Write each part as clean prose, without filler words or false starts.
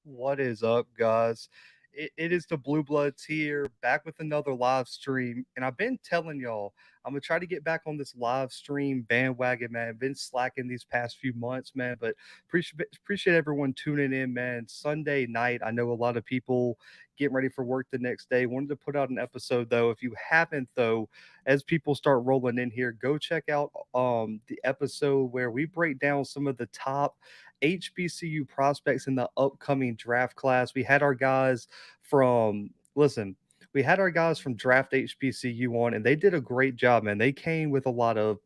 What is up, guys? It is the Blue Bloods here, back with another live stream. And I've been telling y'all, I'm gonna try to get back on this live stream bandwagon, man. I've been slacking these past few months, man. But appreciate everyone tuning in, man. Sunday night, I know a lot of people getting ready for work the next day. Wanted to put out an episode though. If you haven't, though, as people start rolling in here, go check out the episode where we break down some of the top HBCU prospects in the upcoming draft class. We had our guys from listen, we had our guys from Draft HBCU on, and they did a great job, man. They came with a lot of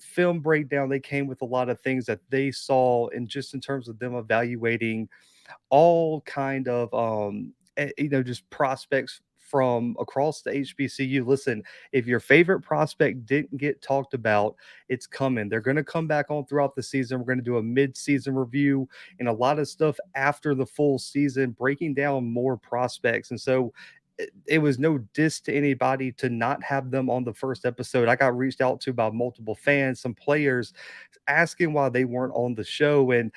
film breakdown. They came with a lot of things that they saw, and just in terms of them evaluating all kind of just prospects from across the HBCU. Listen, if your favorite prospect didn't get talked about, it's coming. They're going to come back on throughout the season. We're going to do a mid-season review and a lot of stuff after the full season, breaking down more prospects. And so it was no diss to anybody to not have them on the first episode. I got reached out to by multiple fans, some players asking why they weren't on the show, and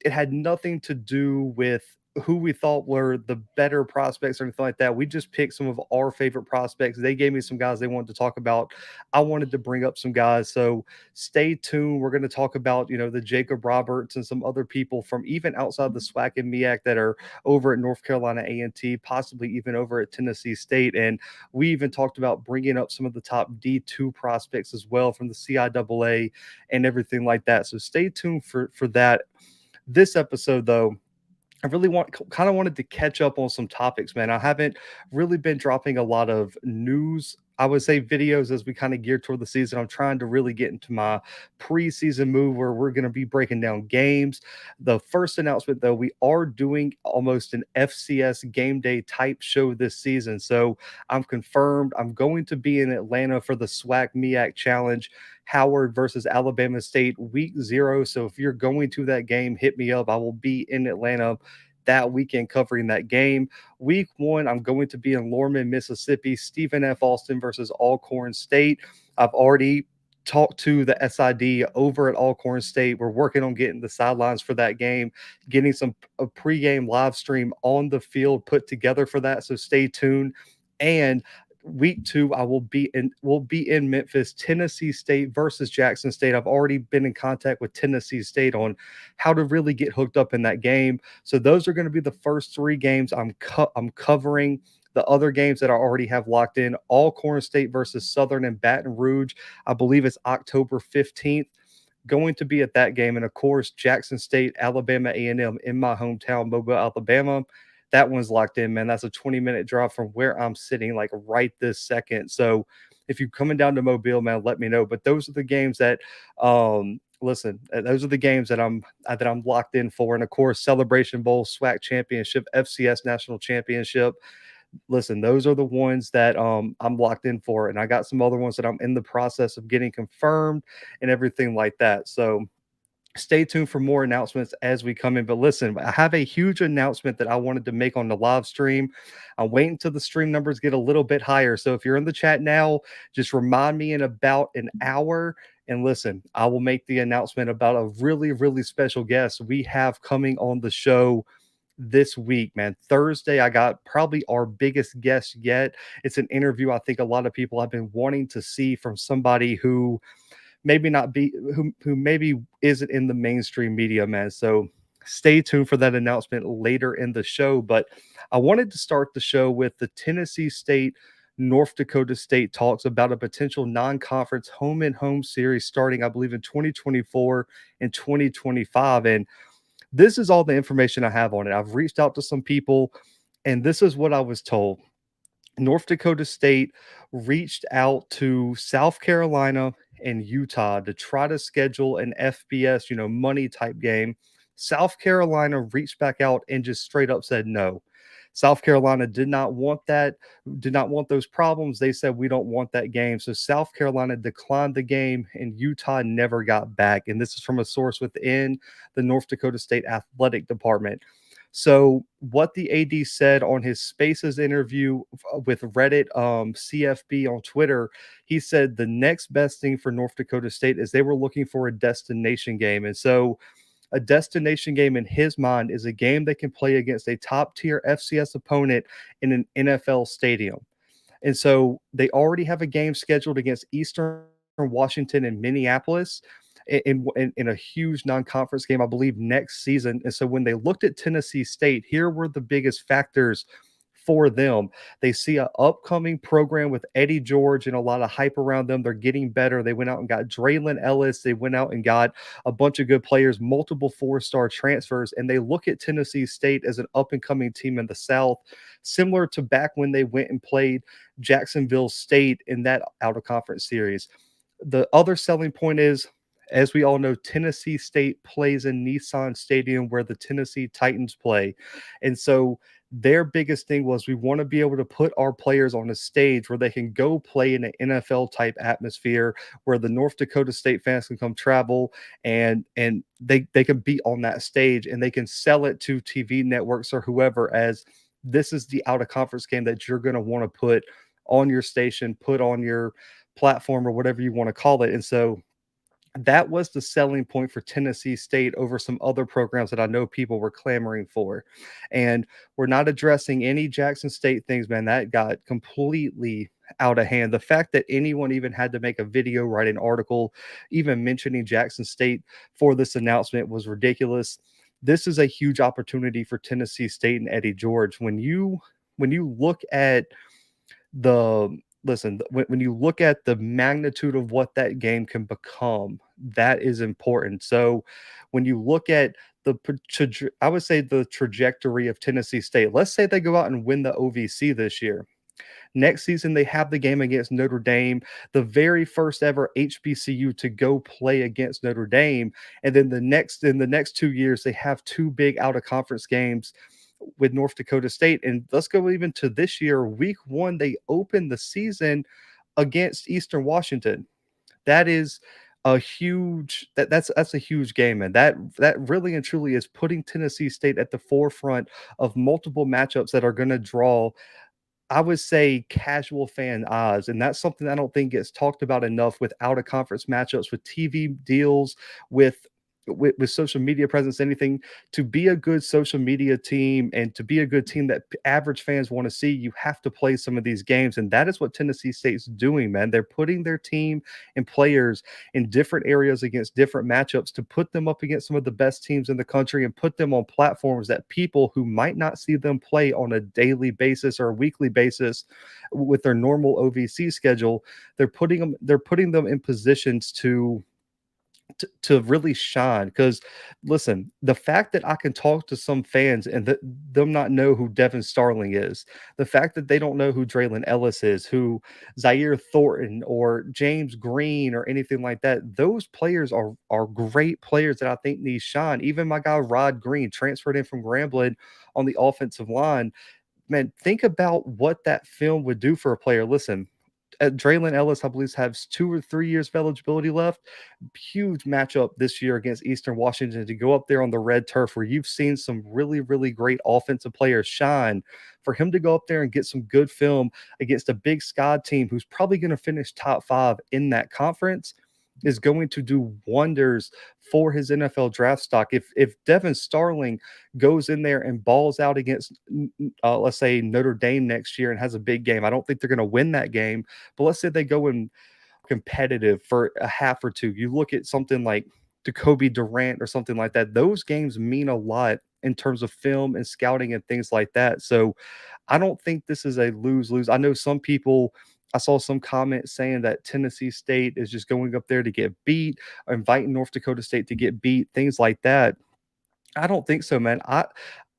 it had nothing to do with who we thought were the better prospects or anything like that. We just picked some of our favorite prospects. They gave me some guys they wanted to talk about. I wanted to bring up some guys. So stay tuned. We're going to talk about, the Jacob Roberts and some other people from even outside the SWAC and MEAC that are over at North Carolina A&T, possibly even over at Tennessee State. And we even talked about bringing up some of the top D2 prospects as well from the CIAA and everything like that. So stay tuned for that. This episode, though, I really wanted to catch up on some topics, man. I haven't really been dropping a lot of news, I would say, videos as we kind of gear toward the season. I'm trying to really get into my preseason move where we're going to be breaking down games. The first announcement, though, we are doing almost an FCS game day type show this season. So I'm confirmed I'm going to be in Atlanta for the SWAC MEAC Challenge. Howard versus Alabama State, week 0. So if you're going to that game, hit me up. I will be in Atlanta that weekend covering that game. Week 1, I'm going to be in Lorman, Mississippi. Stephen F. Austin versus Alcorn State. I've already talked to the SID over at Alcorn State. We're working on getting the sidelines for that game, getting a pregame live stream on the field put together for that. So stay tuned. And week 2, we'll be in Memphis, Tennessee State versus Jackson State. I've already been in contact with Tennessee State on how to really get hooked up in that game. So those are going to be the first 3 games I'm covering. The other games that I already have locked in: Alcorn State versus Southern and Baton Rouge. I believe it's October 15th. Going to be at that game. And of course, Jackson State, Alabama A&M in my hometown, Mobile, Alabama. That one's locked in, man. That's a 20-minute drive from where I'm sitting, like right this second. So if you're coming down to Mobile, man, let me know. But those are the games that those are the games that I'm locked in for. And of course, Celebration Bowl, SWAC Championship, FCS National Championship. Listen, those are the ones that I'm locked in for. And I got some other ones that I'm in the process of getting confirmed and everything like that. So stay tuned for more announcements as we come in. But listen, I have a huge announcement that I wanted to make on the live stream. I'm waiting until the stream numbers get a little bit higher. So if you're in the chat now, just remind me in about an hour. And listen, I will make the announcement about a really, really special guest we have coming on the show this week, man. Thursday, I got probably our biggest guest yet. It's an interview I think a lot of people have been wanting to see from somebody who maybe isn't in the mainstream media, man. So stay tuned for that announcement later in the show. But I wanted to start the show with the Tennessee State North Dakota State talks about a potential non-conference home and home series starting, I believe, in 2024 and 2025. And this is all the information I have on it. I've reached out to some people, and this is what I was told. North Dakota State reached out to South Carolina and Utah to try to schedule an FBS, money type game. South Carolina reached back out and just straight up said no. South Carolina did not want that, did not want those problems. They said, we don't want that game. So South Carolina declined the game, and Utah never got back. And this is from a source within the North Dakota State Athletic Department. So what the AD said on his Spaces interview with Reddit CFB on Twitter, he said the next best thing for North Dakota State is they were looking for a destination game. And so A destination game in his mind is a game they can play against a top tier FCS opponent in an NFL stadium. And so they already have a game scheduled against Eastern Washington and Minneapolis in a huge non-conference game, I believe, next season. And so when they looked at Tennessee State, here were the biggest factors for them. They see an upcoming program with Eddie George and a lot of hype around them. They're getting better. They went out and got Draylon Ellis. They went out and got a bunch of good players, multiple four-star transfers, and they look at Tennessee State as an up-and-coming team in the South, similar to back when they went and played Jacksonville State in that out-of-conference series. The other selling point is, as we all know, Tennessee State plays in Nissan Stadium where the Tennessee Titans play. And so their biggest thing was, we want to be able to put our players on a stage where they can go play in an NFL type atmosphere where the North Dakota State fans can come travel and they can be on that stage and they can sell it to TV networks or whoever as this is the out of conference game that you're going to want to put on your station, put on your platform or whatever you want to call it. And so that was the selling point for Tennessee State over some other programs that I know people were clamoring for. And we're not addressing any Jackson State things, man. That got completely out of hand. The fact that anyone even had to make a video, write an article, even mentioning Jackson State for this announcement was ridiculous. This is a huge opportunity for Tennessee State and Eddie George. When you look at the when you look at the magnitude of what that game can become, that is important. So when you look at I would say the trajectory of Tennessee State, let's say they go out and win the OVC this year. Next season, they have the game against Notre Dame, the very first ever HBCU to go play against Notre Dame. And then in the next 2 years, they have two big out of conference games with North Dakota State. And let's go even to this year, week 1, they opened the season against Eastern Washington. That is a huge that's a huge game, and that really and truly is putting Tennessee State at the forefront of multiple matchups that are going to draw, I would say, casual fan eyes. And that's something I don't think gets talked about enough with out of conference matchups, with TV deals, with social media presence, anything. To be a good social media team and to be a good team that average fans want to see, you have to play some of these games. And that is what Tennessee State's doing, man. They're putting their team and players in different areas against different matchups to put them up against some of the best teams in the country and put them on platforms that people who might not see them play on a daily basis or a weekly basis with their normal OVC schedule, they're putting them in positions to really shine. Because listen, the fact that I can talk to some fans and them not know who Devin Starling is, the fact that they don't know who Draylon Ellis is, who Zaire Thornton or James Green or anything like that, those players are great players that I think need shine. Even my guy Rod Green transferred in from Grambling on the offensive line. Man, think about what that film would do for a player. Listen, Draylon Ellis, I believe, has 2 or 3 years of eligibility left. Huge matchup this year against Eastern Washington to go up there on the red turf where you've seen some really, really great offensive players shine. For him to go up there and get some good film against a Big Sky team who's probably going to finish top 5 in that conference is going to do wonders for his NFL draft stock. If Devin Starling goes in there and balls out against, let's say, Notre Dame next year and has a big game, I don't think they're going to win that game. But let's say they go in competitive for a half or two. You look at something like Jacoby Durant or something like that. Those games mean a lot in terms of film and scouting and things like that. So I don't think this is a lose-lose. I know some people, I saw some comments saying that Tennessee State is just going up there to get beat, or inviting North Dakota State to get beat, things like that. I don't think so, man.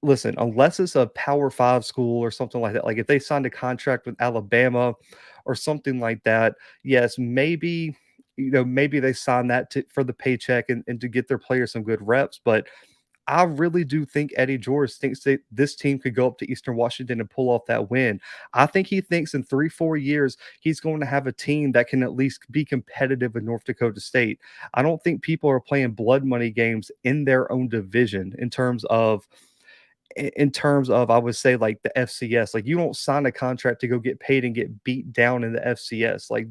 Listen, unless it's a Power 5 school or something like that, like if they signed a contract with Alabama or something like that, yes, maybe, maybe they sign that for the paycheck and to get their players some good reps. But I really do think Eddie George thinks that this team could go up to Eastern Washington and pull off that win. I think he thinks in 3-4 years, he's going to have a team that can at least be competitive with North Dakota State. I don't think people are playing blood money games in their own division in terms of in terms of, I would say, like the FCS. Like, you don't sign a contract to go get paid and get beat down in the FCS. Like,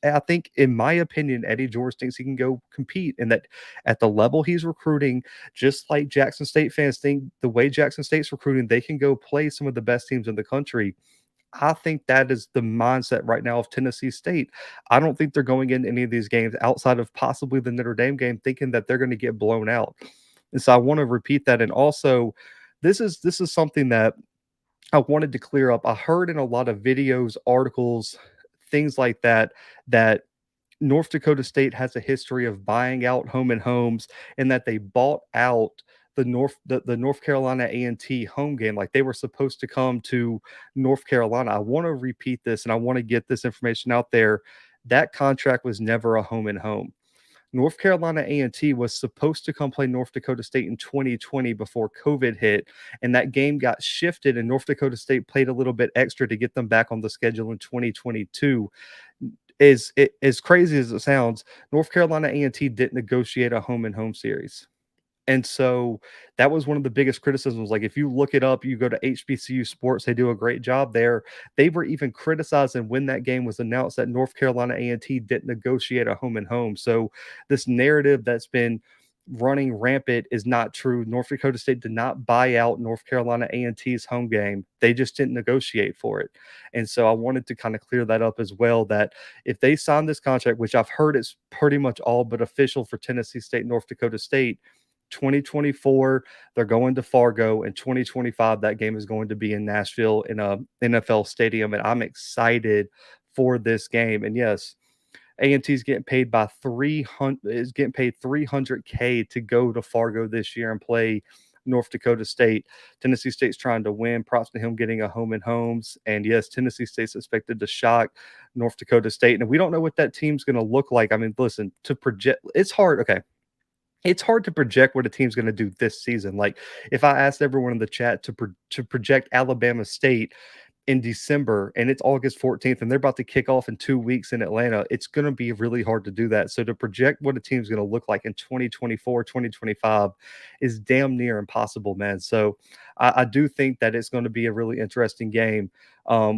I think, in my opinion, Eddie George thinks he can go compete, and that at the level he's recruiting, just like Jackson State fans think the way Jackson State's recruiting, they can go play some of the best teams in the country. I think that is the mindset right now of Tennessee State. I don't think they're going into any of these games outside of possibly the Notre Dame game thinking that they're going to get blown out. And so I want to repeat that. And also, this is something that I wanted to clear up. I heard in a lot of videos, articles, things like that, that North Dakota State has a history of buying out home and homes, and that they bought out the North Carolina A&T home game. Like, they were supposed to come to North Carolina. I want to repeat this, and I want to get this information out there. That contract was never a home and home. North Carolina A&T was supposed to come play North Dakota State in 2020 before COVID hit, and that game got shifted, and North Dakota State played a little bit extra to get them back on the schedule in 2022. As crazy as it sounds, North Carolina A&T didn't negotiate a home and home series. And so that was one of the biggest criticisms. Like, if you look it up, you go to HBCU Sports, they do a great job there. They were even criticizing when that game was announced that North Carolina A&T didn't negotiate a home and home. So this narrative that's been running rampant is not true. North Dakota State did not buy out North Carolina A&T's home game. They just didn't negotiate for it. And so I wanted to kind of clear that up as well, that if they sign this contract, which I've heard is pretty much all but official for Tennessee State, North Dakota State, 2024 they're going to Fargo, and 2025 that game is going to be in Nashville in a NFL stadium, and I'm excited for this game. And yes, A&T is getting paid 300K to go to Fargo this year and play North Dakota State. Tennessee State's trying to win. Props to him getting a home and homes. And yes, Tennessee State's expected to shock North Dakota State. And we don't know what that team's going to look like. I mean, listen, to project, it's hard. Okay, it's hard to project what a team's going to do this season. Like, if I asked everyone in the chat to project Alabama State in December and it's August 14th and they're about to kick off in 2 weeks in Atlanta, it's going to be really hard to do that. So to project what a team's going to look like in 2024, 2025 is damn near impossible, man. So I do think that it's going to be a really interesting game.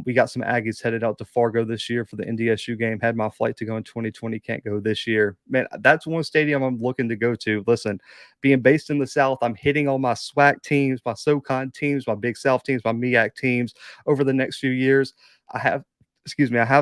We got some Aggies headed out to Fargo this year for the NDSU game. Had my flight to go in 2020, can't go this year. Man, that's one stadium I'm looking to go to. Listen, being based in the South, I'm hitting all my SWAC teams, my SoCon teams, my Big South teams, my MEAC teams over the next few years. I have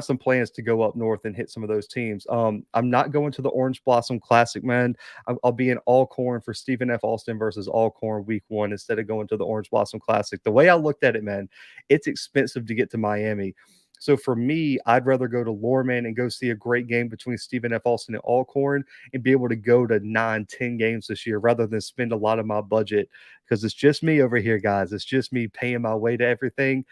some plans to go up north and hit some of those teams. I'm not going to the Orange Blossom Classic, man. I'll be in Alcorn for Stephen F. Austin versus Alcorn week 1 instead of going to the Orange Blossom Classic. The way I looked at it, man, it's expensive to get to Miami. So for me, I'd rather go to Lorman and go see a great game between Stephen F. Austin and Alcorn and be able to go to 9-10 games this year rather than spend a lot of my budget, because it's just me over here, guys. It's just me paying my way to everything.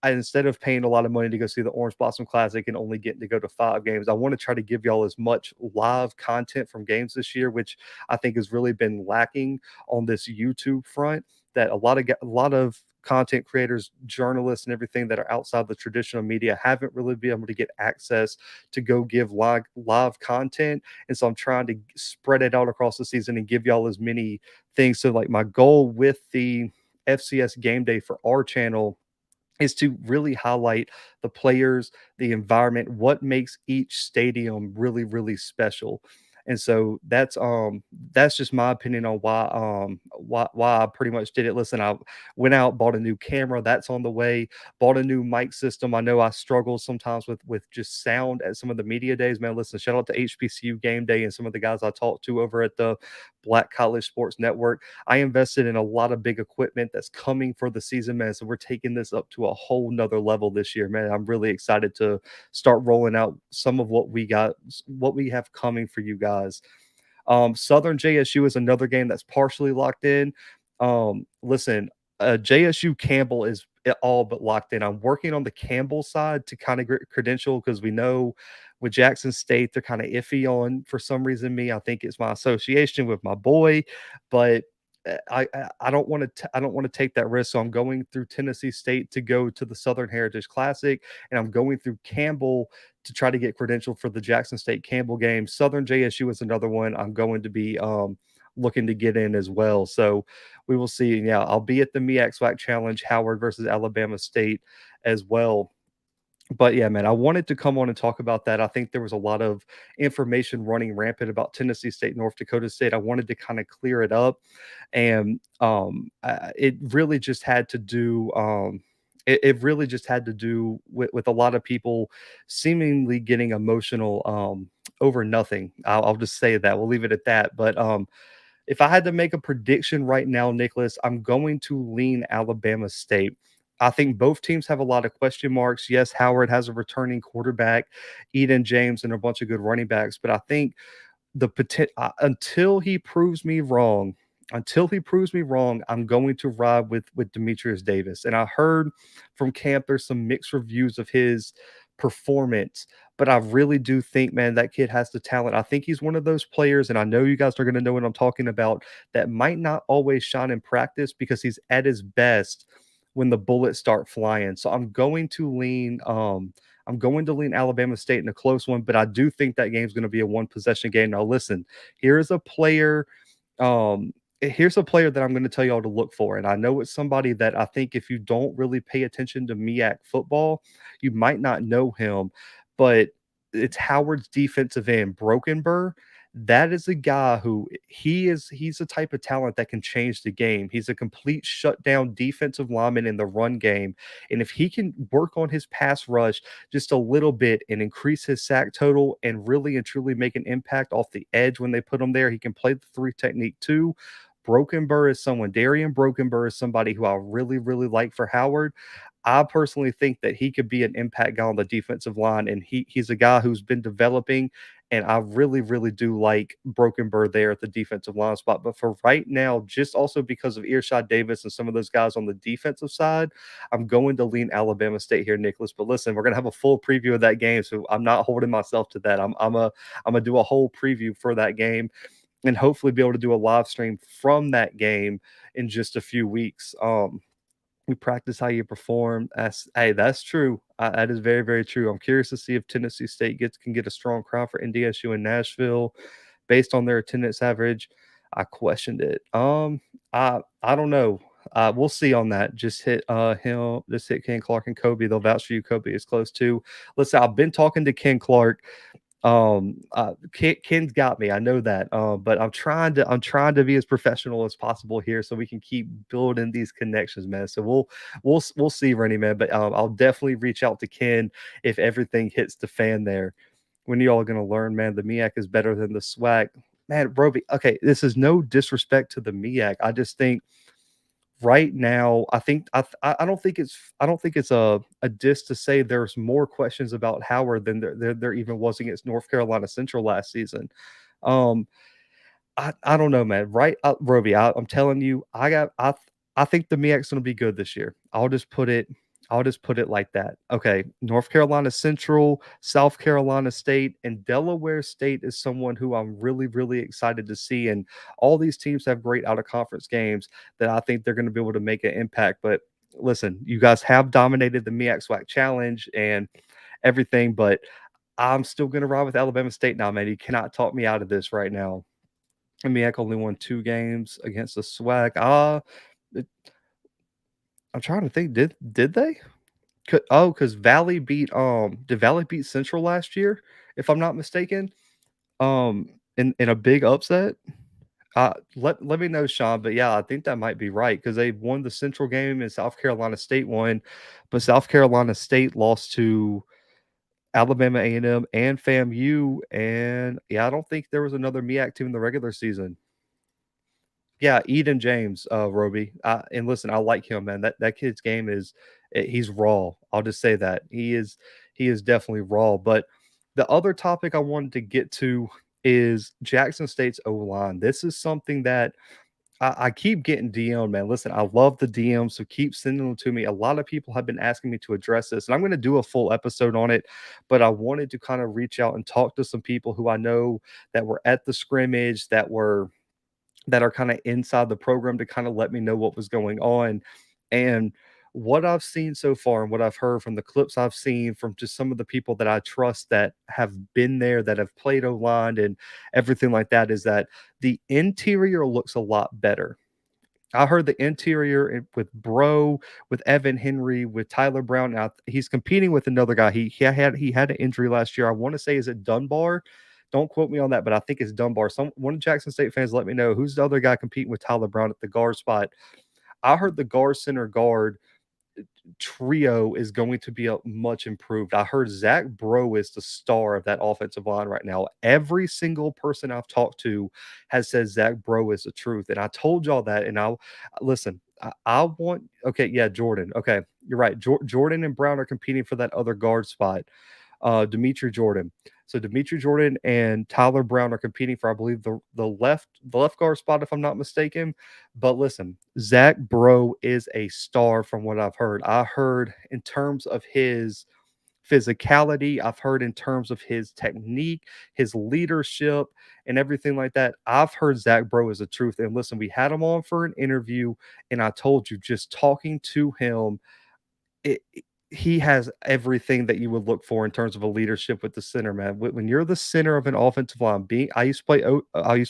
Instead of paying a lot of money to go see the Orange Blossom Classic and only getting to go to 5 games, I want to try to give y'all as much live content from games this year, which I think has really been lacking on this YouTube front. That a lot of content creators, journalists, and everything that are outside the traditional media haven't really been able to get access to go give live content. And so I'm trying to spread it out across the season and give y'all as many things. So, like, my goal with the FCS game day for our channel is to really highlight the players, the environment, what makes each stadium really, really special. And so that's just my opinion on why I pretty much did it. Listen, I went out, bought a new camera, that's on the way, bought a new mic system. I know I struggle sometimes with just sound at some of the media days. Man, listen, shout out to HBCU game day and some of the guys I talked to over at the Black College Sports Network. I invested in a lot of big equipment that's coming for the season, man. So we're taking this up to a whole nother level this year, man. I'm really excited to start rolling out some of what we have coming for you guys. Southern JSU is another game that's partially locked in. Listen, JSU Campbell is all but locked in. I'm working on the Campbell side to kind of credential, because we know with Jackson State they're kind of iffy on, for some reason. I think it's my association with my boy, but I don't want to take that risk. So I'm going through Tennessee State to go to the Southern Heritage Classic, and I'm going through Campbell to try to get credentialed for the Jackson State Campbell game. Southern JSU is another one I'm going to be looking to get in as well. So we will see. Yeah, I'll be at the MEAC SWAC Challenge, Howard versus Alabama State as well. But yeah, man, I wanted to come on and talk about that. I think there was a lot of information running rampant about Tennessee State, North Dakota State. I wanted to kind of clear it up, and it really just had to do. It really just had to do with a lot of people seemingly getting emotional over nothing. I'll just say that. We'll leave it at that. But if I had to make a prediction right now, Nicholas, I'm going to lean Alabama State. I think both teams have a lot of question marks. Yes, Howard has a returning quarterback, Eden James, and a bunch of good running backs. But I think the potential until he proves me wrong, I'm going to ride with Demetrius Davis. And I heard from camp there's some mixed reviews of his performance, but I really do think, man, that kid has the talent. I think he's one of those players, and I know you guys are going to know what I'm talking about, that might not always shine in practice because he's at his best when the bullets start flying. So I'm going to lean Alabama State in a close one, but I do think that game's going to be a one possession game. Now, listen, here's a player. Here's a player that I'm going to tell y'all to look for. And I know it's somebody that I think if you don't really pay attention to MEAC football, you might not know him, but it's Howard's defensive end, Brokenburr. That is a guy who he's a type of talent that can change the game. He's a complete shutdown defensive lineman in the run game. And if he can work on his pass rush just a little bit and increase his sack total and really and truly make an impact off the edge when they put him there, he can play the three technique too. Darian Brokenburr is somebody who I really, really like for Howard. I personally think that he could be an impact guy on the defensive line, and he's a guy who's been developing, and I really, really do like Brokenburr there at the defensive line spot. But for right now, just also because of Earshot Davis and some of those guys on the defensive side, I'm going to lean Alabama State here, Nicholas. But listen, we're gonna have a full preview of that game, so I'm not holding myself to that. I'm gonna do a whole preview for that game and hopefully be able to do a live stream from that game in just a few weeks. We practice how you perform. That's true. That is very, very true. I'm curious to see if Tennessee State can get a strong crowd for NDSU in Nashville based on their attendance average. I questioned it. I don't know. We'll see on that. Just hit Ken Clark and Kobe. They'll vouch for you. Kobe is close too. Listen, I've been talking to Ken Clark. Ken's got me. I know that. But I'm trying to be as professional as possible here so we can keep building these connections, man. So we'll see, Rennie, man. But I'll definitely reach out to Ken if everything hits the fan there. When you all gonna learn, man? The MEAC is better than the SWAC, man. Roby, okay, this is no disrespect to the MEAC. I just think right now, I don't think it's a diss to say there's more questions about Howard than there even was against North Carolina Central last season. Um, I don't know, man. Right, Roby, I'm telling you, I think the MEAC's going to be good this year. I'll just put it like that. Okay, North Carolina Central, South Carolina State, and Delaware State is someone who I'm really, really excited to see. And all these teams have great out of conference games that I think they're going to be able to make an impact. But listen, you guys have dominated the MEAC SWAC Challenge and everything, but I'm still going to ride with Alabama State now, man. You cannot talk me out of this right now. MEAC only won 2 games against the SWAC. It I'm trying to think, did they? Because Valley did Valley beat Central last year, if I'm not mistaken, in a big upset? Let me know, Sean, but yeah, I think that might be right because they won the Central game and South Carolina State won, but South Carolina State lost to Alabama A&M and FAMU, and yeah, I don't think there was another MEAC team in the regular season. Yeah, Eden James, Roby. And listen, I like him, man. That kid's game he's raw. I'll just say that. He is definitely raw. But the other topic I wanted to get to is Jackson State's O-line. This is something that I keep getting DM'd, man. Listen, I love the DMs, so keep sending them to me. A lot of people have been asking me to address this, and I'm going to do a full episode on it. But I wanted to kind of reach out and talk to some people who I know that were at the scrimmage, that are kind of inside the program to kind of let me know what was going on. And what I've seen so far and what I've heard from the clips I've seen from just some of the people that I trust that have been there, that have played O-line and everything like that, is that the interior looks a lot better. I heard the interior with Bro, with Evan Henry, with Tyler Brown. Now he's competing with another guy. He had an injury last year. I want to say, is it Dunbar? Don't quote me on that, but I think it's Dunbar. One of Jackson State fans, let me know who's the other guy competing with Tyler Brown at the guard spot. I heard the guard center guard trio is going to be much improved. I heard Zach Bro is the star of that offensive line right now. Every single person I've talked to has said Zach Bro is the truth. And I told y'all that. And I'll listen. I want, okay, yeah, Jordan. Okay, you're right. Jordan and Brown are competing for that other guard spot. Dimitri Jordan. So Dimitri Jordan and Tyler Brown are competing for, I believe, the left guard spot, if I'm not mistaken. But listen, Zach Bro is a star from what I've heard. I heard in terms of his physicality, I've heard in terms of his technique, his leadership, and everything like that. I've heard Zach Bro is the truth. And listen, we had him on for an interview, and I told you, just talking to him, it he has everything that you would look for in terms of a leadership with the center, man. When you're the center of an offensive line, I used to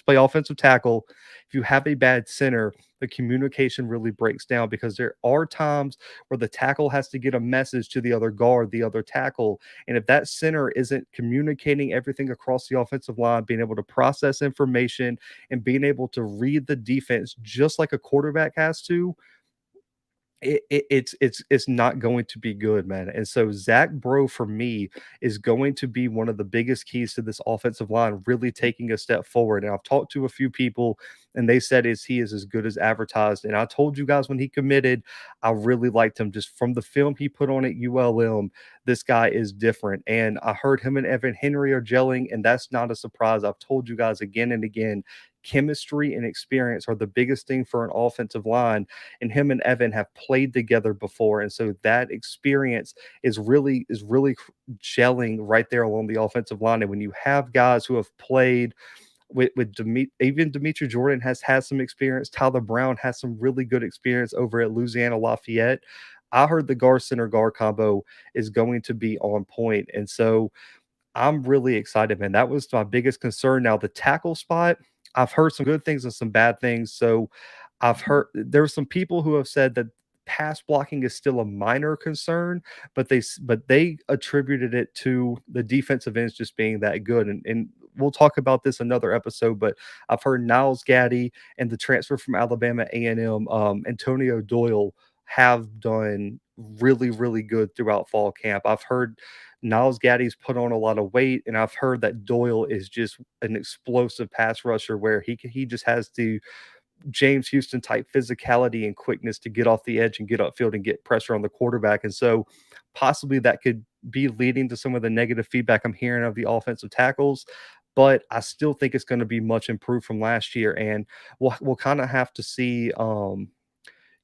play offensive tackle. If you have a bad center, the communication really breaks down because there are times where the tackle has to get a message to the other guard, the other tackle, and if that center isn't communicating everything across the offensive line, being able to process information and being able to read the defense just like a quarterback has to, it's not going to be good, man. And so Zach Bro for me is going to be one of the biggest keys to this offensive line really taking a step forward. And I've talked to a few people and they said he is as good as advertised. And I told you guys when he committed, I really liked him just from the film he put on at ULM. This guy is different. And I heard him and Evan Henry are gelling, and that's not a surprise. I've told you guys again and again, chemistry and experience are the biggest thing for an offensive line, and him and Evan have played together before, and so that experience is really gelling right there along the offensive line. And when you have guys who have played even Dimitri Jordan has had some experience, Tyler Brown has some really good experience over at Louisiana Lafayette. I heard the guard center guard combo is going to be on point, and so I'm really excited, man. That was my biggest concern. Now, the tackle spot, I've heard some good things and some bad things. So, I've heard there are some people who have said that pass blocking is still a minor concern, but they attributed it to the defensive ends just being that good. And we'll talk about this another episode, but I've heard Niles Gaddy and the transfer from Alabama A&M, Antonio Doyle, have done really, really good throughout fall camp. I've heard Niles Gaddy's put on a lot of weight, and I've heard that Doyle is just an explosive pass rusher where he just has the James Houston type physicality and quickness to get off the edge and get upfield and get pressure on the quarterback. And so possibly that could be leading to some of the negative feedback I'm hearing of the offensive tackles. But I still think it's going to be much improved from last year, and we'll kind of have to see.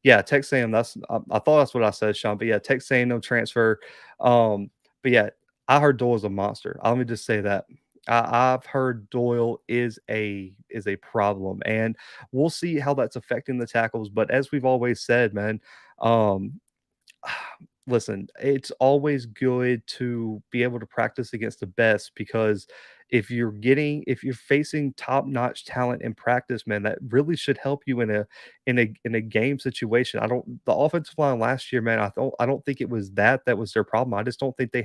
Yeah, Texas A&M. I thought that's what I said, Sean. But yeah, Texas A&M transfer. But yeah, I heard Doyle is a monster. Let me just say that. I've heard Doyle is a problem, and we'll see how that's affecting the tackles. But as we've always said, man, um, listen, it's always good to be able to practice against the best because if you're facing top-notch talent in practice, man, that really should help you in a game situation. I don't The offensive line last year, man, I don't think it was that was their problem. I just don't think they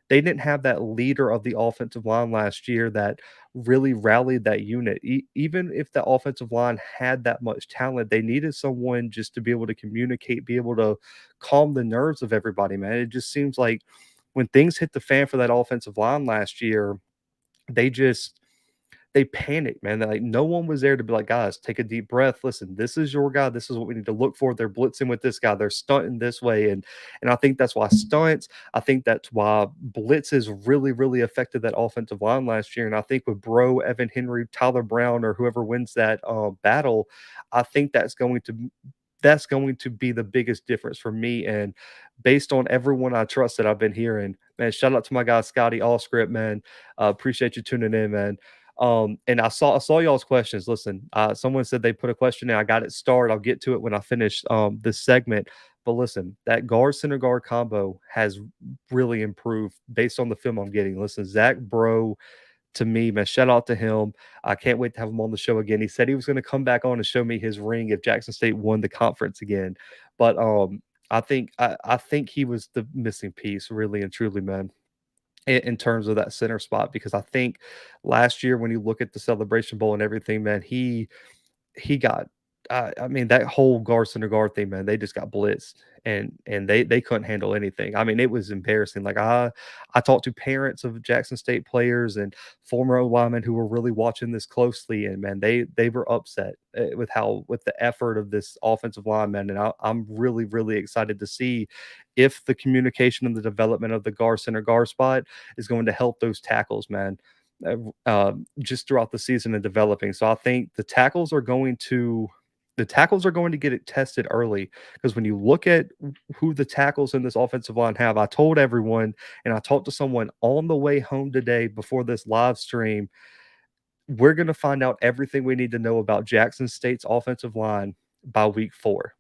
didn't have that leader of the offensive line last year that really rallied that unit. Even if the offensive line had that much talent, they needed someone just to be able to communicate, be able to calm the nerves of everybody, man. It just seems like when things hit the fan for that offensive line last year, they just they panicked, man. They're like, no one was there to be like, guys, take a deep breath. Listen, this is your guy. This is what we need to look for. They're blitzing with this guy. They're stunting this way, and I think that's why stunts. I think that's why blitzes really affected that offensive line last year. And I think with Bro, Evan Henry, Tyler Brown, or whoever wins that battle, I think that's going to be the biggest difference for me. And based on everyone I trust that I've been hearing, man, shout out to my guy Scotty Allscript, man. Appreciate you tuning in, man. And I saw y'all's questions. Listen, someone said they put a question in. I got it started. I'll get to it when I finish this segment. But listen, that guard center guard combo has really improved based on the film I'm getting. Listen, Zach Bro, to me, man, shout out to him. I can't wait to have him on the show again. He said he was going to come back on and show me his ring if Jackson State won the conference again. But I think he was the missing piece, really and truly, man, in terms of that center spot. Because I think last year when you look at the Celebration Bowl and everything, man, he got I mean, that whole guard center guard thing, man, they just got blitzed and they couldn't handle anything. I mean, it was embarrassing. Like I talked to parents of Jackson State players and former linemen who were really watching this closely, and man, they were upset with the effort of this offensive lineman. And I'm really really excited to see if the communication and the development of the guard center guard spot is going to help those tackles, man, just throughout the season and developing. So I think the tackles are going to get it tested early, because when you look at who the tackles in this offensive line have, I told everyone, and I talked to someone on the way home today before this live stream, we're going to find out everything we need to know about Jackson State's offensive line by week 4.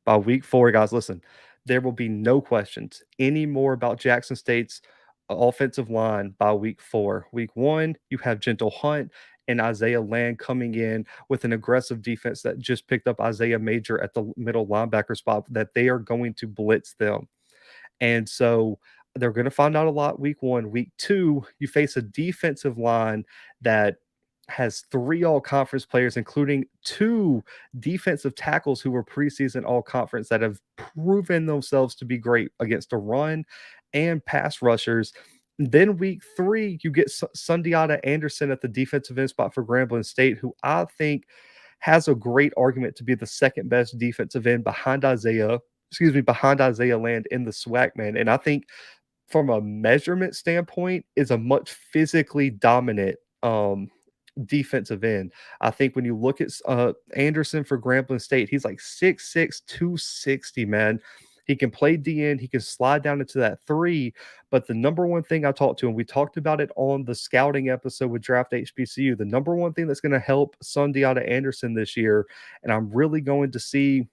By week 4, guys, listen, there will be no questions anymore about Jackson State's offensive line by week 4. Week 1, you have Gentle Hunt and Isaiah Land coming in with an aggressive defense that just picked up Isaiah Major at the middle linebacker spot, that they are going to blitz them. And so they're going to find out a lot week 1. Week 2, you face a defensive line that has 3 all conference players, including 2 defensive tackles who were preseason all conference that have proven themselves to be great against the run and pass rushers. Then week 3, you get Sundiata Anderson at the defensive end spot for Grambling State, who I think has a great argument to be the second best defensive end behind Isaiah Land in the SWAC, man. And I think from a measurement standpoint is a much physically dominant defensive end. I think when you look at Anderson for Grambling State, he's like 6'6", 260, man. He can play DN. He can slide down into that 3. But the number one thing I talked to, and we talked about it on the scouting episode with Draft HBCU, the number one thing that's going to help Sundiata Anderson this year, and I'm really going to see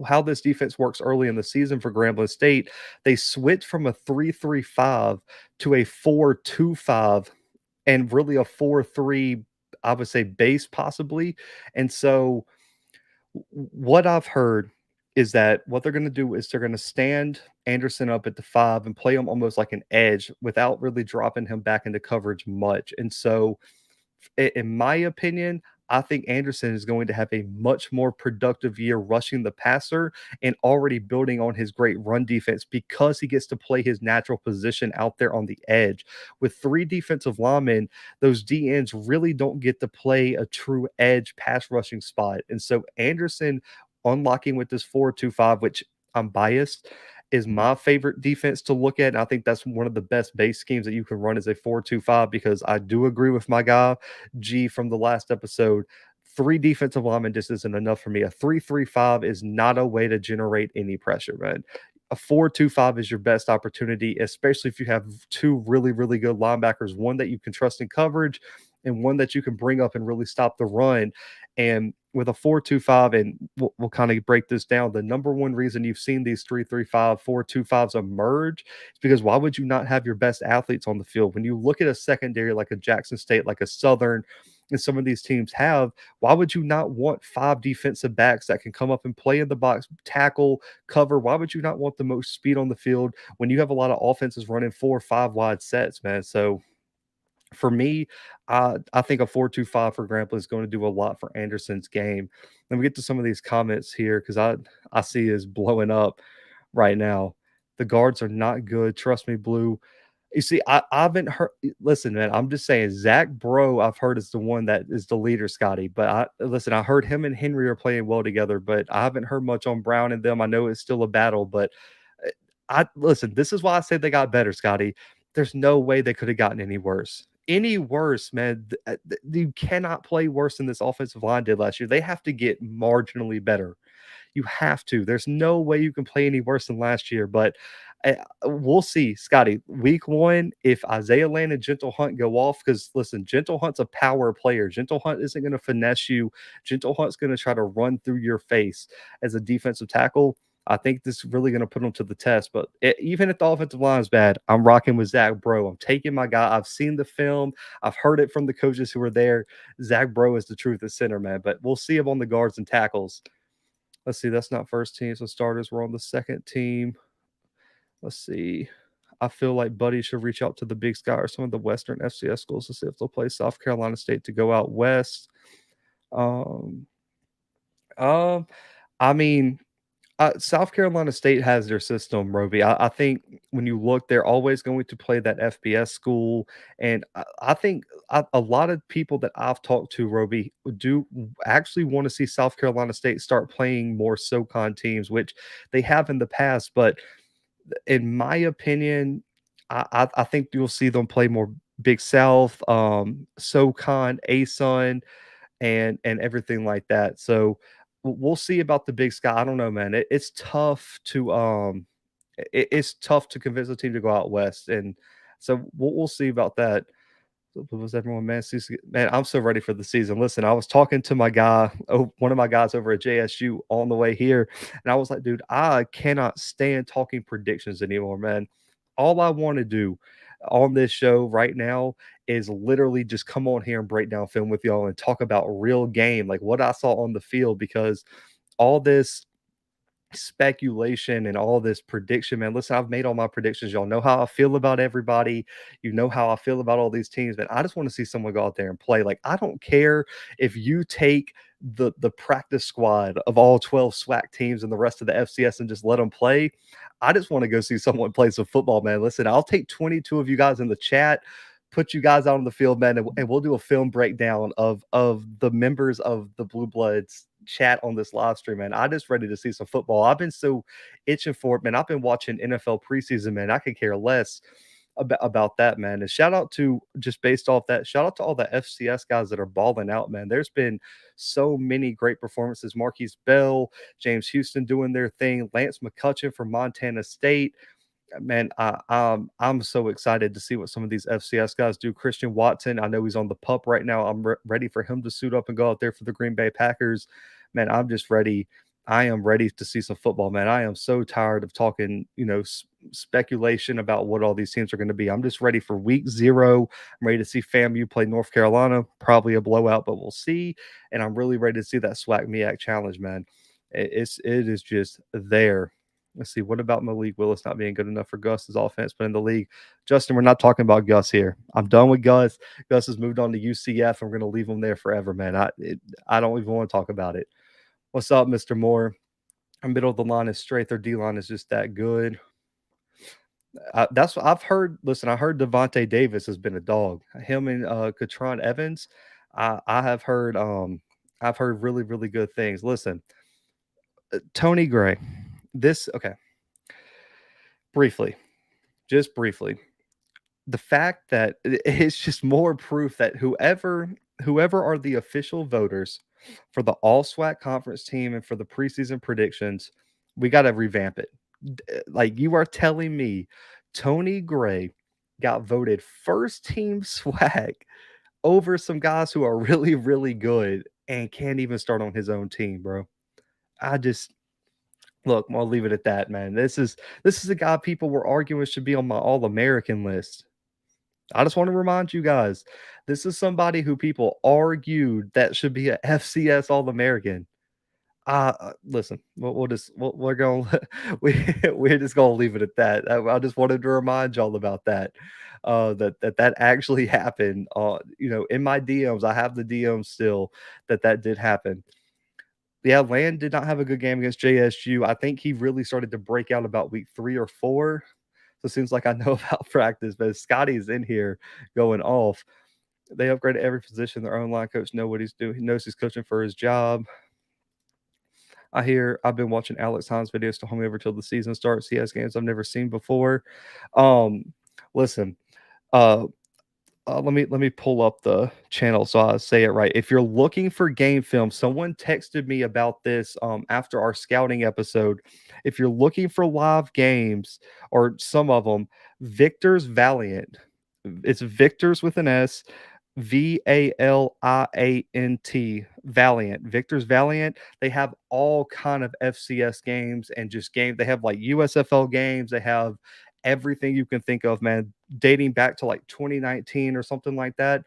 how this defense works early in the season for Grambling State. They switched from a 3-3-5 to a 4-2-5, and really a 4-3, I would say, base possibly. And so what I've heard is that what they're going to do is they're going to stand Anderson up at the 5 and play him almost like an edge without really dropping him back into coverage much. And so in my opinion, I think Anderson is going to have a much more productive year rushing the passer and already building on his great run defense, because he gets to play his natural position out there on the edge. With 3 defensive linemen, those DNs really don't get to play a true edge pass rushing spot. And so Anderson unlocking with this 4-2-5, which I'm biased, is my favorite defense to look at. And I think that's one of the best base schemes that you can run as a 4-2-5, because I do agree with my guy, G, from the last episode. 3 defensive linemen just isn't enough for me. A 3-3-5 is not a way to generate any pressure, man. A 4-2-5 is your best opportunity, especially if you have 2 really, really good linebackers, one that you can trust in coverage and one that you can bring up and really stop the run. And with a 4-2-5, and we'll kind of break this down, the number one reason you've seen these 3-3-5, 4-2-5s emerge is because why would you not have your best athletes on the field? When you look at a secondary like a Jackson State, like a Southern, and some of these teams have, why would you not want 5 defensive backs that can come up and play in the box, tackle, cover? Why would you not want the most speed on the field when you have a lot of offenses running 4 or 5 wide sets, man? So for me, I think a 4-2-5 for Grambling is going to do a lot for Anderson's game. Let me get to some of these comments here, because I see is blowing up right now. The guards are not good. Trust me, Blue. You see, I haven't heard. Listen, man, I'm just saying, Zach Bro, I've heard is the one that is the leader, Scotty. But I heard him and Henry are playing well together, but I haven't heard much on Brown and them. I know it's still a battle, but listen. This is why I say they got better, Scotty. There's no way they could have gotten any worse. Any worse, man. You cannot play worse than this offensive line did last year. They have to get marginally better. You have to. There's no way you can play any worse than last year. But We'll see, Scotty. Week 1, if Isaiah Land and Gentle Hunt go off, because listen, Gentle Hunt's a power player. Gentle Hunt isn't going to finesse you. Gentle Hunt's going to try to run through your face as a defensive tackle. I think this is really going to put him to the test. But even if the offensive line is bad, I'm rocking with Zach Bro. I'm taking my guy. I've seen the film. I've heard it from the coaches who were there. Zach Bro is the truth at center, man. But we'll see him on the guards and tackles. Let's see. That's not first team. So starters were on the second team. Let's see. I feel like Buddy should reach out to the Big Sky or some of the Western FCS schools to see if they'll play South Carolina State to go out west. Um, um, I mean, South Carolina State has their system, Roby. I think when you look, they're always going to play that FBS school, and I think a lot of people that I've talked to, Roby, do actually want to see South Carolina State start playing more SoCon teams, which they have in the past, but in my opinion, I think you'll see them play more Big South, SoCon, ASUN, and everything like that. So we'll see about the Big Sky. I don't know, man. It's tough to it's tough to convince a team to go out west, and so we'll see about that. Was everyone, man? Man, I'm so ready for the season. Listen, I was talking to my guy, one of my guys over at JSU on the way here, and I was like, dude, I cannot stand talking predictions anymore, man. All I want to do on this show right now is literally just come on here and break down film with y'all and talk about real game, like what I saw on the field, because all this speculation and all this prediction, man. Listen, I've made all my predictions. Y'all know how I feel about everybody. You know how I feel about all these teams, man. I just want to see someone go out there and play. Like, I don't care if you take the practice squad of all 12 SWAC teams and the rest of the FCS and just let them play. I just want to go see someone play some football, man. Listen, I'll take 22 of you guys in the chat, put you guys out on the field, man, and we'll do a film breakdown of the members of the Blue Bloods chat on this live stream, man. I just ready to see some football. I've been so itching for it, man. I've been watching NFL preseason, man. I could care less about that, man. And shout out to, just based off that, shout out to all the FCS guys that are balling out, man. There's been so many great performances. Marquise Bell, James Houston doing their thing, Lance McCutcheon from Montana State. Man, I'm so excited to see what some of these FCS guys do. Christian Watson, I know he's on the pup right now. I'm ready for him to suit up and go out there for the Green Bay Packers. Man, I'm just ready. I am ready to see some football, man. I am so tired of talking, speculation about what all these teams are going to be. I'm just ready for week 0. I'm ready to see FAMU play North Carolina, probably a blowout, but we'll see. And I'm really ready to see that SWAC MEAC challenge, man. It is just there. Let's see. What about Malik Willis not being good enough for Gus's offense, but in the league? Justin, we're not talking about Gus here. I'm done with Gus. Gus has moved on to UCF. I'm going to leave him there forever, man. I don't even want to talk about it. What's up, Mr. Moore? Our middle of the line is straight. Their D line is just that good. That's what I've heard. Listen, I heard Devontae Davis has been a dog. Him and Katron Evans. I have heard. I've heard really, really good things. Listen, Tony Gray. Okay. Just briefly, the fact that it's just more proof that whoever are the official voters for the all SWAC conference team and for the preseason predictions, we got to revamp it. Like, you are telling me Tony Gray got voted first team SWAC over some guys who are really, really good and can't even start on his own team, bro. I just Look, I'll leave it at that, man. This is a guy people were arguing should be on my All-American list. I just want to remind you guys, this is somebody who people argued that should be a FCS All-American. Listen, we're going we're just gonna leave it at that. I just wanted to remind y'all about that. That actually happened. In my DMs, I have the DMs still that did happen. Yeah, Land did not have a good game against JSU. I think he really started to break out about week 3 or 4. So it seems like I know about practice, but Scotty's in here going off. They upgraded every position. Their own line coach know what he's doing. He knows he's coaching for his job. I've been watching Alex Hines videos to hold me over till the season starts. He has games I've never seen before. Listen, uh, let me pull up the channel so I say it right. If you're looking for game film, someone texted me about this after our scouting episode. If you're looking for live games or some of them, Victor's Valiant. It's Victor's with an S, Valiant, Valiant. Victor's Valiant. They have all kind of FCS games and just games. They have like USFL games. They have everything you can think of, man, dating back to like 2019 or something like that.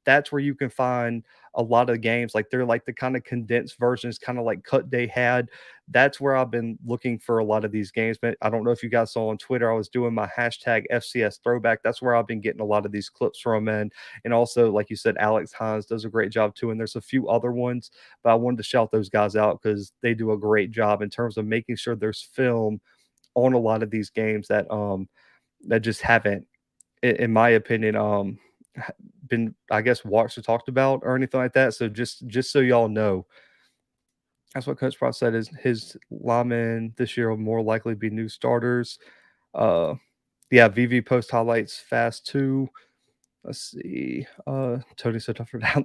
That's where you can find a lot of games. Like they're like the kind of condensed versions, kind of like Cut Day had. That's where I've been looking for a lot of these games. But I don't know if you guys saw on Twitter, I was doing my hashtag FCS throwback. That's where I've been getting a lot of these clips from. And also, like you said, Alex Hines does a great job too. And there's a few other ones, but I wanted to shout those guys out because they do a great job in terms of making sure there's film on a lot of these games that just haven't, in my opinion, been, I guess, watched or talked about or anything like that. So just so y'all know, that's what Coach Pross said is his linemen this year will more likely be new starters. Yeah, VV post highlights fast too. Let's see. Tony so tough for down.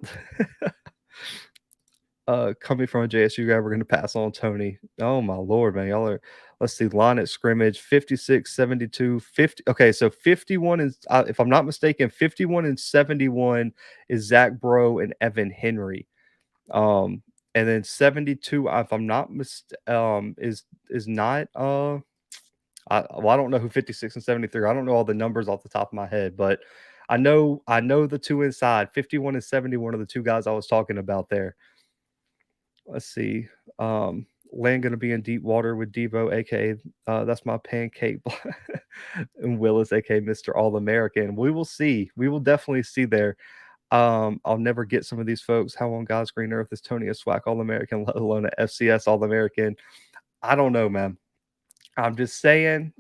Coming from a JSU guy, we're going to pass on Tony. Oh my lord, man, y'all are. Let's see, line at scrimmage 56, 72, 50. Okay, so 51 is, if I'm not mistaken, 51 and 71 is Zach Bro and Evan Henry. And then 72, if I'm not is not I don't know who 56 and 73. I don't know all the numbers off the top of my head, but I know the two inside. 51 and 71 are the two guys I was talking about there. Let's see. Land gonna be in deep water with Devo, aka that's my pancake, and Willis, aka Mr. All American. We will see. We will definitely see there. I'll never get some of these folks. How on God's green earth is Tony a SWAC All American, let alone a FCS All American? I don't know, man. I'm just saying.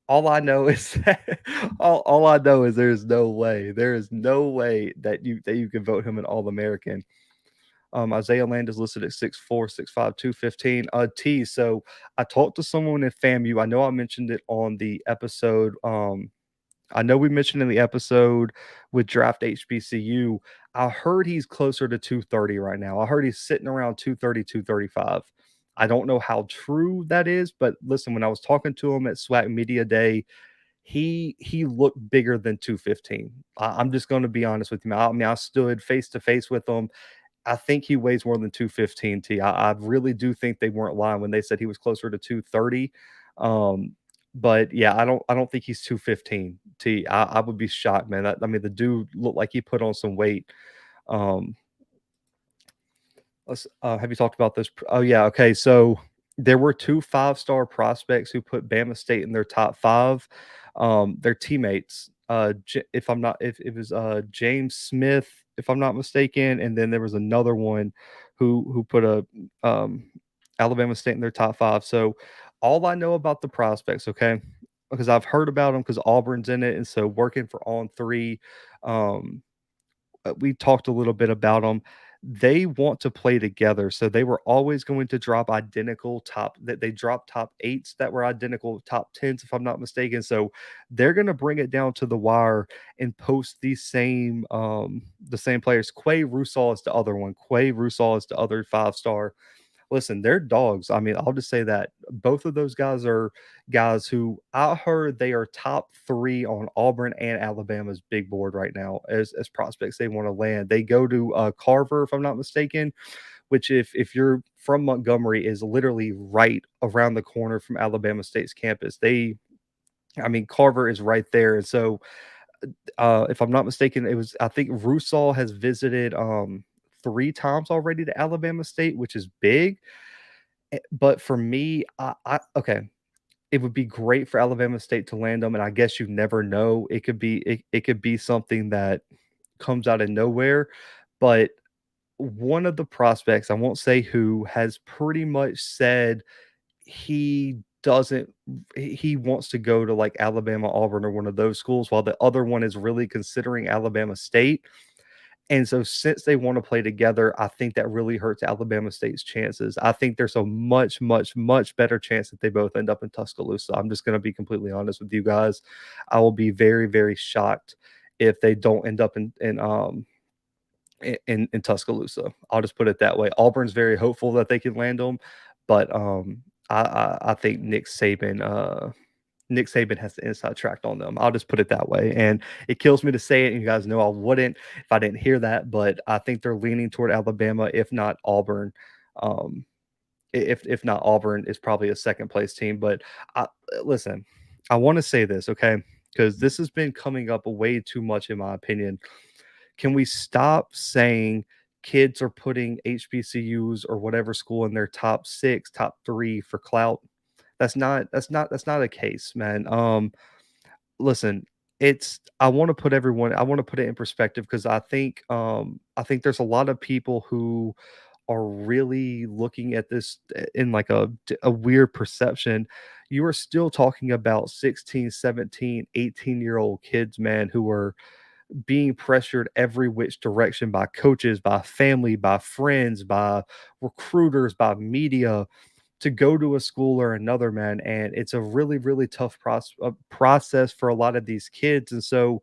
All I know is that, all I know is there's no way. There is no way that you can vote him an All American. Isaiah Land is listed at 6'4", 6'5", 215. T. So I talked to someone in FAMU. I know I mentioned it on the episode. I know we mentioned in the episode with Draft HBCU. I heard he's closer to 230 right now. I heard he's sitting around 230, 235. I don't know how true that is, but listen, when I was talking to him at SWAC Media Day, he looked bigger than 215. I'm just going to be honest with you. I mean, I stood face to face with him. I think he weighs more than 215. T. I really do think they weren't lying when they said he was closer to 230. But yeah, I don't think he's 215. T. I would be shocked, man. I mean, the dude looked like he put on some weight. Um, let's have you talked about this? Oh yeah, okay. So there were two 5-star prospects who put Bama State in their top 5. Their teammates. If I'm not, if it was James Smith, if I'm not mistaken, and then there was another one who put a Alabama State in their top 5. So all I know about the prospects, okay, because I've heard about them because Auburn's in it, and so working for On Three, um, we talked a little bit about them. They want to play together, so they were always going to drop identical top. That they dropped top 8s that were identical top 10s, if I'm not mistaken. So they're going to bring it down to the wire and post the same players. Quay Rusall is the other one. Quay Rusall is the other 5-star. Listen, they're dogs. I mean, I'll just say that both of those guys are guys who I heard they are top 3 on Auburn and Alabama's big board right now as prospects they want to land. They go to Carver, if I'm not mistaken, which if you're from Montgomery, is literally right around the corner from Alabama State's campus. I mean, Carver is right there, and so if I'm not mistaken, I think Rusall has visited 3 times already to Alabama State, which is big. But for me, okay, it would be great for Alabama State to land them, and I guess you never know. It could be something that comes out of nowhere. But one of the prospects, I won't say who, has pretty much said he doesn't he wants to go to like Alabama, Auburn, or one of those schools, while the other one is really considering Alabama State. And so since they want to play together, I think that really hurts Alabama State's chances. I think there's a much, much, much better chance that they both end up in Tuscaloosa. I'm just going to be completely honest with you guys. I will be very, very shocked if they don't end up in Tuscaloosa. I'll just put it that way. Auburn's very hopeful that they can land them, but I think Nick Saban has the inside track on them. I'll just put it that way. And it kills me to say it, and you guys know I wouldn't if I didn't hear that, but I think they're leaning toward Alabama, if not Auburn. Um, if not Auburn is probably a second place team. But I, listen, I want to say this, okay? Because this has been coming up way too much, in my opinion. Can we stop saying kids are putting HBCUs or whatever school in their top 6, top 3 for clout? That's not a case, man. Listen, it's I want to put it in perspective because I think there's a lot of people who are really looking at this in like a weird perception. You are still talking about 16, 17, 18-year-old kids, man, who are being pressured every which direction by coaches, by family, by friends, by recruiters, by media to go to a school or another, man. And it's a really, really tough process for a lot of these kids. And so,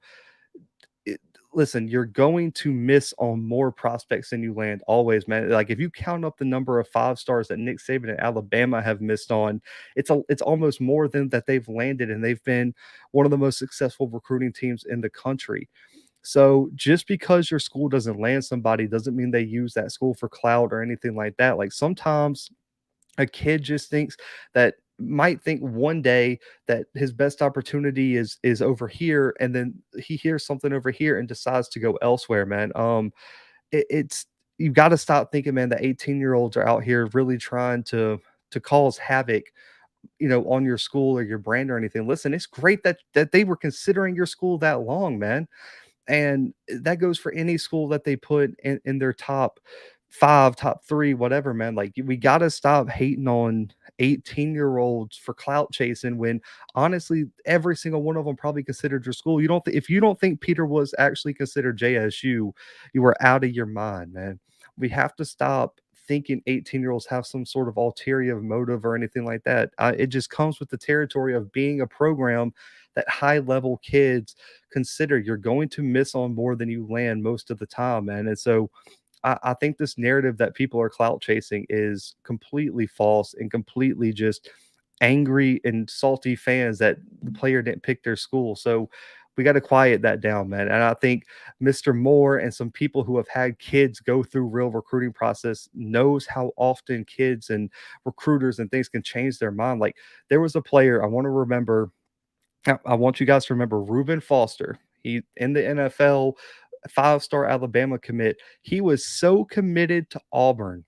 it, listen, you're going to miss on more prospects than you land always, man. Like if you count up the number of 5 stars that Nick Saban and Alabama have missed on, it's almost more than that they've landed, and they've been one of the most successful recruiting teams in the country. So just because your school doesn't land somebody doesn't mean they use that school for clout or anything like that. Like sometimes a kid just thinks that might think one day that his best opportunity is over here, and then he hears something over here and decides to go elsewhere, man. It's you got to stop thinking, man, that 18-year-olds are out here really trying to cause havoc, on your school or your brand or anything. Listen, it's great that they were considering your school that long, man. And that goes for any school that they put in their top 5, top 3, whatever, man. Like, we gotta stop hating on 18-year-olds for clout chasing when, honestly, every single one of them probably considered your school. If you don't think Peter was actually considered JSU, you are out of your mind, man. We have to stop thinking 18-year-olds have some sort of ulterior motive or anything like that. It just comes with the territory of being a program that high-level kids consider. You're going to miss on more than you land most of the time, man. And so I think this narrative that people are clout chasing is completely false and completely just angry and salty fans that the player didn't pick their school. So we got to quiet that down, man. And I think Mr. Moore and some people who have had kids go through real recruiting process knows how often kids and recruiters and things can change their mind. Like there was a player I want you guys to remember Reuben Foster. He in the NFL, 5-star Alabama commit. He was so committed to Auburn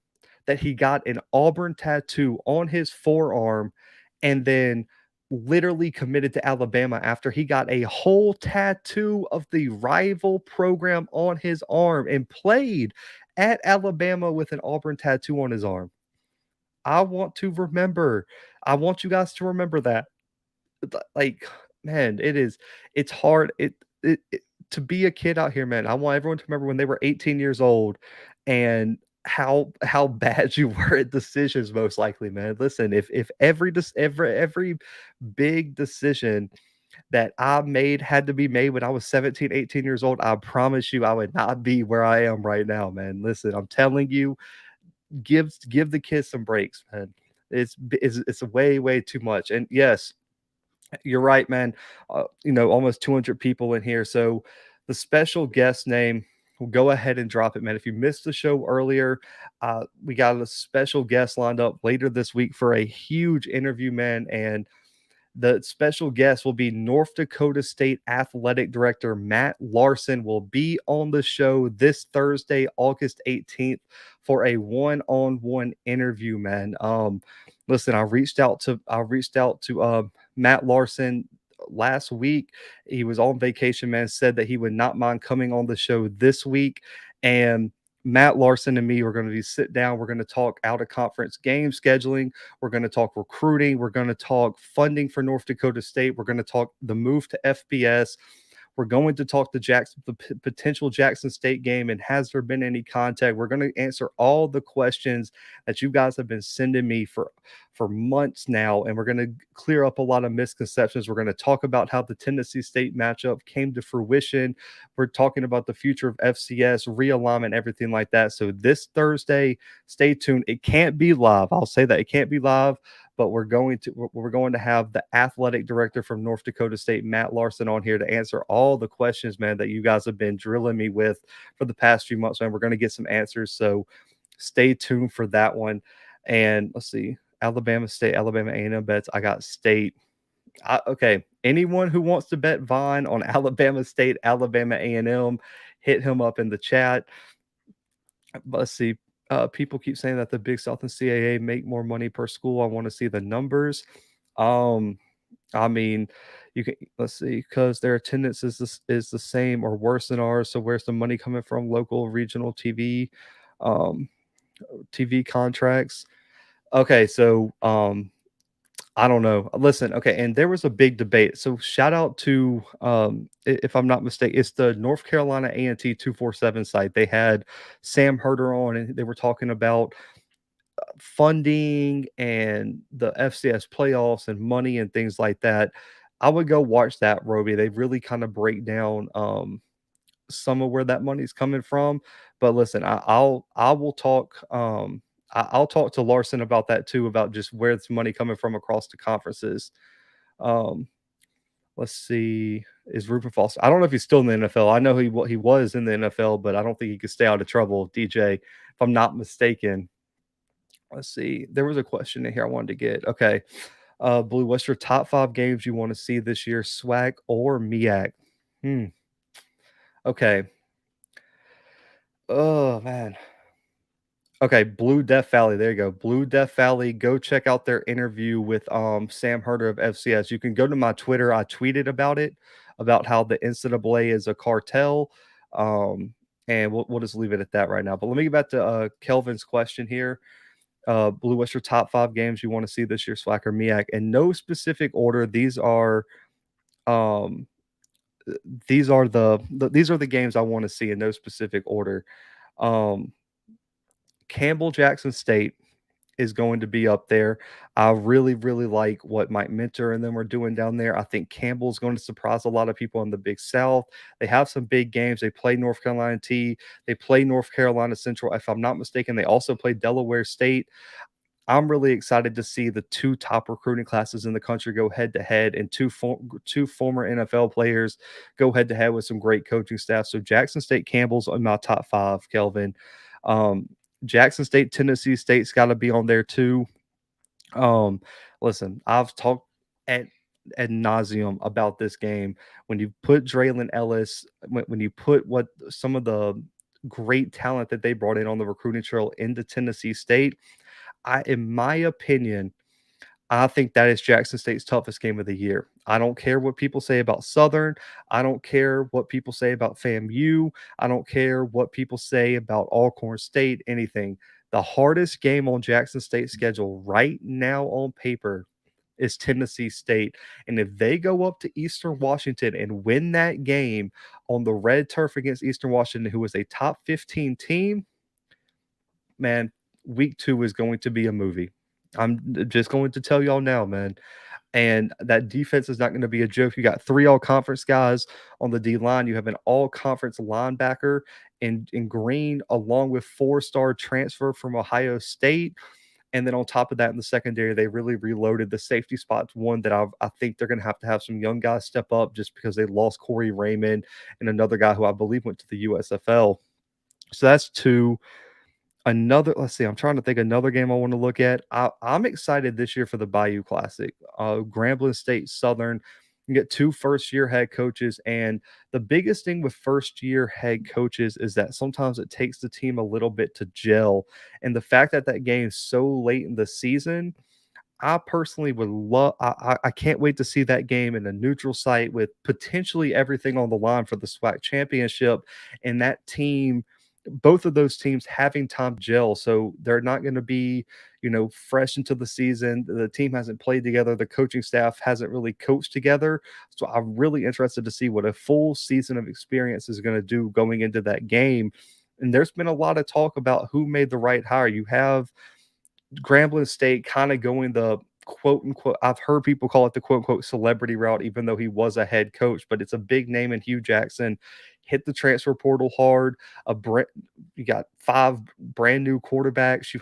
that he got an Auburn tattoo on his forearm and then literally committed to Alabama after he got a whole tattoo of the rival program on his arm and played at Alabama with an Auburn tattoo on his arm. I want to remember. I want you guys to remember that. Like, man, it's hard. It to be a kid out here, man. I want everyone to remember when they were 18 years old and how bad you were at decisions, most likely, man. Listen, if every big decision that I made had to be made when I was 17, 18 years old, I promise you I would not be where I am right now, man. Listen, I'm telling you, give the kids some breaks, man. It's way, way too much. And yes, you're right, man. Almost 200 people in here. So the special guest name, we'll go ahead and drop it, man. If you missed the show earlier, we got a special guest lined up later this week for a huge interview, man. And the special guest will be North Dakota State Athletic Director Matt Larson will be on the show this Thursday, August 18th for a one-on-one interview, man. Listen, I reached out to Matt Larson last week. He was on vacation, man, said that he would not mind coming on the show this week. And Matt Larson and me are going to sit down. We're going to talk out of conference game scheduling. We're going to talk recruiting. We're going to talk funding for North Dakota State. We're going to talk the move to FBS. We're going to talk to Jackson, the potential Jackson State game, and has there been any contact? We're going to answer all the questions that you guys have been sending me for months now, and we're going to clear up a lot of misconceptions. We're going to talk about how the Tennessee State matchup came to fruition. We're talking about the future of FCS, realignment, everything like that. So this Thursday, stay tuned. It can't be live. I'll say that it can't be live, but we're going to have the athletic director from North Dakota State, Matt Larson, on here to answer all the questions, man, that you guys have been drilling me with for the past few months, man. We're going to get some answers, so stay tuned for that one. And let's see, Alabama State, Alabama A&M bets. I got State. Okay, anyone who wants to bet Vaughn on Alabama State, Alabama A&M, hit him up in the chat. But let's see. People keep saying that the Big South and CAA make more money per school. I want to see the numbers. I mean, you can, let's see, because their attendance is the same or worse than ours. So where's the money coming from? Local, regional TV, TV contracts. Okay, so I don't know. Listen, okay, and there was a big debate. So shout out to, if I'm not mistaken, it's the North Carolina A&T 247 site. They had Sam Herder on, and they were talking about funding and the FCS playoffs and money and things like that. I would go watch that, Roby. They really kind of break down some of where that money's coming from. But listen, I will talk. I'll talk to Larson about that too, about just where this money coming from across the conferences. Um, let's see, is Reuben Foster? I don't know if he's still in the NFL. I know he was in the NFL, but I don't think he could stay out of trouble. DJ, if I'm not mistaken. Let's see. There was a question in here I wanted to get. Okay. Blue, what's your top 5 games you want to see this year, SWAC or MEAC? Okay. Oh man. Okay, Blue Death Valley. There you go. Blue Death Valley. Go check out their interview with Sam Herder of FCS. You can go to my Twitter. I tweeted about it, about how the NCAA is a cartel. And we'll just leave it at that right now. But let me get back to Kelvin's question here. Blue, what's your top 5 games you want to see this year, SWAC or MEAC? In no specific order. These are um these are the games I want to see in no specific order. Um Campbell Jackson State is going to be up there. I really, really like what Mike Minter and them are doing down there. I think Campbell's going to surprise a lot of people in the Big South. They have some big games. They play North Carolina T. They play North Carolina Central. If I'm not mistaken, they also play Delaware State. I'm really excited to see the 2 top recruiting classes in the country go head to head, and two former NFL players go head to head with some great coaching staff. So Jackson State, Campbell's in my top 5, Kelvin. Um, Jackson State, Tennessee State's got to be on there too. Listen, I've talked at nauseum about this game. When you put Draylon Ellis, when you put what some of the great talent that they brought in on the recruiting trail into Tennessee State, in my opinion, I think that is Jackson State's toughest game of the year. I don't care what people say about Southern. I don't care what people say about FAMU. I don't care what people say about Alcorn State, anything. The hardest game on Jackson State's schedule right now on paper is Tennessee State. And if they go up to Eastern Washington and win that game on the red turf against Eastern Washington, who is a top 15 team, man, week 2 is going to be a movie. I'm just going to tell y'all now, man. And that defense is not going to be a joke. You got 3 all-conference guys on the D line. You have an all-conference linebacker in Green, along with 4-star transfer from Ohio State. And then on top of that, in the secondary, they really reloaded the safety spots. One that I think they're going to have some young guys step up, just because they lost Corey Raymond and another guy who I believe went to the USFL. So that's 2. Let's see, I'm trying to think another game I want to look at. I'm excited this year for the Bayou Classic. Grambling State Southern. You get 2 first-year head coaches, and the biggest thing with first-year head coaches is that sometimes it takes the team a little bit to gel. And the fact that that game is so late in the season, I personally would love. I can't wait to see that game in a neutral site with potentially everything on the line for the SWAC championship, and that team both of those teams having time to gel. So they're not going to be, fresh into the season. The team hasn't played together. The coaching staff hasn't really coached together. So I'm really interested to see what a full season of experience is going to do going into that game. And there's been a lot of talk about who made the right hire. You have Grambling State kind of going the quote unquote, I've heard people call it the quote unquote celebrity route, even though he was a head coach, but it's a big name in Hugh Jackson. Hit the transfer portal hard. You got 5 brand new quarterbacks. You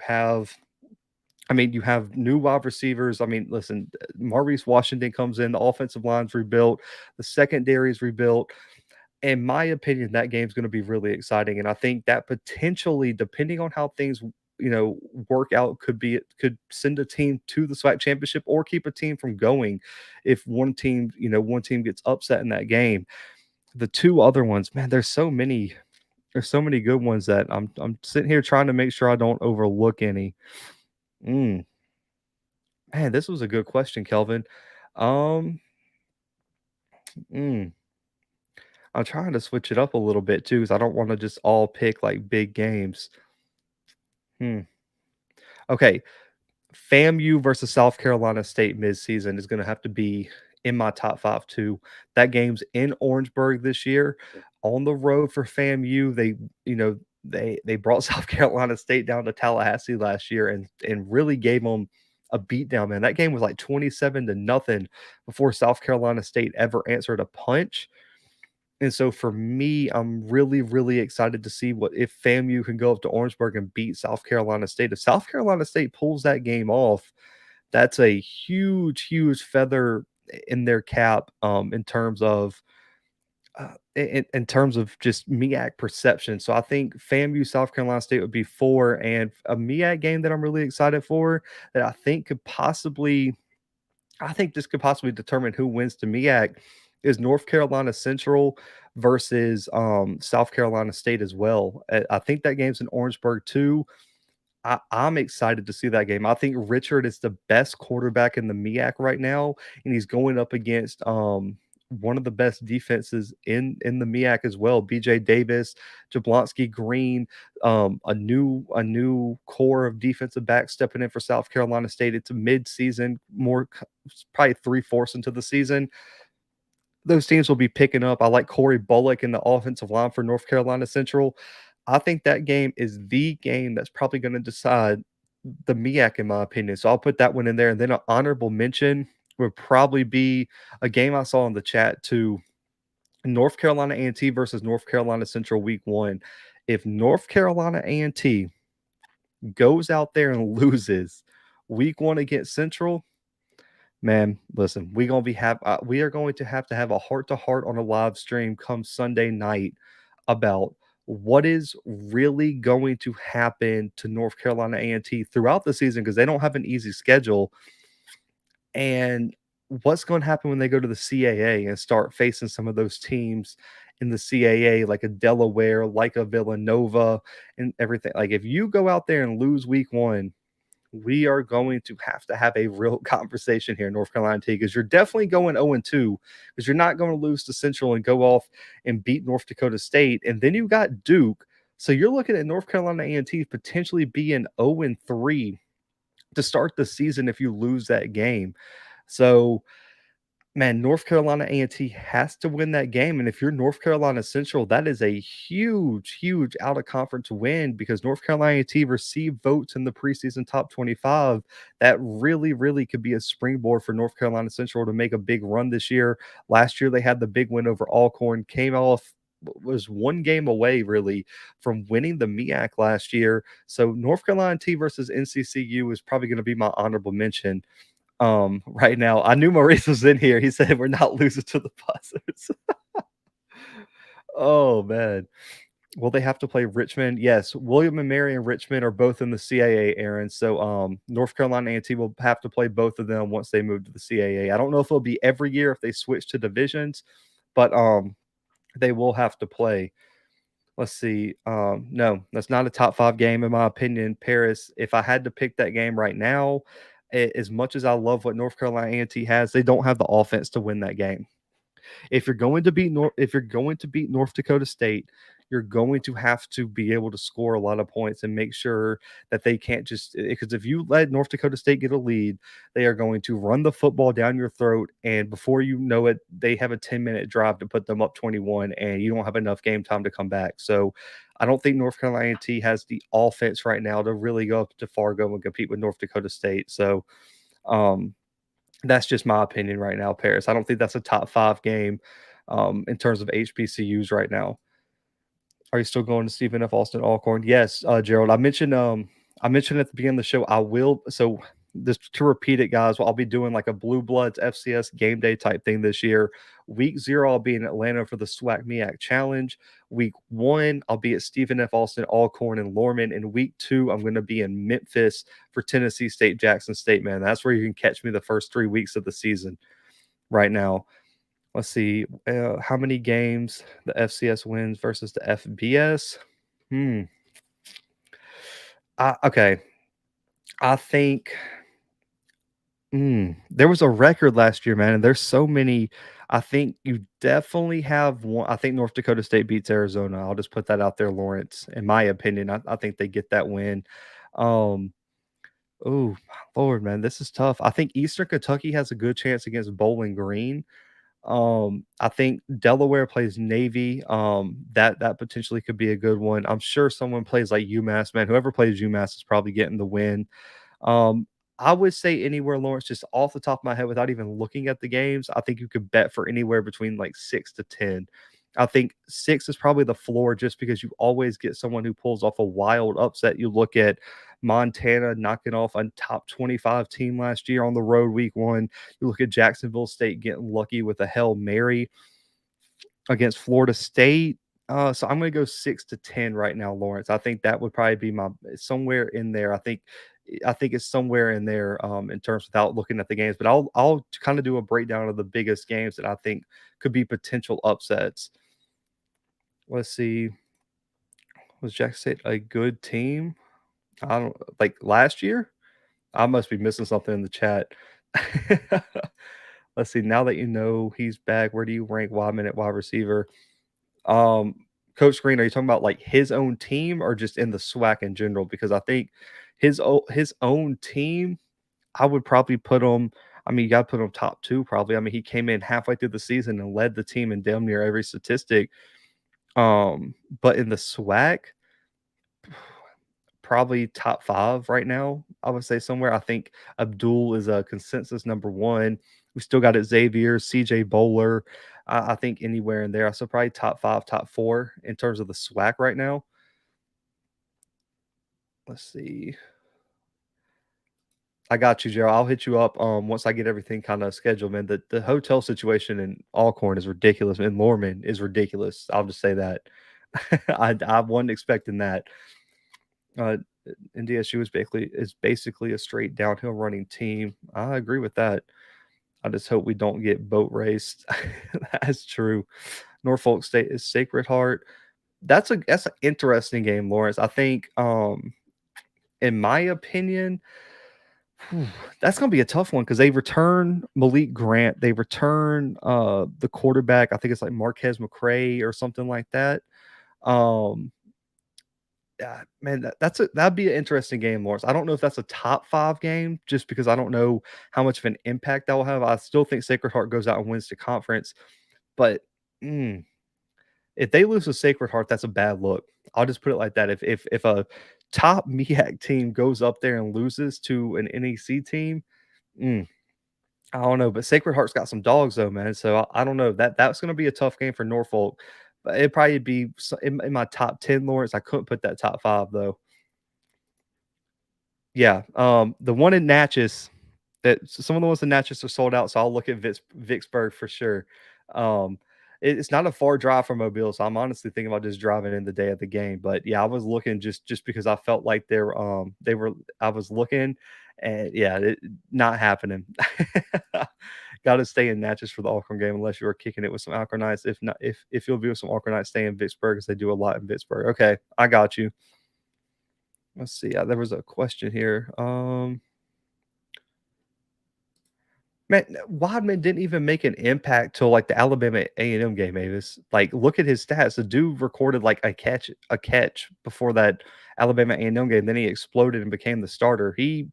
have new wide receivers. I mean, listen, Maurice Washington comes in, the offensive line's rebuilt, the secondary is rebuilt. In my opinion, that game's going to be really exciting. And I think that potentially, depending on how things, work out, could send a team to the SWAC championship or keep a team from going if one team gets upset in that game. The two other ones, man, there's so many good ones that I'm sitting here trying to make sure I don't overlook any. Mm, man, this was a good question, Kelvin. Um, mm, I'm trying to switch it up a little bit too, because I don't want to just all pick like big games. Hmm. Okay, FAMU versus South Carolina State midseason is going to have to be in my top 5 too. That game's in Orangeburg this year, on the road for FAMU. They brought South Carolina State down to Tallahassee last year and really gave them a beatdown. Man, that game was like 27-0 before South Carolina State ever answered a punch. And so for me, I'm really, really excited to see what if FAMU can go up to Orangeburg and beat South Carolina State. If South Carolina State pulls that game off, that's a huge, huge feather in their cap, in terms of just MEAC perception. So I think FAMU South Carolina State would be 4, and a MEAC game that I'm really excited for that I think this could possibly determine who wins the MEAC is North Carolina Central versus South Carolina State as well. I think that game's in Orangeburg too. I'm excited to see that game. I think Richard is the best quarterback in the MEAC right now, and he's going up against one of the best defenses in the MEAC as well. BJ Davis, Jablonski Green, a new core of defensive backs stepping in for South Carolina State. It's a mid-season, probably 3/4 into the season. Those teams will be picking up. I like Corey Bullock in the offensive line for North Carolina Central. I think that game is the game that's probably going to decide the MEAC, in my opinion. So I'll put that one in there. And then an honorable mention would probably be a game I saw in the chat too. North Carolina A&T versus North Carolina Central week 1. If North Carolina A&T goes out there and loses week 1 against Central, man, listen, we are going to have a heart to heart on a live stream come Sunday night about what is really going to happen to North Carolina A&T throughout the season, because they don't have an easy schedule, and what's going to happen when they go to the CAA and start facing some of those teams in the CAA, like a Delaware, like a Villanova, and everything. Like if you go out there and lose week 1, we are going to have a real conversation here in North Carolina T, because you're definitely going 0-2, because you're not going to lose to Central and go off and beat North Dakota State. And then you got Duke. So you're looking at North Carolina A&T potentially being 0-3 to start the season if you lose that game. So man, North Carolina A&T has to win that game. And if you're North Carolina Central, that is a huge, huge out of conference win, because North Carolina A&T received votes in the preseason top 25. That really, really could be a springboard for North Carolina Central to make a big run this year. Last year, they had the big win over Alcorn, was one game away really from winning the MEAC last year. So North Carolina T versus NCCU is probably going to be my honorable mention. Right now. I knew Maurice was in here. He said we're not losing to the Buzzards. Oh man. Will they have to play Richmond? Yes. William and Mary and Richmond are both in the CAA, Aaron. So North Carolina A&T will have to play both of them once they move to the CAA. I don't know if it'll be every year if they switch to divisions, but they will have to play. Let's see. No, that's not a top 5 game in my opinion. Paris, if I had to pick that game right now, as much as I love what North Carolina A&T has, they don't have the offense to win that game. If you're going to beat North Dakota State, you're going to have to be able to score a lot of points and make sure that they can't just, because if you let North Dakota State get a lead, they are going to run the football down your throat, and before you know it, they have a 10-minute drive to put them up 21, and you don't have enough game time to come back. So I don't think North Carolina A&T has the offense right now to really go up to Fargo and compete with North Dakota State. So um, that's just my opinion right now, Paris. I don't think that's a top 5 game in terms of HBCUs right now. Are you still going to Stephen F. Austin Alcorn? Yes, Gerald. I mentioned at the beginning of the show, I will. So just to repeat it, guys, I'll be doing like a Bluebloods FCS game day type thing this year. Week 0, I'll be in Atlanta for the SWAC MEAC Challenge. Week 1, I'll be at Stephen F. Austin Alcorn and Lorman. And week 2, I'm going to be in Memphis for Tennessee State, Jackson State, man. That's where you can catch me the first 3 weeks of the season right now. Let's see, how many games the FCS wins versus the FBS. Okay. I think there was a record last year, man, and there's so many. I think you definitely have one. I think North Dakota State beats Arizona. I'll just put that out there, Lawrence. In my opinion, I think they get that win. Um, oh, Lord, man, this is tough. I think Eastern Kentucky has a good chance against Bowling Green. I think Delaware plays Navy. That potentially could be a good one. I'm sure someone plays like UMass, man. Whoever plays UMass is probably getting the win. Um, I would say anywhere, Lawrence, just off the top of my head, without even looking at the games, I think you could bet for anywhere between like 6 to 10. I think 6 is probably the floor just because you always get someone who pulls off a wild upset. You look at Montana knocking off a top 25 team last year on the road week 1. You look at Jacksonville State getting lucky with a Hail Mary against Florida State. So I'm going to go 6 to 10 right now, Lawrence. I think that would probably be my somewhere in there. I think it's somewhere in there in terms without looking at the games, but I'll kind of do a breakdown of the biggest games that I think could be potential upsets. Let's see. Was Jackson State a good team? I don't like last year. I must be missing something in the chat. Let's see. Now that you know he's back, where do you rank Wyman at wide receiver? Coach Green, are you talking about like his own team or just in the SWAC in general? Because I think his own team, I would probably put him. I mean, you got to put him top 2 probably. I mean, he came in halfway through the season and led the team in damn near every statistic. But in the SWAC, probably top 5 right now. I would say somewhere. I think Abdul is a consensus number 1. We still got it Xavier, CJ Bowler. I think anywhere in there. So probably top 5, top 4 in terms of the SWAC right now. Let's see. I got you, Gerald. I'll hit you up once I get everything kind of scheduled, man. The hotel situation in Alcorn is ridiculous, and Lorman is ridiculous. I'll just say that. I wasn't expecting that. NDSU is basically a straight downhill running team. I agree with that. I just hope we don't get boat raced. That's true. Norfolk State is Sacred Heart. That's an interesting game, Lawrence. I think in my opinion, that's going to be a tough one because they return Malik Grant. They return the quarterback. I think it's like Marquez McCray or something like that. Yeah, man, that'd be an interesting game, Lawrence. I don't know if that's a top 5 game just because I don't know how much of an impact that will have. I still think Sacred Heart goes out and wins the conference, but if they lose to Sacred Heart, that's a bad look. I'll just put it like that. If a top MEAC team goes up there and loses to an NEC team, I don't know. But Sacred Heart's got some dogs though, man. So I don't know. That's going to be a tough game for Norfolk. But it'd probably be in my top 10, Lawrence. I couldn't put that top 5 though. Yeah. The one in Natchez, that some of the ones in Natchez are sold out, so I'll look at Vicksburg for sure. It's not a far drive from Mobile, so I'm honestly thinking about just driving in the day of the game. But yeah, I was looking just because I felt like they were. I was looking, and yeah, not happening. Got to stay in Natchez for the Alcorn game unless you are kicking it with some Alcornites. If not, if you'll be with some Alcornites, stay in Vicksburg because they do a lot in Vicksburg. Okay, I got you. Let's see. There was a question here. Man, Man, Wadman didn't even make an impact till like the Alabama A&M game, Avis. Like, look at his stats. The dude recorded like a catch before that Alabama A&M game. Then he exploded and became the starter. He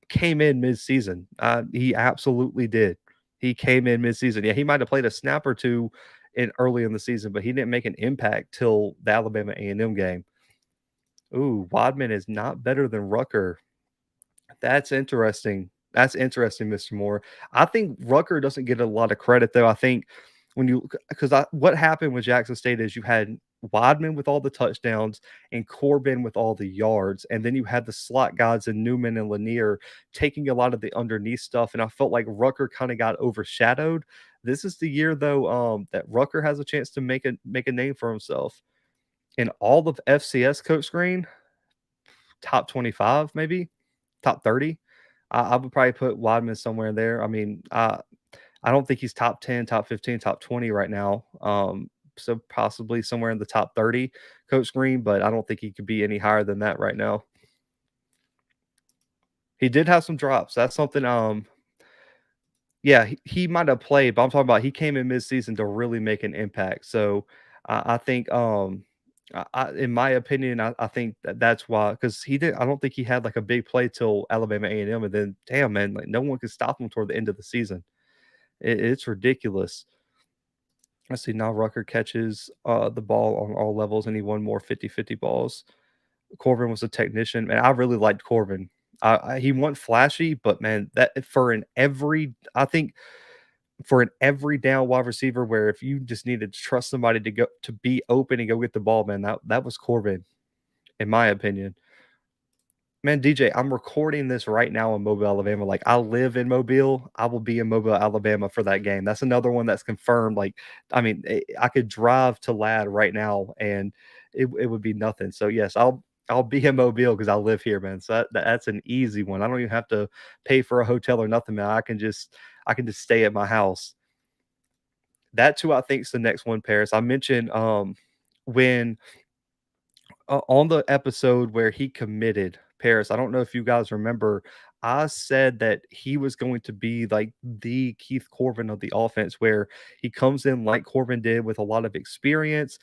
came in mid-season. He absolutely did. He came in mid-season. Yeah, he might have played a snap or two in early in the season, but he didn't make an impact till the Alabama A&M game. Ooh, Wadman is not better than Rucker. That's interesting. That's interesting, Mr. Moore. I think Rucker doesn't get a lot of credit, though. I think when you because what happened with Jackson State is you had Wadman with all the touchdowns and Corbin with all the yards, and then you had the slot guys in Newman and Lanier taking a lot of the underneath stuff. And I felt like Rucker kind of got overshadowed. This is the year, though, that Rucker has a chance to make a name for himself. In all of FCS, Coach Green, top 25, maybe top 30. I would probably put Wadman somewhere in there. I mean, I don't think he's top 10, top 15, top 20 right now. So possibly somewhere in the top 30, Coach Green, but I don't think he could be any higher than that right now. He did have some drops. That's something. Yeah, he might have played, but I'm talking about he came in midseason to really make an impact. So I think, in my opinion, I think that's why because he did. I don't think he had like a big play till Alabama A&M, and then damn man, like no one could stop him toward the end of the season. It's ridiculous. Let's see. Now Rucker catches the ball on all levels, and he won more 50-50 balls. Corbin was a technician, man. I really liked Corbin. He wasn't flashy, but man, that for an every, I think for an every down wide receiver where if you just needed to trust somebody to go to be open and go get the ball, man, that was Corbin, in my opinion. Man, DJ, I'm recording this right now in Mobile, Alabama. Like, I live in Mobile. I will be in Mobile, Alabama for that game. That's another one that's confirmed. Like, I mean, I could drive to Lad right now and it would be nothing. So yes, I'll be in Mobile because I live here, man. So that's an easy one. I don't even have to pay for a hotel or nothing, man. I can just stay at my house. That too, I think is the next one, Paris. I mentioned when on the episode where he committed Paris. I don't know if you guys remember. I said that he was going to be like the Keith Corbin of the offense, where he comes in like Corbin did with a lot of experience.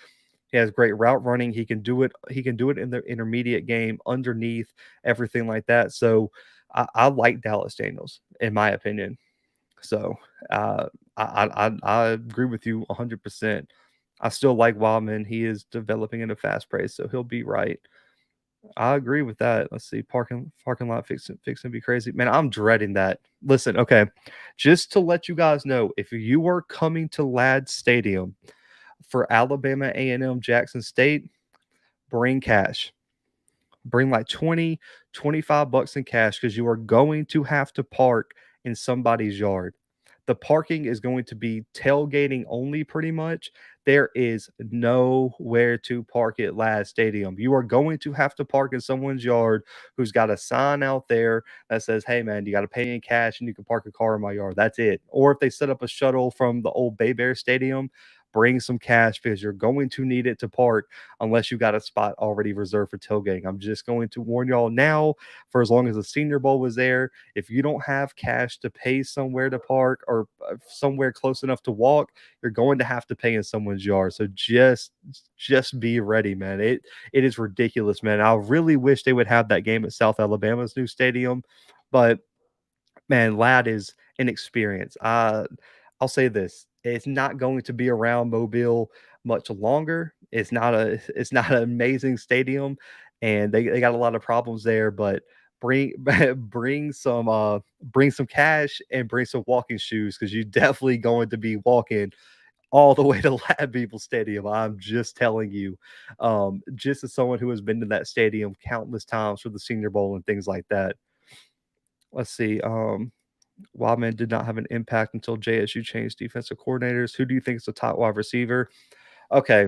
He has great route running. He can do it. He can do it in the intermediate game, underneath everything like that. So I like Dallas Daniels, in my opinion. So I agree with you 100%. I still like Wildman. He is developing at a fast pace, so he'll be right. I agree with that. Let's see, parking lot fixing to be crazy. Man, I'm dreading that. Listen, okay, just to let you guys know, if you are coming to Ladd Stadium for Alabama A&M Jackson State, bring cash. Bring like 20, 25 bucks in cash because you are going to have to park in somebody's yard. The parking is going to be tailgating only pretty much. There is nowhere to park at Ladd Stadium. You are going to have to park in someone's yard who's got a sign out there that says, hey, man, you got to pay in cash and you can park a car in my yard. That's it. Or if they set up a shuttle from the old Bay Bear Stadium, bring some cash because you're going to need it to park unless you got a spot already reserved for tailgating. I'm just going to warn y'all now for as long as the Senior Bowl was there. If you don't have cash to pay somewhere to park or somewhere close enough to walk, you're going to have to pay in someone's yard. So just be ready, man. It is ridiculous, man. I really wish they would have that game at South Alabama's new stadium, but man, Ladd is an experience. I'll say this: it's not going to be around Mobile much longer. It's not an amazing stadium, and they got a lot of problems there. But bring bring some cash and bring some walking shoes because you're definitely going to be walking all the way to Lad People Stadium. I'm just telling you, just as someone who has been to that stadium countless times for the Senior Bowl and things like that. Let's see. Wildman did not have an impact until JSU changed defensive coordinators. Who do you think is the top wide receiver? Okay,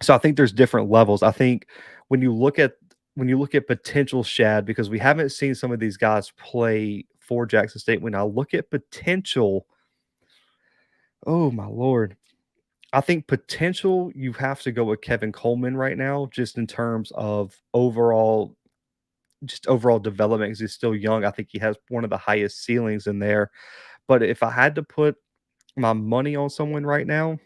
so I think there's different levels. I think when you look at potential Shad, because we haven't seen some of these guys play for Jackson State. When I look at potential, oh my lord, I think potential you have to go with Kevin Coleman right now, just in terms of overall development because he's still young. I think he has one of the highest ceilings in there. But if I had to put my money on someone right now,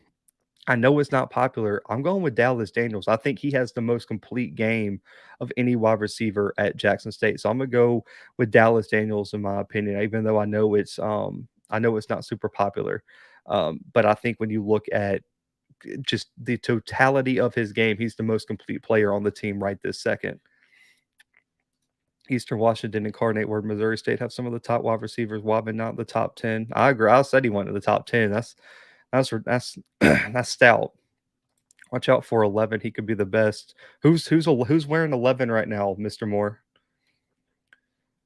I know it's not popular. I'm going with Dallas Daniels. I think he has the most complete game of any wide receiver at Jackson State. So I'm gonna go with Dallas Daniels in my opinion, even though I know it's not super popular. But I think when you look at just the totality of his game, he's the most complete player on the team right this second. Eastern Washington and Incarnate Word Missouri State have some of the top wide receivers. Wobben not in the top 10. I agree. I said he went to the top 10. That's that's stout. Watch out for 11. He could be the best. Who's wearing 11 right now, Mr. Moore?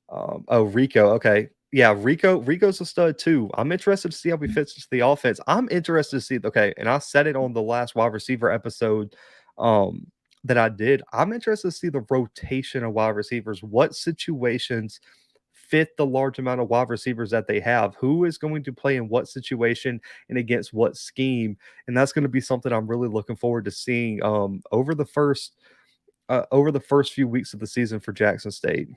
Oh, Rico. Okay. Yeah, Rico's a stud too. I'm interested to see how he fits into the offense. I'm interested to see. Okay, and I said it on the last wide receiver episode um, that I did. I'm interested to see the rotation of wide receivers. What situations fit the large amount of wide receivers that they have? Who is going to play in what situation and against what scheme? And that's going to be something I'm really looking forward to seeing over the first few weeks of the season for Jackson State.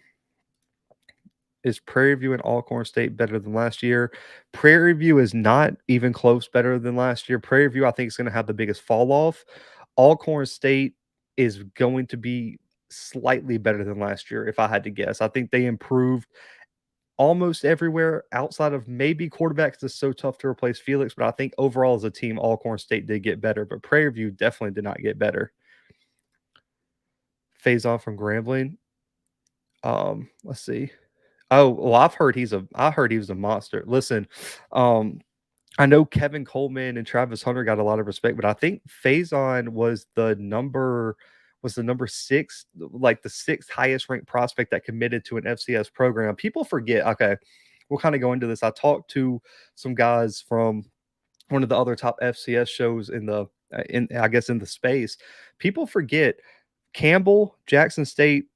Is Prairie View and Alcorn State better than last year? Prairie View is not even close better than last year. Prairie View, I think, is going to have the biggest fall off. Alcorn State is going to be slightly better than last year, if I had to guess. I think they improved almost everywhere outside of maybe quarterbacks. It's so tough to replace Felix, but I think overall as a team, Alcorn State did get better, but Prairie View definitely did not get better. Phase on from Grambling. Let's see. Oh, well, I heard he was a monster. Listen, um, I know Kevin Coleman and Travis Hunter got a lot of respect, but I think Faison was the number six, like the sixth highest ranked prospect that committed to an FCS program. People forget. Okay, we'll kind of go into this. I talked to some guys from one of the other top FCS shows in the in I guess in the space. People forget Campbell, Jackson State,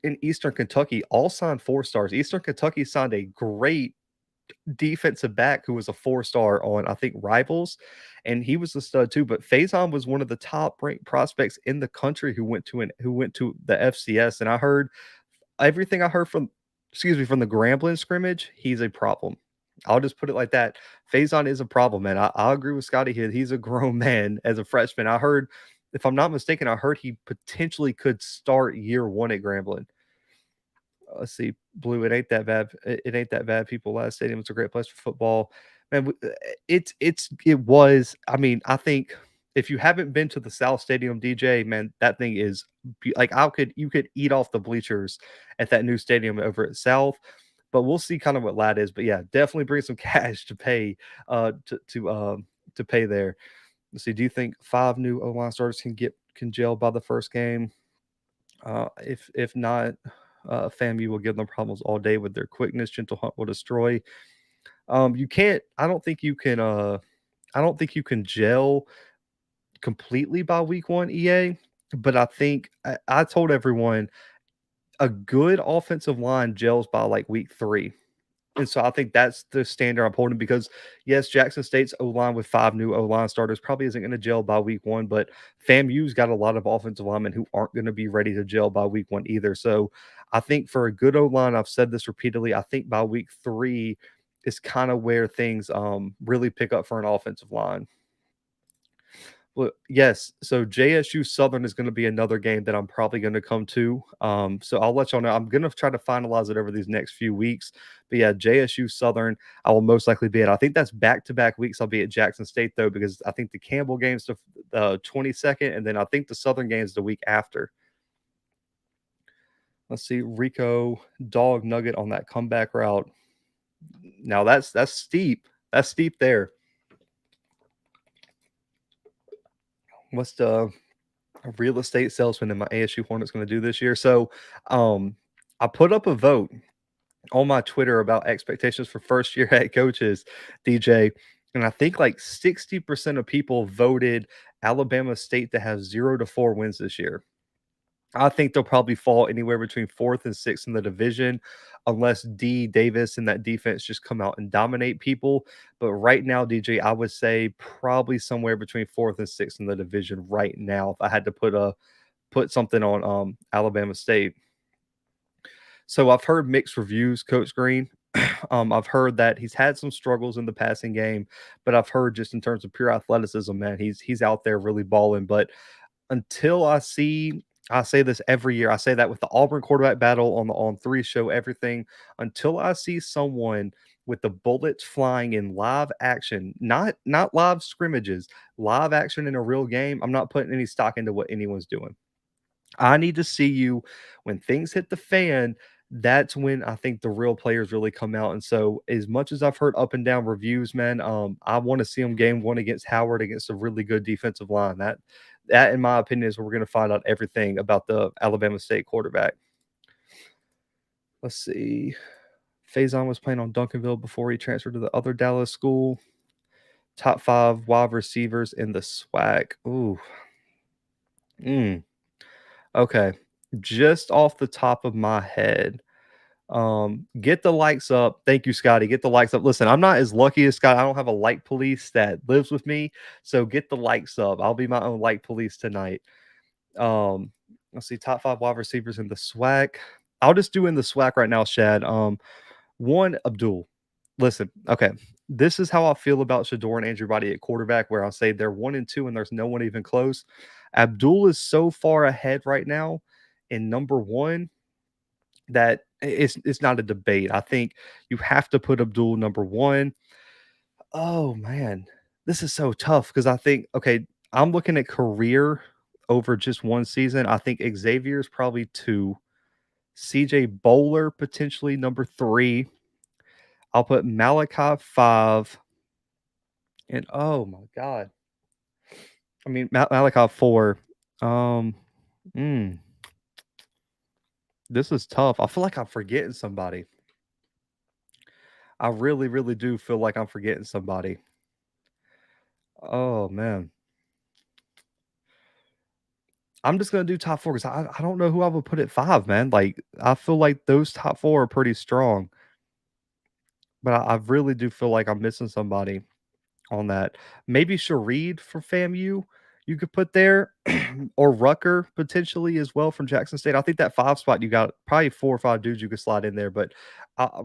in Eastern Kentucky all signed 4 stars. Eastern Kentucky signed a great defensive back who was a 4 star on, I think, Rivals, and he was a stud too. But Faison was one of the top ranked prospects in the country who went to the FCS. And I heard everything I heard from from the Grambling scrimmage, he's a problem. I'll just put it like that. Faison is a problem, man. I agree with Scotty here. He's a grown man as a freshman. I heard, if I'm not mistaken, I heard he potentially could start year one at Grambling. Let's see, Blue. It ain't that bad. It ain't that bad. People, last stadium was a great place for football. Man, it was. I mean, I think if you haven't been to the South Stadium, DJ, man, that thing is like you could eat off the bleachers at that new stadium over at South. But we'll see kind of what Lad is. But yeah, definitely bring some cash to pay to pay there. Let's see. Do you think 5 new O line starters can gel by the first game? If not, FAMU will give them problems all day with their quickness. Gentle Hunt will destroy. You can't. I don't think you can. I don't think you can gel completely by week one, EA. But I think I told everyone a good offensive line gels by like week 3. And so I think that's the standard I'm holding because, yes, Jackson State's O line with 5 new O line starters probably isn't going to gel by week 1, but FAMU's got a lot of offensive linemen who aren't going to be ready to gel by week 1 either. So I think for a good O line, I've said this repeatedly, I think by week 3 is kind of where things really pick up for an offensive line. Well, yes. So JSU Southern is going to be another game that I'm probably going to come to. So I'll let y'all know. I'm going to try to finalize it over these next few weeks. But yeah, JSU Southern, I will most likely be at. I think that's back-to-back weeks. I'll be at Jackson State though, because I think the Campbell game's the 22nd, and then I think the Southern game's the week after. Let's see, Rico dog nugget on that comeback route. Now that's steep. That's steep there. What's the real estate salesman in my ASU Hornets going to do this year? So I put up a vote on my Twitter about expectations for first year head coaches, DJ. And I think like 60% of people voted Alabama State to have 0 to 4 wins this year. I think they'll probably fall anywhere between 4th and 6th in the division unless D Davis and that defense just come out and dominate people. But right now, DJ, I would say probably somewhere between 4th and 6th in the division right now. If I had to put something on Alabama State. So I've heard mixed reviews, Coach Green. I've heard that he's had some struggles in the passing game, but I've heard just in terms of pure athleticism, man, he's out there really balling. But until I say this every year. I say that with the Auburn quarterback battle on the On Three show, everything. Until I see someone with the bullets flying in live action, not live scrimmages, live action in a real game, I'm not putting any stock into what anyone's doing. I need to see you when things hit the fan. That's when I think the real players really come out. And so, as much as I've heard up and down reviews, man, I want to see them game one against Howard against a really good defensive line. That, in my opinion, is where we're going to find out everything about the Alabama State quarterback. Let's see. Faison was playing on Duncanville before he transferred to the other Dallas school. Top 5 wide receivers in the SWAC. Ooh. Okay. Just off the top of my head, get the likes up. Thank you, Scotty. Get the likes up. Listen, I'm not as lucky as Scott. I don't have a like police that lives with me. So get the likes up. I'll be my own like police tonight. Um, let's see, top 5 wide receivers in the SWAC. I'll just do in the SWAC right now, Shad. One, Abdul. Listen, okay. This is how I feel about Shador and Andrew Body at quarterback, where I'll say they're 1 and 2 and there's no one even close. Abdul is so far ahead right now in number 1 that it's not a debate. I think you have to put Abdul number 1. Oh man, this is so tough because I think okay, I'm looking at career over just one season. I think Xavier's probably 2. CJ Bowler potentially number 3. I'll put Malachi 5. And oh my god. I mean Malachi 4. Um mm, this is tough. I feel like I'm forgetting somebody. I really, really do feel like I'm forgetting somebody. Oh man. I'm just gonna do top 4 because I don't know who I would put at 5, man. Like I feel like those top 4 are pretty strong, but I really do feel like I'm missing somebody on that. Maybe Shareed for FAMU you could put there, or Rucker potentially as well from Jackson State. I think that 5 spot you got probably 4 or 5 dudes you could slide in there, but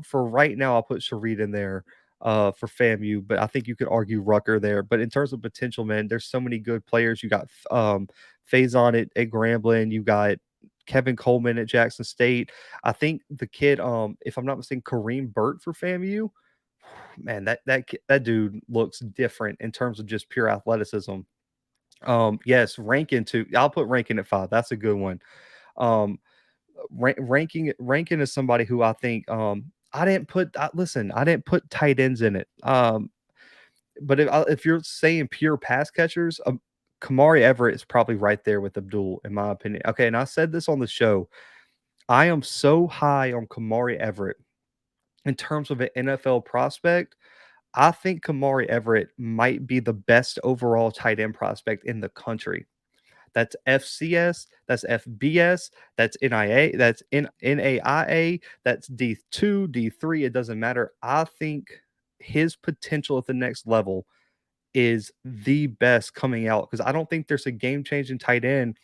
for right now I'll put Shareed in there for FAMU. But I think you could argue Rucker there. But in terms of potential, man, there's so many good players. You got Faison at Grambling. You got Kevin Coleman at Jackson State. I think the kid, if I'm not mistaken, Kareem Burt for FAMU. Man, that dude looks different in terms of just pure athleticism. Yes, Rankin too. I'll put Rankin at 5. That's a good one. Um, Rankin is somebody who I think I didn't put. Listen, I didn't put tight ends in it. But if you're saying pure pass catchers, Kamari Everett is probably right there with Abdul, in my opinion. Okay, and I said this on the show. I am so high on Kamari Everett in terms of an NFL prospect. I think Kamari Everett might be the best overall tight end prospect in the country. That's FCS, that's FBS, that's NIA, that's NAIA, that's D2, D3. It doesn't matter. I think his potential at the next level is the best coming out because I don't think there's a game changing tight end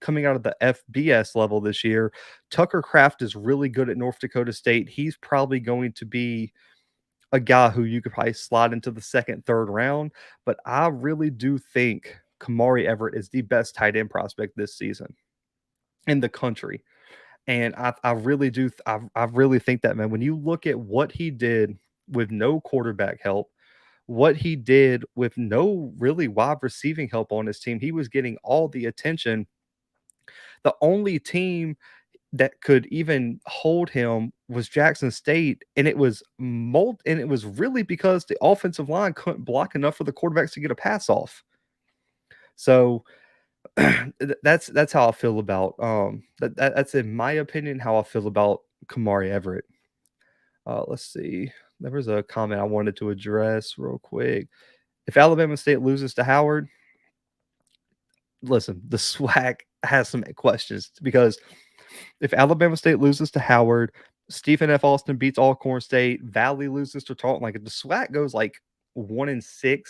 coming out of the FBS level this year. Tucker Kraft is really good at North Dakota State. He's probably going to be a guy who you could probably slide into the second, third round. But I really do think Kamari Everett is the best tight end prospect this season in the country. And I really do. I really think that, man, when you look at what he did with no quarterback help, what he did with no really wide receiving help on his team, he was getting all the attention. The only team that could even hold him was Jackson State, and it was really because the offensive line couldn't block enough for the quarterbacks to get a pass off. So that's how I feel about that's in my opinion how I feel about Kamari Everett. Let's see. There was a comment I wanted to address real quick. If Alabama State loses to Howard, listen, the SWAC has some questions because if Alabama State loses to Howard, Stephen F. Austin beats Alcorn State, Valley loses to Tarleton, like if the SWAC goes like 1-6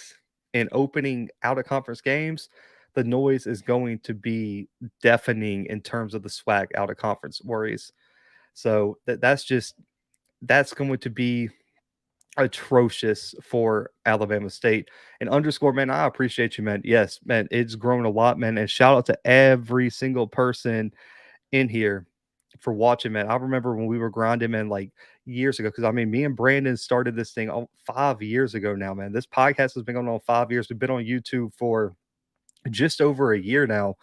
in opening out of conference games, the noise is going to be deafening in terms of the SWAC out of conference worries. So that's just that's going to be atrocious for Alabama State. And underscore, man, I appreciate you, man. Yes, man, it's grown a lot, man. And shout out to every single person in here for watching, man. I remember when we were grinding, man, like years ago. Because I mean, me and Brandon started this thing 5 years ago now, man. This podcast has been going on 5 years. We've been on YouTube for just over a year now,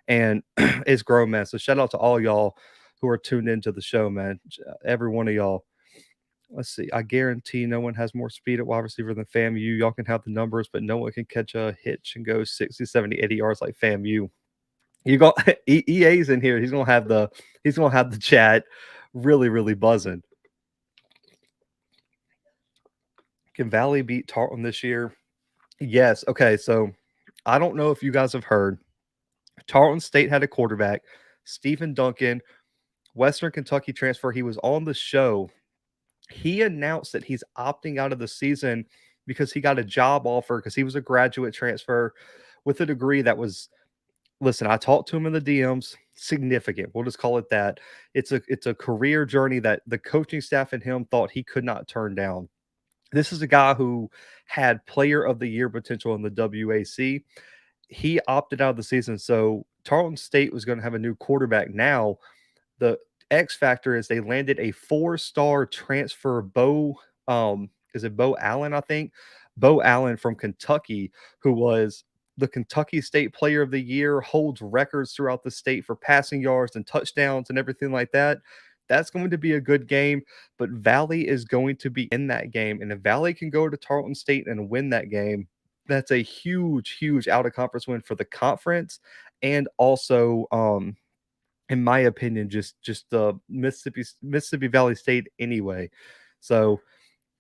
and it's grown, man. So shout out to all y'all who are tuned into the show, man. Every one of y'all. Let's see. I guarantee no one has more speed at wide receiver than FAMU. Y'all can have the numbers, but no one can catch a hitch and go 60, 70, 80 yards like FAMU. You got EA's in here. He's gonna have the chat really, really buzzing. Can Valley beat Tarleton this year? Yes. Okay. So I don't know if you guys have heard. Tarleton State had a quarterback, Stephen Duncan, Western Kentucky transfer. He was on the show. He announced that he's opting out of the season because he got a job offer because he was a graduate transfer with a degree that was, listen, I talked to him in the DMs, significant. We'll just call it that. It's a career journey that the coaching staff and him thought he could not turn down. This is a guy who had player of the year potential in the WAC. He opted out of the season. So Tarleton State was going to have a new quarterback now. The X factor is they landed a 4-star transfer, is it Bo Allen? I think Bo Allen from Kentucky, who was the Kentucky State Player of the Year, holds records throughout the state for passing yards and touchdowns and everything like that. That's going to be a good game, but Valley is going to be in that game. And if Valley can go to Tarleton State and win that game, that's a huge, huge out of conference win for the conference and also in my opinion, just the Mississippi Valley State anyway. So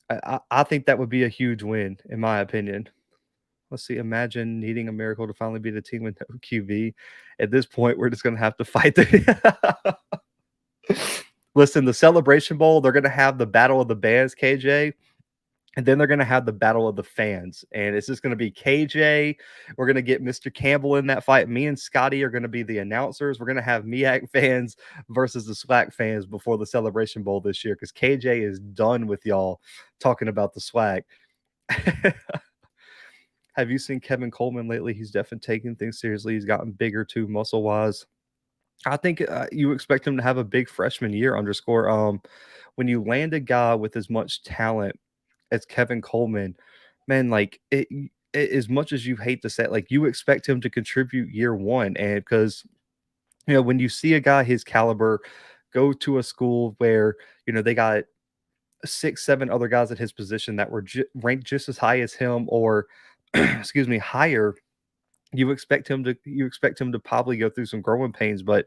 I think that would be a huge win, in my opinion. Let's see. Imagine needing a miracle to finally beat a team with no QB. At this point, we're just going to have to fight the. Listen, the Celebration Bowl, they're going to have the Battle of the Bands, KJ. And then they're going to have the battle of the fans. And it's just going to be KJ. We're going to get Mr. Campbell in that fight. Me and Scotty are going to be the announcers. We're going to have MEAC fans versus the SWAC fans before the Celebration Bowl this year because KJ is done with y'all talking about the SWAC. Have you seen Kevin Coleman lately? He's definitely taking things seriously. He's gotten bigger too, muscle-wise. I think you expect him to have a big freshman year, underscore. When you land a guy with as much talent as Kevin Coleman, man, like as much as you hate to say it, like you expect him to contribute year one. And because, when you see a guy his caliber go to a school where, they got 6, 7 other guys at his position that were ranked just as high as him or, excuse me, higher, you expect him to probably go through some growing pains. But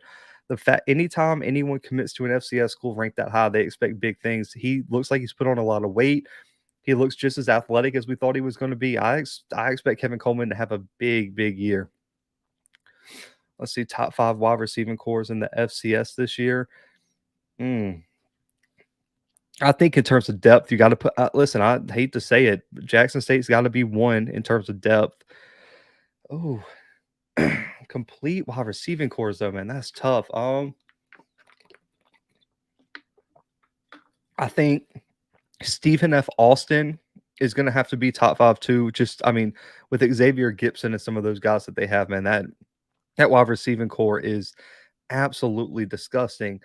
the fact anytime anyone commits to an FCS school ranked that high, they expect big things. He looks like he's put on a lot of weight. He looks just as athletic as we thought he was going to be. I expect Kevin Coleman to have a big, big year. Let's see, top 5 wide receiving cores in the FCS this year. I think in terms of depth, you got to put. Listen, I hate to say it, but Jackson State's got to be one in terms of depth. Oh, complete wide receiving cores though, man, that's tough. I think Stephen F. Austin is going to have to be top 5 too. Just, I mean, with Xavier Gibson and some of those guys that they have, man, that wide receiving core is absolutely disgusting.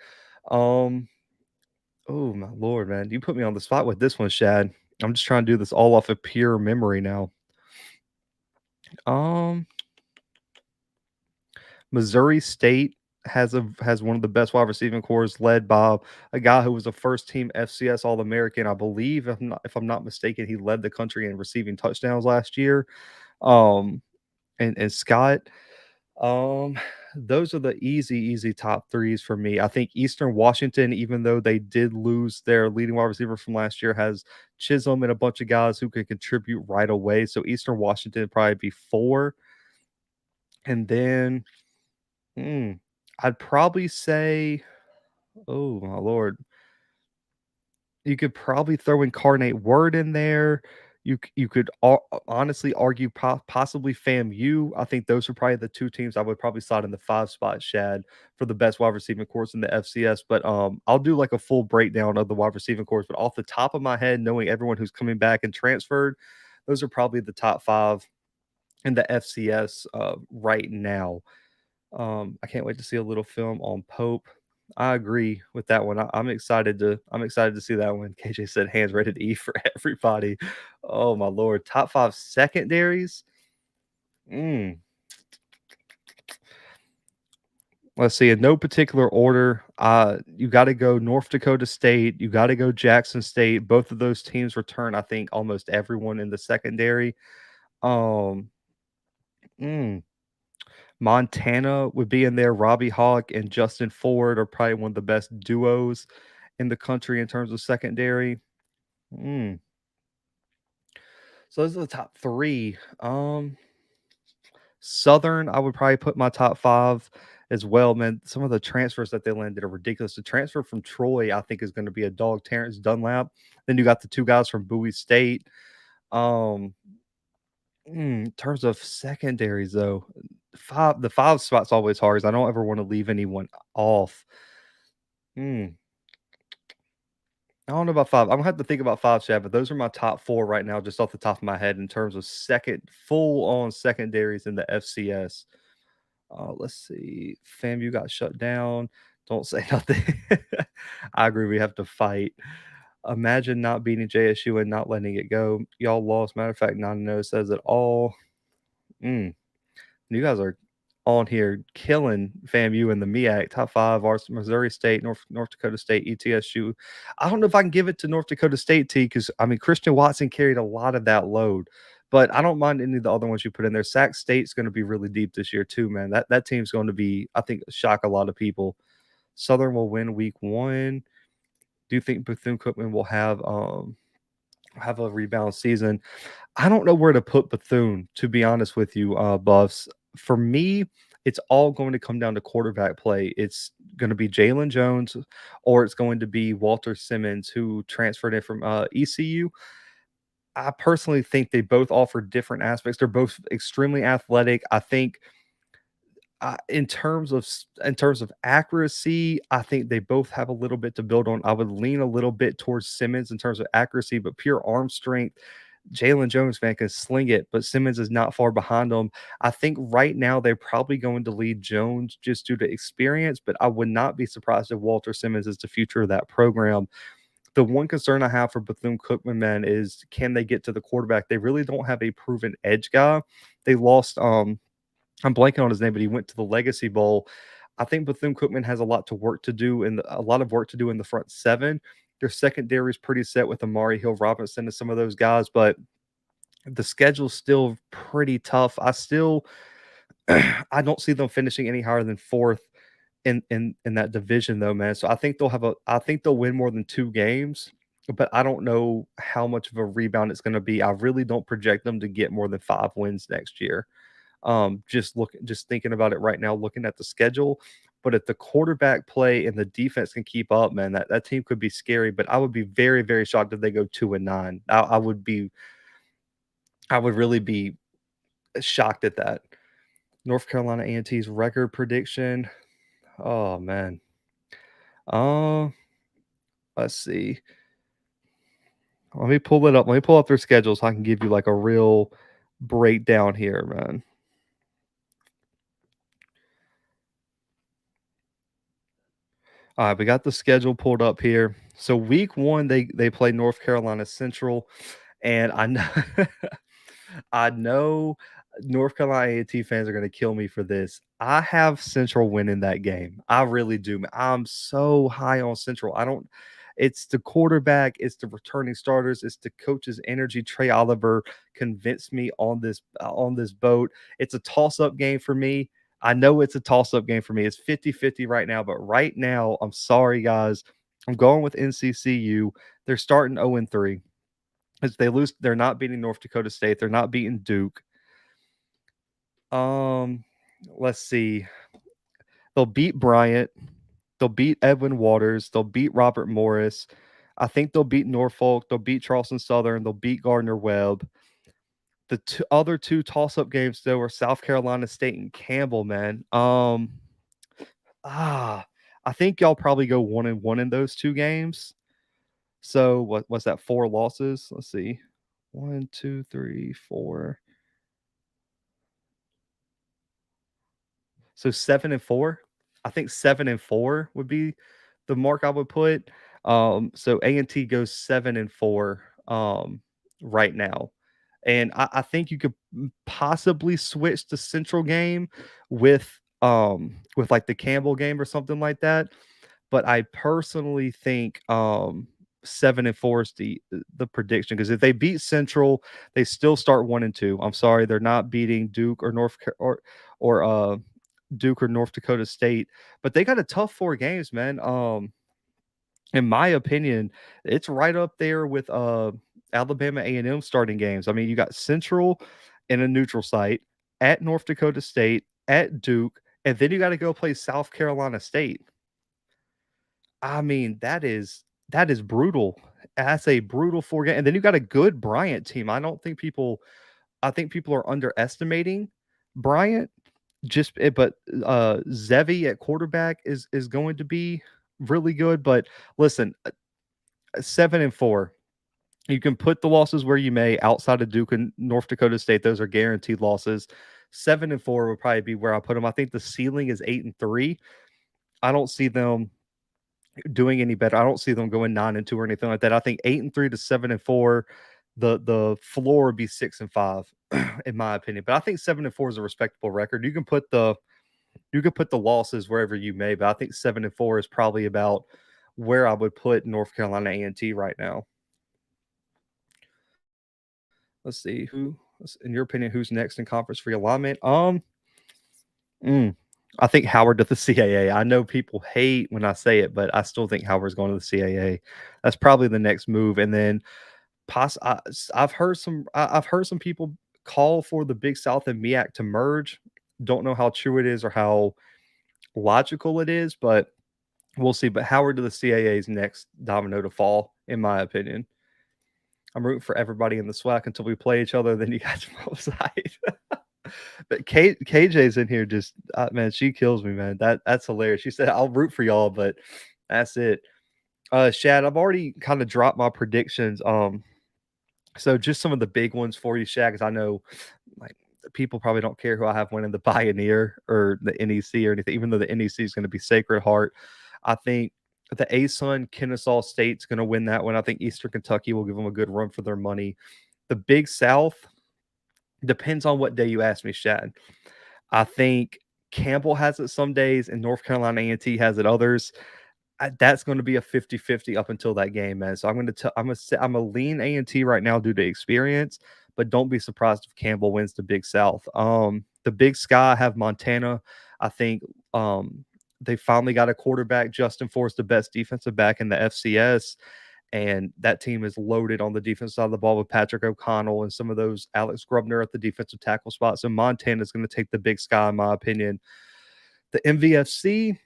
Oh my Lord, man, you put me on the spot with this one, Shad. I'm just trying to do this all off of pure memory now. Missouri State has one of the best wide receiving cores, led by a guy who was a first team FCS All American, I believe. If I'm not mistaken, he led the country in receiving touchdowns last year. And Scott. Those are the easy top 3s for me. I think Eastern Washington, even though they did lose their leading wide receiver from last year, has Chisholm and a bunch of guys who can contribute right away. So Eastern Washington would probably be 4. And then I'd probably say, oh my Lord, you could probably throw Incarnate Word in there. You could honestly argue possibly FAMU. I think those are probably the two teams I would probably slot in the 5 spot, Shad, for the best wide receiving course in the FCS. But I'll do like a full breakdown of the wide receiving course. But off the top of my head, knowing everyone who's coming back and transferred, those are probably the top 5 in the FCS right now. I can't wait to see a little film on Pope. I agree with that one. I'm excited to see that one. KJ said hands ready to eat for everybody. Oh my lord. Top 5 secondaries. Mm. Let's see, in no particular order. You got to go North Dakota State. You got to go Jackson State. Both of those teams return, I think, almost everyone in the secondary. Um, mm. Montana would be in there. Robbie Hawk and Justin Ford are probably one of the best duos in the country in terms of secondary. Mm. So those are the top 3. Southern, I would probably put my top 5 as well, man. Some of the transfers that they landed are ridiculous. The transfer from Troy, I think, is going to be a dog, Terrence Dunlap. Then you got the 2 guys from Bowie State. Um, in terms of secondaries, though, the 5 spot's always hard because I don't ever want to leave anyone off. Mm. I don't know about 5. I'm gonna have to think about 5, Shad, but those are my top 4 right now, just off the top of my head in terms of full on secondaries in the FCS. Let's see. FAMU got shut down. Don't say nothing. I agree. We have to fight. Imagine not beating JSU and not letting it go. Y'all lost. Matter of fact, 9-0 says it all. Mm. You guys are on here killing FAMU and the MEAC top 5. Missouri State, North Dakota State, ETSU. I don't know if I can give it to North Dakota State T because I mean Christian Watson carried a lot of that load, but I don't mind any of the other ones you put in there. Sac State's going to be really deep this year too, man. That team's going to be, I think, shock a lot of people. Southern will win week 1. Do you think Bethune-Cookman will have a rebound season? I don't know where to put Bethune, to be honest with you, Buffs. For me, it's all going to come down to quarterback play. It's going to be Jalen Jones, or it's going to be Walter Simmons, who transferred in from ECU. I personally think they both offer different aspects. They're both extremely athletic. I think in terms of accuracy, I think they both have a little bit to build on. I would lean a little bit towards Simmons in terms of accuracy, but pure arm strength. Jalen Jones, man, can sling it, but Simmons is not far behind him. I think right now they're probably going to lead Jones just due to experience, but I would not be surprised if Walter Simmons is the future of that program. The one concern I have for Bethune-Cookman, man, is can they get to the quarterback? They really don't have a proven edge guy. They lost I'm blanking on his name, but he went to the Legacy Bowl. I think Bethune-Cookman has a lot to do in a lot of work to do in the front 7. Their secondary is pretty set with Amari Hill Robinson and some of those guys, but the schedule's still pretty tough. I don't see them finishing any higher than 4th in that division though, man. So I think they'll win more than 2 games, but I don't know how much of a rebound it's going to be. I really don't project them to get more than 5 wins next year. Just thinking about it right now, looking at the schedule. But if the quarterback play and the defense can keep up, man, that team could be scary. But I would be very, very shocked if they go 2-9. I would really be shocked at that. North Carolina A&T's record prediction. Oh man. Uh, let's see. Let me pull it up. Let me pull up their schedule so I can give you like a real breakdown here, man. All right, we got the schedule pulled up here. So week 1, they play North Carolina Central, and I know I know North Carolina A&T fans are going to kill me for this. I have Central winning that game. I really do. I'm so high on Central. I don't. It's the quarterback. It's the returning starters. It's the coach's energy. Trey Oliver convinced me on this boat. It's a toss-up game for me. I know it's a toss-up game for me. It's 50-50 right now, but right now, I'm sorry, guys. I'm going with NCCU. They're starting 0-3. As they lose, they're not beating North Dakota State. They're not beating Duke. Let's see. They'll beat Bryant. They'll beat Edwin Waters. They'll beat Robert Morris. I think they'll beat Norfolk. They'll beat Charleston Southern. They'll beat Gardner Webb. The other two toss-up games though are South Carolina State and Campbell, man. I think y'all probably go 1-1 in those two games. So what was that? 4 losses? Let's see. 1, 2, 3, 4. So 7-4. I think 7-4 would be the mark I would put. So A&T goes 7-4 right now. And I think you could possibly switch the Central game with like the Campbell game or something like that. But I personally think 7-4 is the prediction, because if they beat Central, they still start 1-2. I'm sorry, they're not beating Duke or or Duke or North Dakota State, but they got a tough 4 games, man. In my opinion, it's right up there with Alabama A&M starting games. I mean, you got Central in a neutral site, at North Dakota State, at Duke, and then you got to go play South Carolina State. I mean, that is brutal. That's a brutal 4 game, and then you got a good Bryant team. I think people are underestimating Bryant. But Zevi at quarterback is going to be really good. But listen, 7-4. You can put the losses where you may. Outside of Duke and North Dakota State, those are guaranteed losses. 7-4 would probably be where I put them. I think the ceiling is 8-3. I don't see them doing any better. I don't see them going 9-2 or anything like that. I think 8-3 to 7-4. The floor would be 6-5, in my opinion. But I think 7-4 is a respectable record. You can put the losses wherever you may, but I think 7-4 is probably about where I would put North Carolina A&T right now. Let's see in your opinion, who's next in conference for alignment? I think Howard to the CAA. I know people hate when I say it, but I still think Howard's going to the CAA. That's probably the next move. And then I've heard some people call for the Big South and MEAC to merge. Don't know how true it is or how logical it is, but we'll see. But Howard to the CAA's next domino to fall, in my opinion. I'm rooting for everybody in the SWAC until we play each other. Then you guys are both sides. But KJ's in here just man, she kills me, man. That's hilarious. She said I'll root for y'all, but that's it. Shad, I've already kind of dropped my predictions. So just some of the big ones for you, Shad, because I know like people probably don't care who I have winning the Pioneer or the NEC or anything, even though the NEC is going to be Sacred Heart. I think the ASUN Kennesaw State's going to win that one. I think Eastern Kentucky will give them a good run for their money. The Big South depends on what day you ask me, Shad. I think Campbell has it some days and North Carolina A&T has it others. That's going to be a 50-50 up until that game, man. So I'm going to lean A&T right now due to experience, but don't be surprised if Campbell wins the Big South. The Big Sky have Montana. I think they finally got a quarterback. Justin Forrest, the best defensive back in the FCS. And that team is loaded on the defensive side of the ball with Patrick O'Connell and some of those Alex Grubner at the defensive tackle spot. So Montana is going to take the Big Sky, in my opinion. The MVFC,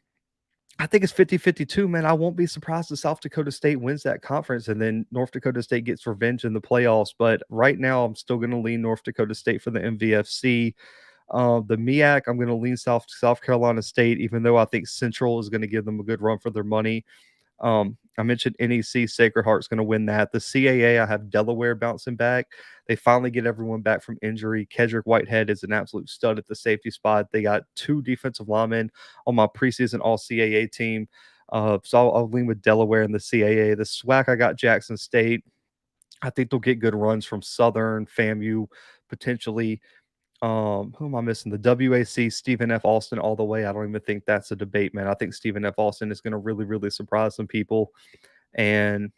I think it's 50-52, man. I won't be surprised if South Dakota State wins that conference and then North Dakota State gets revenge in the playoffs. But right now, I'm still going to lean North Dakota State for the MVFC. The MEAC, I'm going to lean South Carolina State, even though I think Central is going to give them a good run for their money. I mentioned NEC, Sacred Heart's going to win that. The CAA, I have Delaware bouncing back. They finally get everyone back from injury. Kedrick Whitehead is an absolute stud at the safety spot. They got 2 defensive linemen on my preseason All-CAA team. So I'll lean with Delaware in the CAA. The SWAC, I got Jackson State. I think they'll get good runs from Southern, FAMU, potentially. Who am I missing? The WAC, Stephen F. Austin all the way. I don't even think that's a debate, man. I think Stephen F. Austin is going to really, really surprise some people. And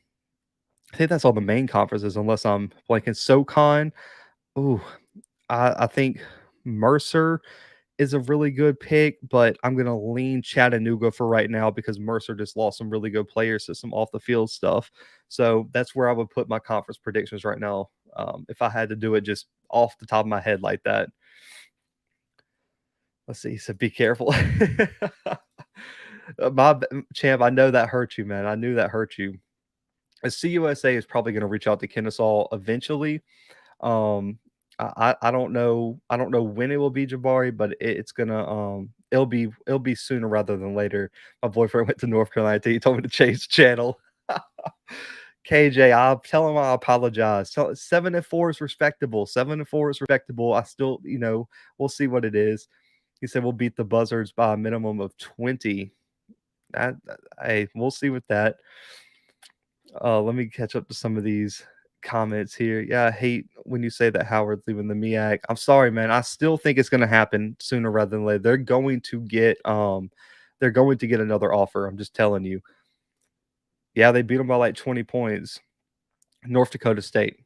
I think that's all the main conferences, unless I'm blanking. SoCon, I think Mercer is a really good pick, but I'm going to lean Chattanooga for right now because Mercer just lost some really good players to some off the field stuff. So that's where I would put my conference predictions right now. If I had to do it just off the top of my head like that. Let's see. So be careful. My champ, I know that hurt you, man. I knew that hurt you. CUSA is probably going to reach out to Kennesaw eventually. Um, I don't know. I don't know when it will be, Jabari, but it's gonna it'll be sooner rather than later. My boyfriend went to North Carolina. He told me to change the channel. KJ, I'll tell him I apologize. So 7-4 is respectable. 7-4 is respectable. I still, we'll see what it is. He said we'll beat the Buzzards by a minimum of 20. Hey, we'll see with that. Let me catch up to some of these comments here. Yeah, I hate when you say that Howard's leaving the MEAC. I'm sorry, man. I still think it's going to happen sooner rather than later. They're going to get another offer. I'm just telling you. Yeah, they beat them by like 20 points. North Dakota State.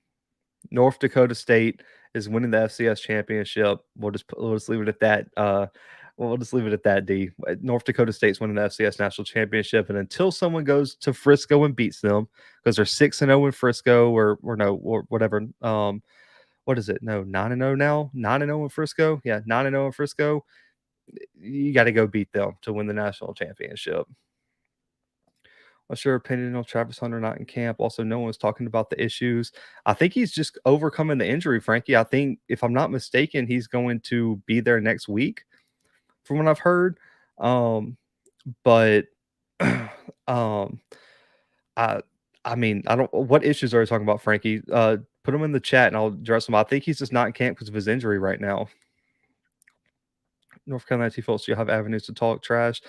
North Dakota State is winning the FCS championship. We'll just leave it at that. We'll just leave it at that. D. North Dakota State's winning the FCS national championship, and until someone goes to Frisco and beats them, because they're 6-0 in Frisco, or whatever. What is it? No, 9-0 now. 9-0 in Frisco. Yeah, 9-0 in Frisco. You got to go beat them to win the national championship. What's your opinion on Travis Hunter not in camp? Also, no one's talking about the issues. I think he's just overcoming the injury, Frankie. I think, if I'm not mistaken, he's going to be there next week, from what I've heard. But I mean, I don't. What issues are you talking about, Frankie? Put them in the chat and I'll address them. I think he's just not in camp because of his injury right now. North Carolina folks, you have avenues to trash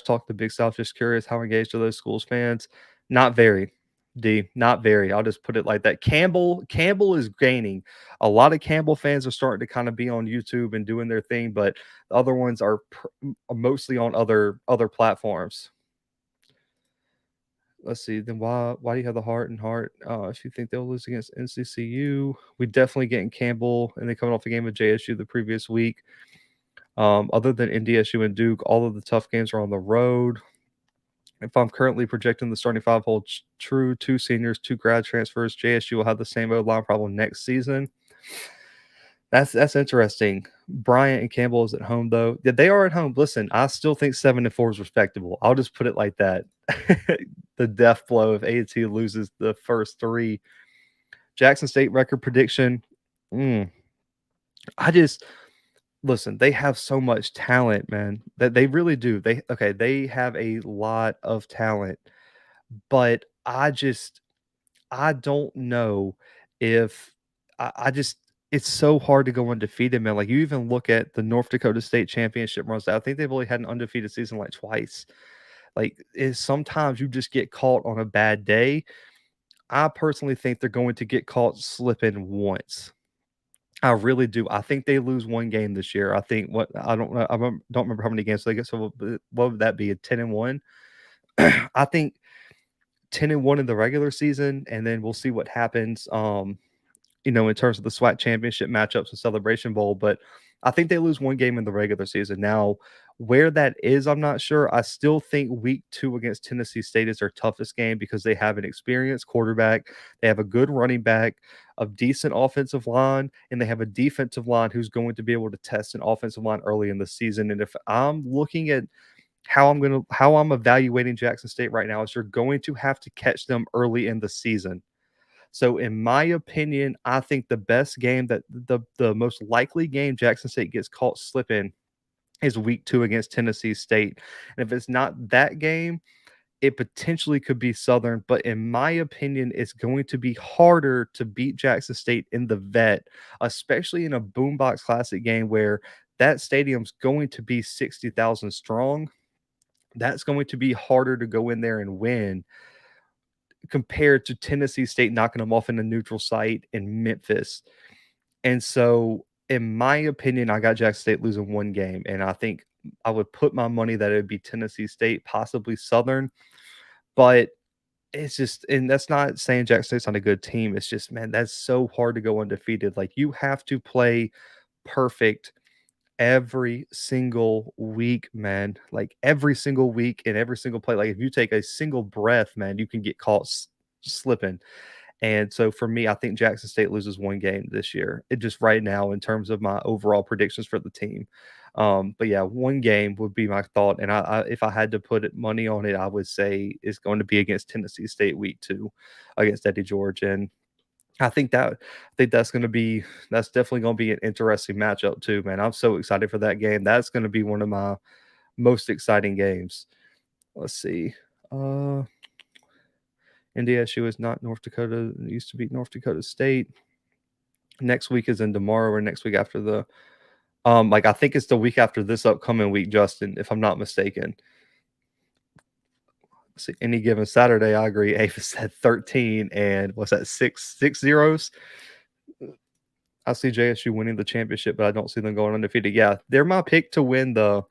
talk the Big South. Just curious, how engaged are those schools fans? Not very, D. Not very. I'll just put it like that. Campbell is gaining. A lot of Campbell fans are starting to kind of be on YouTube and doing their thing, but the other ones are mostly on other platforms. Let's see. Then why do you have the heart? If you think they'll lose against NCCU, we definitely getting Campbell, and they coming off the game with JSU the previous week. Other than NDSU and Duke, all of the tough games are on the road. If I'm currently projecting the starting five holds true, 2 seniors, 2 grad transfers, JSU will have the same O-line problem next season. That's interesting. Bryant and Campbell is at home, though. Yeah, they are at home. Listen, I still think 7-4 is respectable. I'll just put it like that. The death blow if A&T loses the first 3. Jackson State record prediction. Listen, they have so much talent, man. That they really do. They have a lot of talent, but I don't know if I just it's so hard to go undefeated, man. Like, you even look at the North Dakota State championship runs. I think they've only had an undefeated season like twice. Like, sometimes you just get caught on a bad day. I personally think they're going to get caught slipping once. I really do. I think they lose one game this year. I think I don't know. Don't remember how many games they get. So what would that be? A 10-1? I think 10-1 in the regular season, and then we'll see what happens. In terms of the SWAC championship matchups and Celebration Bowl. But I think they lose one game in the regular season. Now, where that is, I'm not sure. I still think week 2 against Tennessee State is their toughest game because they have an experienced quarterback. They have a good running back, a decent offensive line, and they have a defensive line who's going to be able to test an offensive line early in the season. And if I'm looking at how I'm evaluating Jackson State right now, is you're going to have to catch them early in the season. So, in my opinion, I think the best game, that the most likely game Jackson State gets caught slipping, is week 2 against Tennessee State. And if it's not that game, it potentially could be Southern. But in my opinion, it's going to be harder to beat Jackson State in the Vet, especially in a Boombox Classic game where that stadium's going to be 60,000 strong. That's going to be harder to go in there and win compared to Tennessee State knocking them off in a neutral site in Memphis. And so, in my opinion, I got Jackson State losing one game, and I think I would put my money that it would be Tennessee State, possibly Southern. But it's just, and that's not saying Jackson State's not a good team. It's just, man, that's so hard to go undefeated. Like, you have to play perfect every single week, man. Like, every single week and every single play. Like, if you take a single breath, man, you can get caught slipping. And so for me, I think Jackson State loses one game this year. It just right now in terms of my overall predictions for the team. But yeah, one game would be my thought. And if I had to put money on it, I would say it's going to be against Tennessee State week 2 against Eddie George. And I think that's definitely going to be an interesting matchup too, man. I'm so excited for that game. That's going to be one of my most exciting games. Let's see. NDSU is not North Dakota. It used to beat North Dakota State. Next week is in tomorrow or next week after the I think it's the week after this upcoming week, Justin, if I'm not mistaken. Let's see, any given Saturday, I agree. Avis had 13 and what's that, six zeros? I see JSU winning the championship, but I don't see them going undefeated. Yeah, they're my pick to win the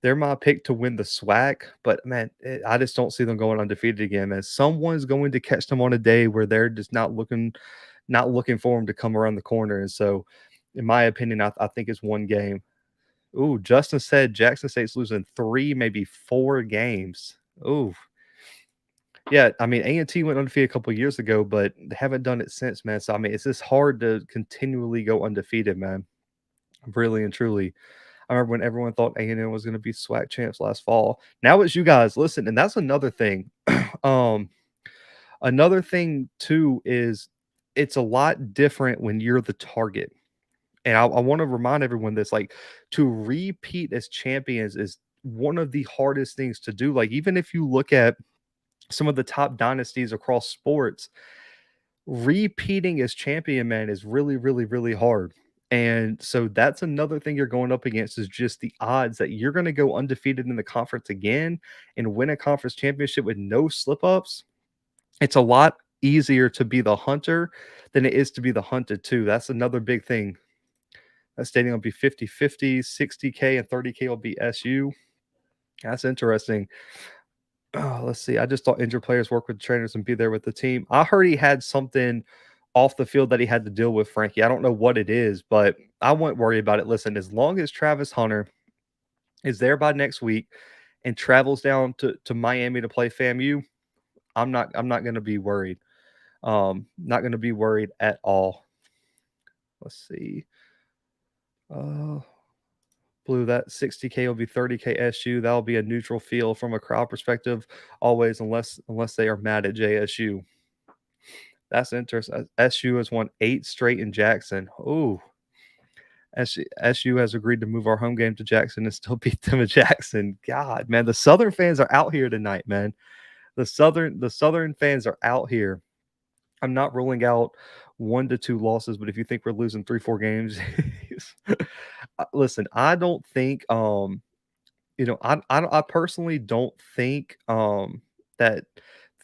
SWAC, but man, I just don't see them going undefeated again, man. Someone's going to catch them on a day where they're just not looking for them to come around the corner. And so, in my opinion, I think it's one game. Ooh, Justin said Jackson State's losing 3, maybe 4 games. Ooh. Yeah, I mean, A&T went undefeated a couple of years ago, but they haven't done it since, man. So, I mean, it's just hard to continually go undefeated, man. Really and truly. I remember when everyone thought A&M was going to be SWAC champs last fall. Now it's you guys. Listen, and that's another thing. Another thing too is it's a lot different when you're the target. And I want to remind everyone this, like, to repeat as champions is one of the hardest things to do. Like, even if you look at some of the top dynasties across sports, repeating as champion, man, is really, really, really hard. And so that's another thing you're going up against is just the odds that you're going to go undefeated in the conference again and win a conference championship with no slip ups. It's a lot easier to be the hunter than it is to be the hunted, too. That's another big thing. That stadium will be 50-50, 60K and 30K will be SU. That's interesting. Oh, let's see. I just thought injured players work with trainers and be there with the team. I heard he had something off the field that he had to deal with, Frankie. I don't know what it is, but I won't worry about it. Listen, as long as Travis Hunter is there by next week and travels down to Miami to play FAMU, I'm not going to be worried. Not going to be worried at all. Let's see. Blue, that 60K will be 30K SU. That'll be a neutral field from a crowd perspective, always, unless they are mad at JSU. That's interesting. SU has won 8 straight in Jackson. Ooh. SU has agreed to move our home game to Jackson and still beat them at Jackson. God, man, the Southern fans are out here tonight, man. The Southern fans are out here. I'm not ruling out 1 to 2 losses, but if you think we're losing 3-4 games, listen, I don't think I personally don't think that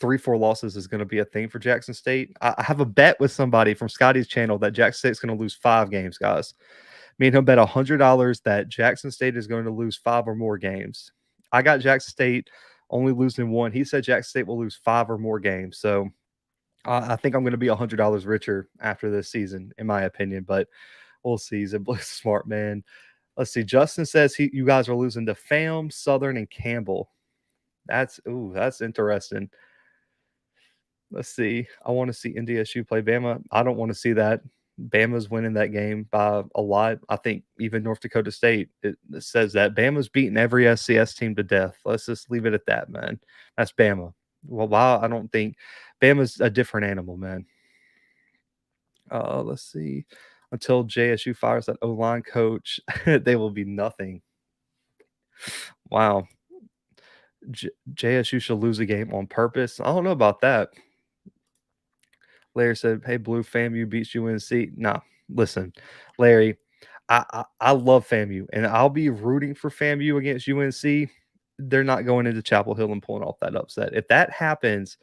3-4 losses is going to be a thing for Jackson State. I have a bet with somebody from Scotty's channel that Jackson State's going to lose 5 games, guys. Me and him bet $100 that Jackson State is going to lose 5 or more games. I got Jackson State only losing 1. He said Jackson State will lose 5 or more games. So I think I'm going to be $100 richer after this season, in my opinion. But we'll see. Blue smart, man. Let's see. Justin says you guys are losing to FAM, Southern, and Campbell. That's interesting. Let's see. I want to see NDSU play Bama. I don't want to see that. Bama's winning that game by a lot. I think even North Dakota State it says that Bama's beating every FCS team to death. Let's just leave it at that, man. That's Bama. Well, why? I don't think Bama's a different animal, man. Let's see. Until JSU fires that O-line coach, they will be nothing. Wow. JSU should lose a game on purpose. I don't know about that. Larry said, "Hey, Blue, FAMU beats UNC." Nah, listen, Larry, I love FAMU, and I'll be rooting for FAMU against UNC. They're not going into Chapel Hill and pulling off that upset. If that happens,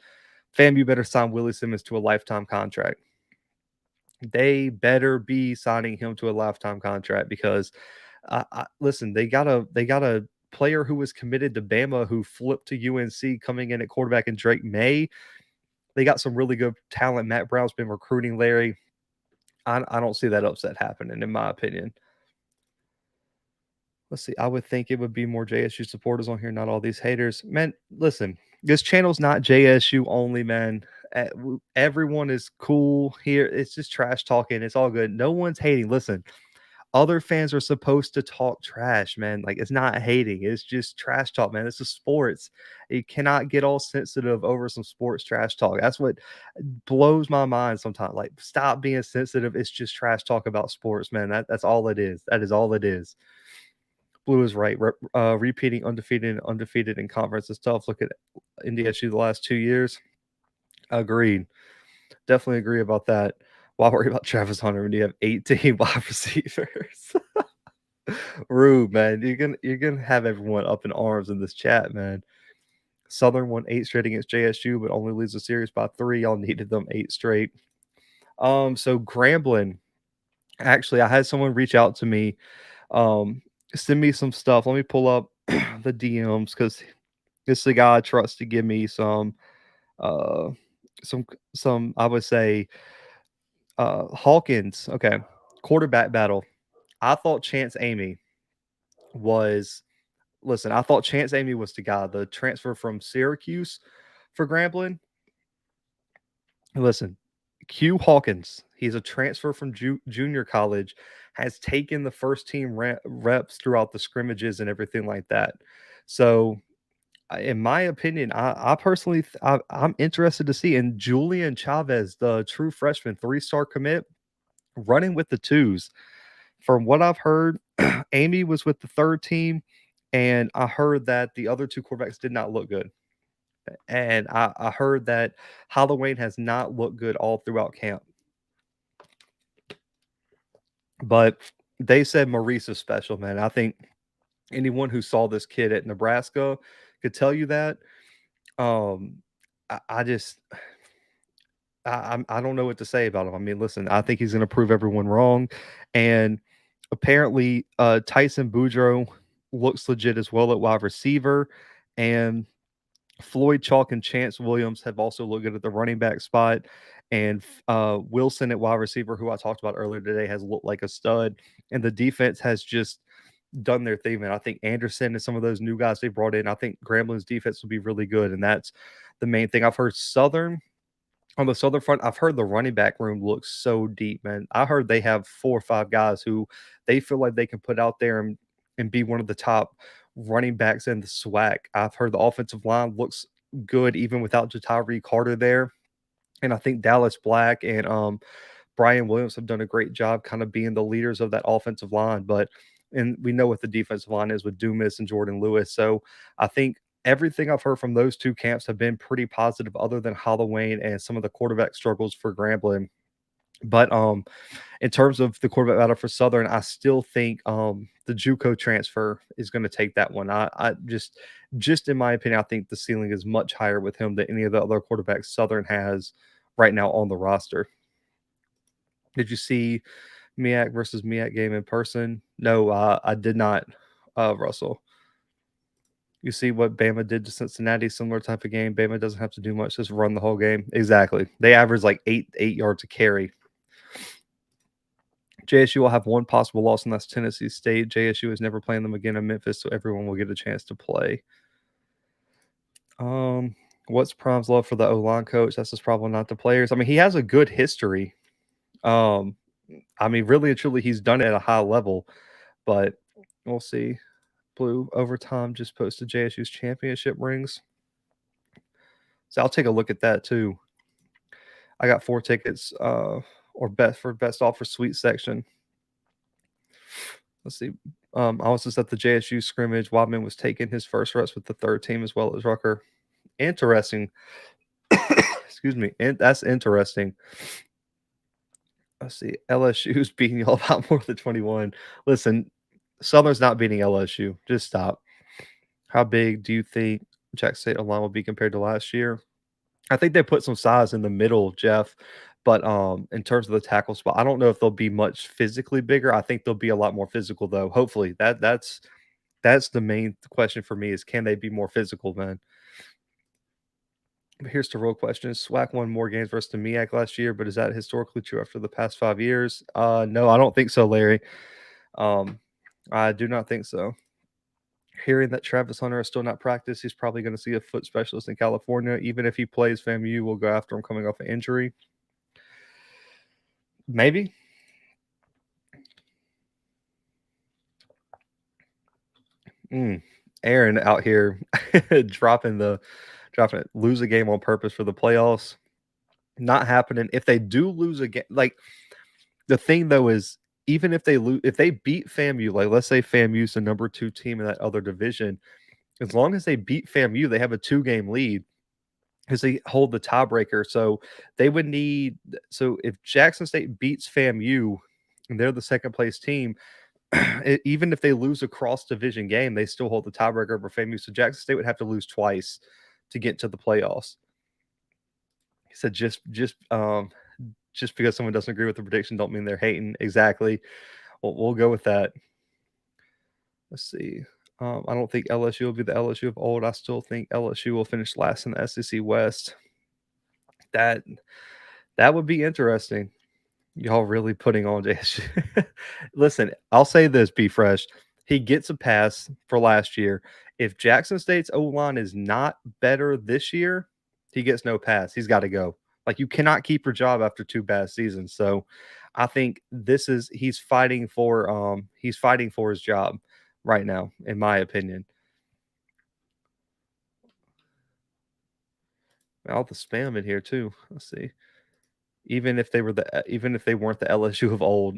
FAMU better sign Willie Simmons to a lifetime contract. They better be signing him to a lifetime contract because, listen, they got a player who was committed to Bama who flipped to UNC coming in at quarterback in Drake May. They got some really good talent. Matt Brown's been recruiting Larry. I don't see that upset happening, in my opinion. Let's see. I would think it would be more JSU supporters on here, not all these haters. Man, listen, this channel's not JSU only, man. Everyone is cool here. It's just trash talking. It's all good. No one's hating. Listen, other fans are supposed to talk trash, man. Like, it's not hating. It's just trash talk, man. This is sports. You cannot get all sensitive over some sports trash talk. That's what blows my mind sometimes. Like, stop being sensitive. It's just trash talk about sports, man. That's all it is. That is all it is. Blue is right. Repeating undefeated in conference is tough. Look at NDSU the last 2 years. Agreed. Definitely agree about that. Why worry about Travis Hunter when you have 18 wide receivers? Rude, man. You're gonna have everyone up in arms in this chat, man. Southern won 8 straight against JSU, but only leads the series by 3. Y'all needed them 8 straight. So Grambling, actually, I had someone reach out to me, send me some stuff. Let me pull up the DMs because this is the guy I trust to give me some I would say Hawkins. Okay, quarterback battle. I thought Chance Amy was listen. I thought Chance Amy was the guy, the transfer from Syracuse for Grambling. Listen, Q Hawkins. He's a transfer from junior college. Has taken the first team reps throughout the scrimmages and everything like that. So in my opinion, I personally, I'm interested to see. And Julian Chavez, the true freshman, 3-star commit, running with the twos. From what I've heard, Amy was with the third team, and I heard that the other 2 quarterbacks did not look good. And I heard that Halloween has not looked good all throughout camp. But they said Maurice is special, man. I think anyone who saw this kid at Nebraska could tell you that. I just I don't know what to say about him. I mean, listen, I think he's going to prove everyone wrong, and apparently, Tyson Boudreaux looks legit as well at wide receiver, and Floyd Chalk and Chance Williams have also looked good at the running back spot, and Wilson at wide receiver, who I talked about earlier today, has looked like a stud, and the defense has just done their thing, man. I think Anderson and some of those new guys they brought in, I think Grambling's defense will be really good, and that's the main thing. I've heard on the Southern front, I've heard the running back room looks so deep, man. I heard they have 4 or 5 guys who they feel like they can put out there and be one of the top running backs in the SWAC. I've heard the offensive line looks good even without Jatari Carter there. And I think Dallas Black and Brian Williams have done a great job kind of being the leaders of that offensive line. And we know what the defensive line is with Dumas and Jordan Lewis. So I think everything I've heard from those 2 camps have been pretty positive, other than Halloween and some of the quarterback struggles for Grambling. But in terms of the quarterback battle for Southern, I still think the JUCO transfer is going to take that one. I just in my opinion, I think the ceiling is much higher with him than any of the other quarterbacks Southern has right now on the roster. Did you see MEAC versus MEAC game in person? No, I did not, Russell. You see what Bama did to Cincinnati, similar type of game. Bama doesn't have to do much, just run the whole game. Exactly. They average like 8 yards a carry. JSU will have one possible loss, and that's Tennessee State. JSU is never playing them again in Memphis, so everyone will get a chance to play. What's Prime's love for the O-line coach? That's just probably not the players. I mean, he has a good history. I mean, really and truly, he's done it at a high level, but we'll see. Blue Overtime just posted JSU's championship rings. So I'll take a look at that too. I got 4 tickets or best offer suite section. Let's see. I was just at the JSU scrimmage. Wadman was taking his first reps with the third team as well as Rucker. Interesting. Excuse me. And that's interesting. Let's see. LSU's beating y'all about more than 21. Listen, Southern's not beating LSU. Just stop. How big do you think Jack State line will be compared to last year? I think they put some size in the middle, Jeff. But in terms of the tackle spot, I don't know if they'll be much physically bigger. I think they'll be a lot more physical, though. Hopefully, that's the main question for me is can they be more physical, man? But here's the real question: SWAC won more games versus the MEAC last year, but is that historically true after the past 5 years? No, I don't think so, Larry. I do not think so. Hearing that Travis Hunter is still not practiced, he's probably going to see a foot specialist in California. Even if he plays, FAMU will go after him coming off an injury. Maybe. Aaron out here dropping it, lose a game on purpose for the playoffs. Not happening. If they do lose a game, like the thing though is, even if they lose, if they beat FAMU, like let's say FAMU's the number 2 team in that other division, as long as they beat FAMU, they have a 2-game lead because they hold the tiebreaker. So they would need. So if Jackson State beats FAMU, and they're the second place team, even if they lose a cross division game, they still hold the tiebreaker over FAMU. So Jackson State would have to lose twice to get to the playoffs. He said, just because someone doesn't agree with the prediction, don't mean they're hating. Exactly. Well, we'll go with that. Let's see. I don't think LSU will be the LSU of old. I still think LSU will finish last in the SEC West. That would be interesting. Y'all really putting on JSU. Listen, I'll say this, Be Fresh. He gets a pass for last year. If Jackson State's O-line is not better this year, he gets no pass. He's got to go. Like, you cannot keep your job after 2 bad seasons. So I think he's fighting for his job right now, in my opinion. All the spam in here too. Let's see. Even if they weren't the LSU of old.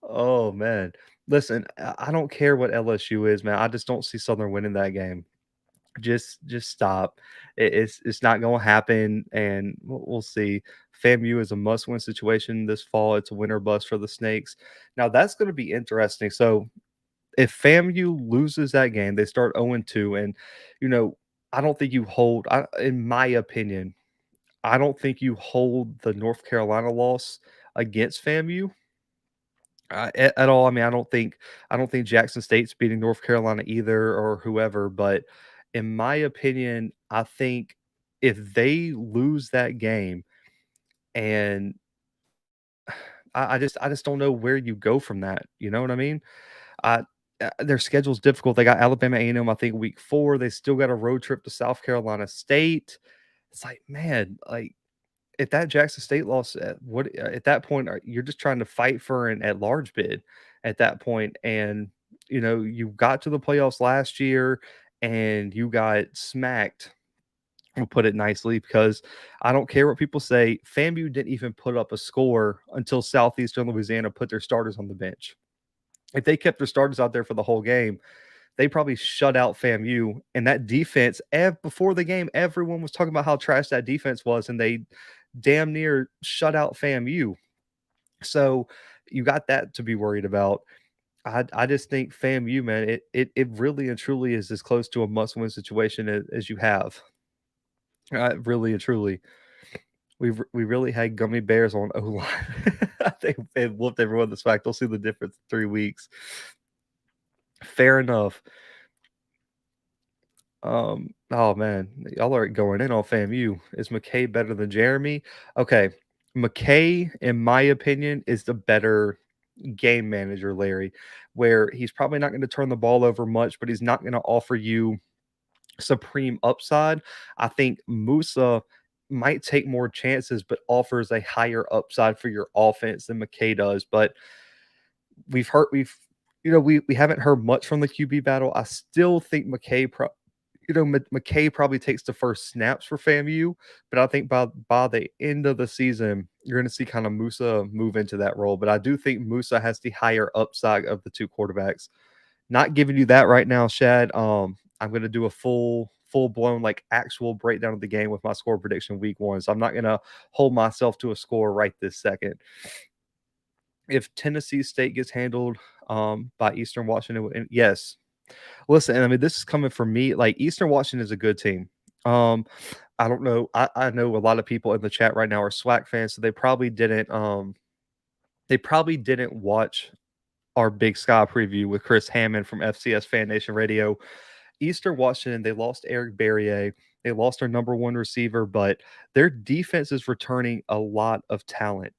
Oh man. Listen, I don't care what LSU is, man. I just don't see Southern winning that game. Just stop. It's not going to happen, and we'll see. FAMU is a must-win situation this fall. It's a win or bust for the Snakes. Now that's going to be interesting. So if FAMU loses that game, they start 0-2, and I don't think you hold. In my opinion, I don't think you hold the North Carolina loss against FAMU at all. I mean, I don't think Jackson State's beating North Carolina either, or whoever. But in my opinion, I think if they lose that game, and I just don't know where you go from that. You know what I mean? I Their schedule's difficult. They got Alabama A&M, I think, week 4. They still got a road trip to South Carolina State. It's like, man, like if that Jackson State loss, at that point, you're just trying to fight for an at-large bid at that point. And you got to the playoffs last year, and you got smacked. We'll put it nicely, because I don't care what people say. FAMU didn't even put up a score until Southeastern Louisiana put their starters on the bench. If they kept their starters out there for the whole game, they probably shut out FAMU. And that defense, before the game, everyone was talking about how trash that defense was, and they damn near shut out FAMU. So you got that to be worried about. I just think FAMU, man, it really and truly is as close to a must-win situation as you have. Really and truly. We really had gummy bears on O-line. They whooped everyone this fact. They'll see the difference in 3 weeks. Fair enough. Oh man, y'all are going in on FAMU. Is McKay better than Jeremy? Okay, McKay, in my opinion, is the better game manager, Larry, where he's probably not going to turn the ball over much, but he's not going to offer you supreme upside. I think Musa might take more chances, but offers a higher upside for your offense than McKay does. But we haven't heard much from the QB battle. I still think McKay probably takes the first snaps for FAMU, but I think by the end of the season, you're going to see kind of Musa move into that role. But I do think Musa has the higher upside of the 2 quarterbacks. Not giving you that right now, Shad. I'm going to do a full blown like actual breakdown of the game with my score prediction week 1. So I'm not going to hold myself to a score right this second. If Tennessee State gets handled by Eastern Washington, yes. Listen, I mean, this is coming from me. Like, Eastern Washington is a good team. I don't know. I know a lot of people in the chat right now are SWAC fans, so they probably didn't watch our Big Sky preview with Chris Hammond from FCS Fan Nation Radio. Eastern Washington, they lost Eric Barrier. They lost their number 1 receiver, but their defense is returning a lot of talent.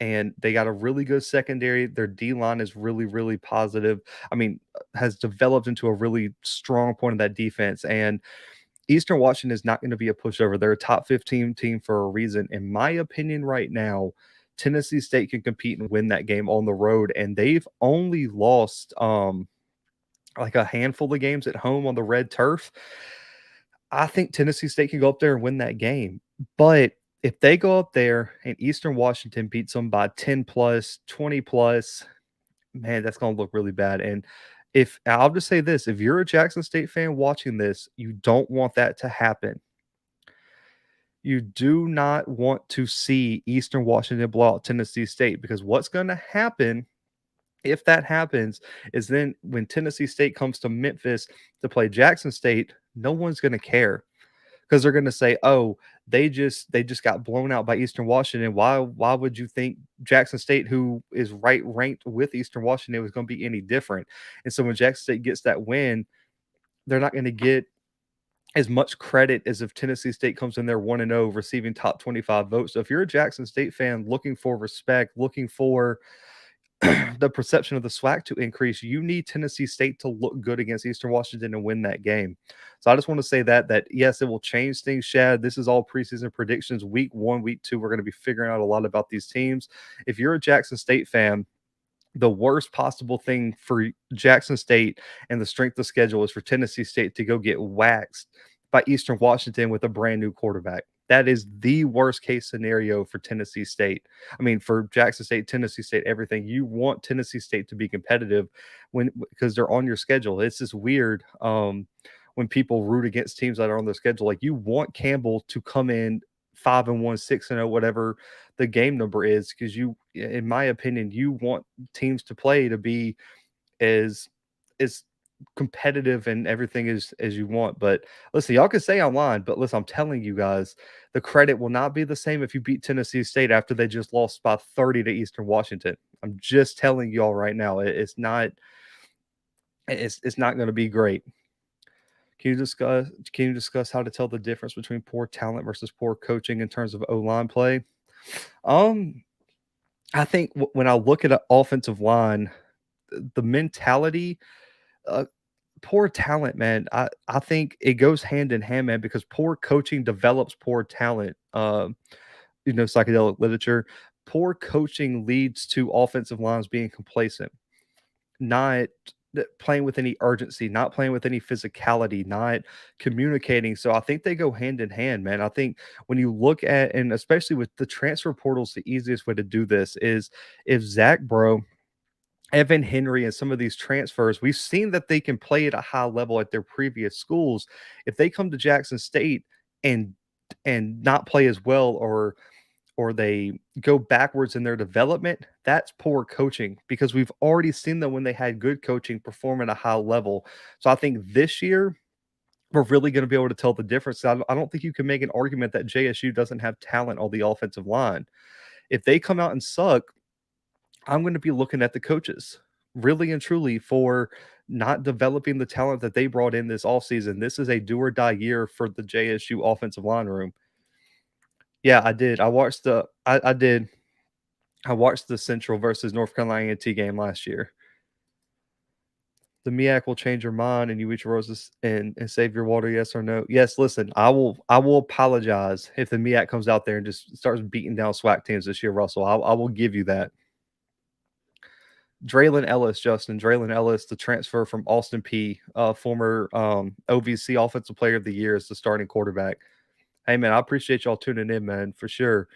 and they got a really good secondary. Their D line is really, really positive. I mean, has developed into a really strong point of that defense. And Eastern Washington is not going to be a pushover. They're a top 15 team for a reason. In my opinion, right now, Tennessee State can compete and win that game on the road. And they've only lost like a handful of games at home on the red turf. I think Tennessee State can go up there and win that game. But if they go up there and Eastern Washington beats them by 10 plus, 20 plus, man, that's going to look really bad. And if I'll just say this, if you're a Jackson State fan watching this, you don't want that to happen. You do not want to see Eastern Washington blow out Tennessee State, because what's going to happen if that happens is then when Tennessee State comes to Memphis to play Jackson State, no one's going to care, because they're going to say, "Oh, they just got blown out by Eastern Washington. Why would you think Jackson State, who is right ranked with Eastern Washington, was going to be any different?" And so when Jackson State gets that win, they're not going to get as much credit as if Tennessee State comes in there 1-0, receiving top 25 votes. So if you're a Jackson State fan looking for respect, looking for the perception of the SWAC to increase, you need Tennessee State to look good against Eastern Washington and win that game. So I just want to say that yes, it will change things, Shad. This is all preseason predictions. Week 1, week 2, we're going to be figuring out a lot about these teams. If you're a Jackson State fan, the worst possible thing for Jackson State and the strength of schedule is for Tennessee State to go get waxed by Eastern Washington with a brand new quarterback. That is the worst case scenario for Tennessee State. I mean, for Jackson State, Tennessee State, everything. You want Tennessee State to be competitive because they're on your schedule. It's just weird when people root against teams that are on their schedule. Like, you want Campbell to come in 5-1, 6-0, whatever the game number is, because you, in my opinion, you want teams to play to be as competitive and everything as you want. But listen, y'all can say I'm lying, but listen, I'm telling you guys, the credit will not be the same if you beat Tennessee State after they just lost by 30 to Eastern Washington. I'm just telling y'all right now, it's not going to be great. Can you discuss how to tell the difference between poor talent versus poor coaching in terms of O-line play? I think when I look at an offensive line, the mentality, poor talent, man. I think it goes hand in hand, man, because poor coaching develops poor talent. Psychedelic literature. Poor coaching leads to offensive lines being complacent, not playing with any urgency, not playing with any physicality, not communicating. So I think they go hand in hand, man. I think when you look at, and especially with the transfer portals, the easiest way to do this is if Zach Bro, Evan Henry, and some of these transfers, we've seen that they can play at a high level at their previous schools. If they come to Jackson State and not play as well, or they go backwards in their development, that's poor coaching, because we've already seen them when they had good coaching perform at a high level. So I think this year we're really going to be able to tell the difference. I don't think you can make an argument that JSU doesn't have talent on the offensive line. If they come out and suck, I'm going to be looking at the coaches really and truly for not developing the talent that they brought in this offseason. This is a do or die year for the JSU offensive line room. Yeah, I did. I did. I watched the Central versus North Carolina A&T game last year. The MEAC will change your mind and you eat your roses and save your water, yes or no? Yes, listen, I will apologize if the MEAC comes out there and just starts beating down SWAC teams this year, Russell. I will give you that. Draylon Ellis, Justin. Draylon Ellis, the transfer from Austin P, former OVC Offensive Player of the Year, is the starting quarterback. Hey, man, I appreciate y'all tuning in, man, for sure.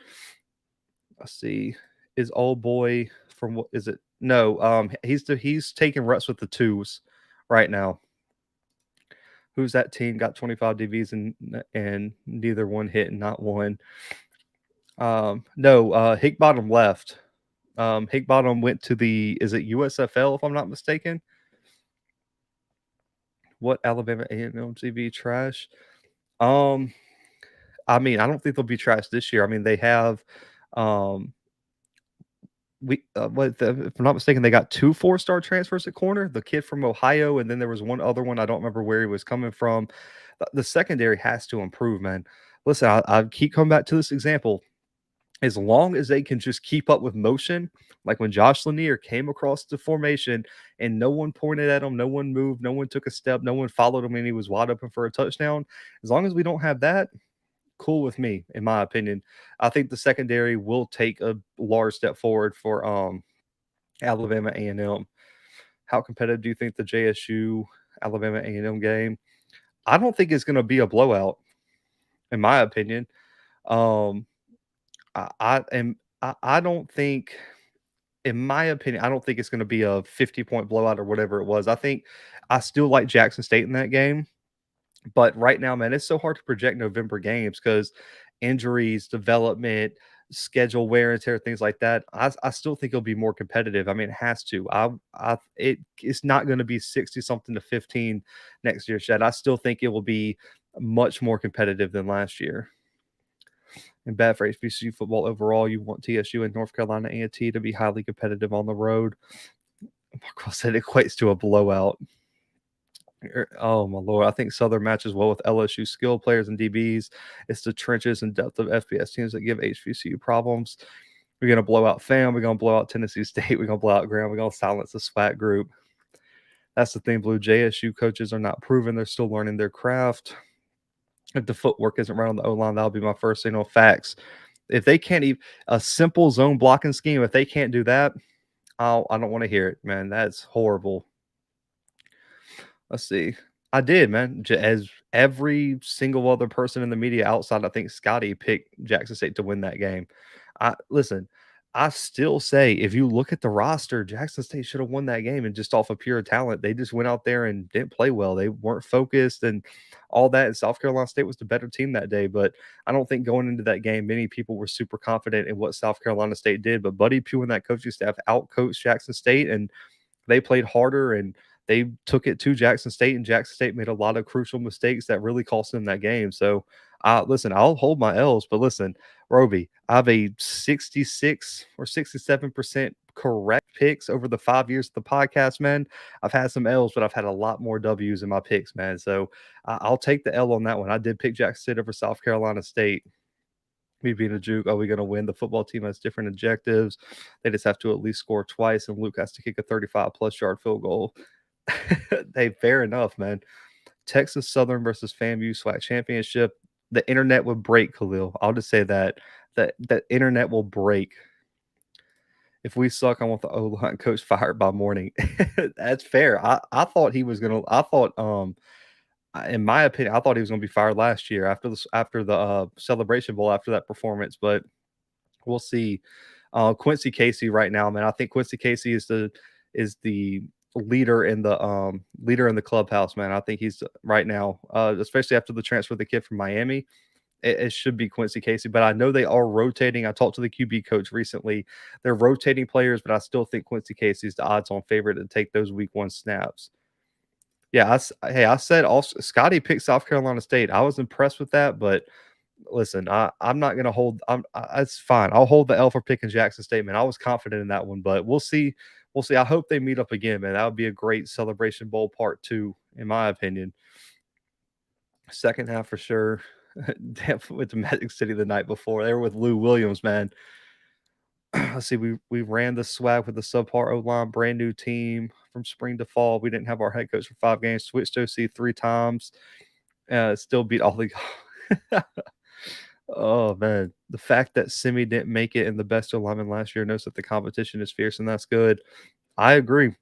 Let's see. Is old boy from what is it? No, he's taking reps with the twos right now. Who's that team? Got 25 DVs and neither one hit and not one. No, Hickbottom left. Hickbottom went to is it USFL if I'm not mistaken? What Alabama A&M TV trash? I mean, I don't think they'll be trash this year. I mean, they have if I'm not mistaken, they got 2 4-star transfers at corner. The kid from Ohio, and then there was one other one. I don't remember where he was coming from. The secondary has to improve, man. Listen, I keep coming back to this example. as long as they can just keep up with motion, like when Josh Lanier came across the formation and no one pointed at him, no one moved, no one took a step, no one followed him, and he was wide open for a touchdown. As long as we don't have that, cool with me, in my opinion. I think the secondary will take a large step forward for Alabama A&M. How competitive do you think the JSU Alabama A&M game? I don't think it's going to be a blowout, in my opinion. Um, I am. I don't think, in my opinion, I don't think it's going to be a 50-point blowout or whatever it was. I think I still like Jackson State in that game. But right now, man, it's so hard to project November games because injuries, development, schedule wear and tear, things like that. I still think it'll be more competitive. I mean, it has to. It's not going to be 60 something to 15 next year, Shed. I still think it will be much more competitive than last year. And bad for HBCU football overall. You want TSU and North Carolina A&T to be highly competitive on the road. Marco said it equates to a blowout. Oh my lord! I think Southern matches well with LSU skill players and DBs. It's the trenches and depth of FBS teams that give HBCU problems. We're gonna blow out FAM. We're gonna blow out Tennessee State. We're gonna blow out Graham. We're gonna silence the SWAC group. That's the thing. Blue JSU coaches are not proven. They're still learning their craft. If the footwork isn't right on the O line, that'll be my first thing on facts. If they can't even a simple zone blocking scheme, if they can't do that, I don't want to hear it, man. That's horrible. Let's see. I did, man. As every single other person in the media outside, I think Scotty picked Jackson State to win that game. I listen. I still say if you look at the roster, Jackson State should have won that game, and just off of pure talent, they just went out there and didn't play well. They weren't focused and all that. And South Carolina State was the better team that day. But I don't think going into that game, many people were super confident in what South Carolina State did. But Buddy Pugh and that coaching staff outcoached Jackson State, and they played harder and they took it to Jackson State, and Jackson State made a lot of crucial mistakes that really cost them that game. So, listen, I'll hold my L's, but listen, Roby, I have a 66 or 67% correct picks over the 5 years of the podcast, man. I've had some L's, but I've had a lot more W's in my picks, man. So I'll take the L on that one. I did pick Jackson State over South Carolina State. Me being a juke, are we going to win? The football team has different objectives. They just have to at least score twice, and Luke has to kick a 35-plus yard field goal. Hey, fair enough, man. Texas Southern versus FAMU SWAC championship. The internet would break, Khalil. I'll just say that. The internet will break. If we suck, I want the O-line coach fired by morning. That's fair. I thought he was gonna. I thought in my opinion, I thought he was gonna be fired last year after the Celebration Bowl after that performance, but we'll see. Quincy Casey right now, man. I think Quincy Casey is the leader in the clubhouse, man. I think he's right now, especially after the transfer of the kid from Miami. It should be Quincy Casey, but I know they are rotating. I talked to the QB coach recently. They're rotating players, but I still think Quincy Casey is the odds-on favorite to take those week one snaps. Yeah, I said also Scotty picked South Carolina State. I was impressed with that, but listen, I'm not gonna hold. It's fine. I'll hold the L for picking Jackson State, man. I was confident in that one, but we'll see. We'll see. I hope they meet up again, man. That would be a great Celebration Bowl part two, in my opinion. Second half for sure. With the Magic City the night before, they were with Lou Williams, man. Let's see. We ran the SWAC with the subpar O line, brand new team from spring to fall. We didn't have our head coach for 5 games. Switched OC 3 times. Still beat all the. Oh man, the fact that Simi didn't make it in the best 11 last year knows that the competition is fierce, and that's good. I agree.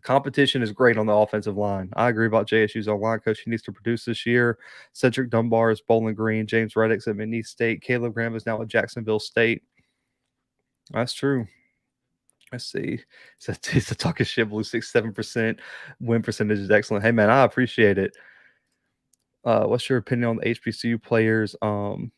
Competition is great on the offensive line. I agree about JSU's online coach. He needs to produce this year. Cedric Dunbar is Bowling Green. James Reddick's at McNeese State. Caleb Graham is now at Jacksonville State. That's true. Let's see. It's a talking shit blue 6-7% win percentage is excellent. Hey man, I appreciate it. What's your opinion on the HBCU players during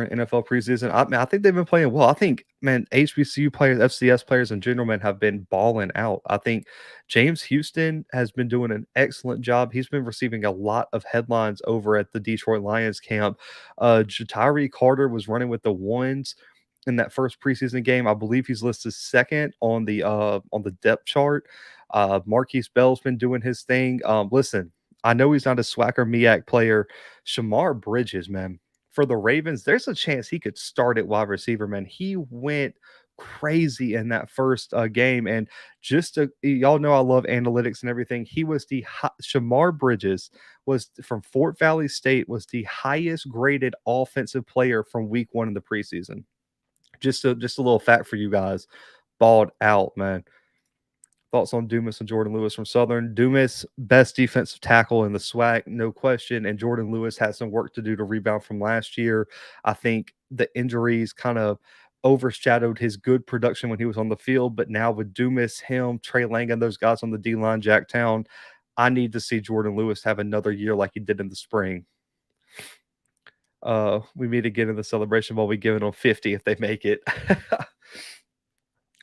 NFL preseason? I think they've been playing well. I think, man, HBCU players, FCS players in general, man, have been balling out. I think James Houston has been doing an excellent job. He's been receiving a lot of headlines over at the Detroit Lions camp. Jatari Carter was running with the ones in that first preseason game. I believe he's listed second on the depth chart. Marquise Bell's been doing his thing. Listen, I know he's not a SWAC or MEAC player. Shamar Bridges, man, for the Ravens, there's a chance he could start at wide receiver, man. He went crazy in that first game. And just to, y'all know I love analytics and everything. He was Shamar Bridges was from Fort Valley State, was the highest graded offensive player from week 1 in the preseason. Just a little fact for you guys. Balled out, man. Thoughts on Dumas and Jordan Lewis from Southern? Dumas, best defensive tackle in the SWAC, no question. And Jordan Lewis has some work to do to rebound from last year. I think the injuries kind of overshadowed his good production when he was on the field. But now with Dumas, him, Trey Langan, those guys on the D-line, Jacktown, I need to see Jordan Lewis have another year like he did in the spring. We meet again in the Celebration Bowl. We give it on 50 if they make it.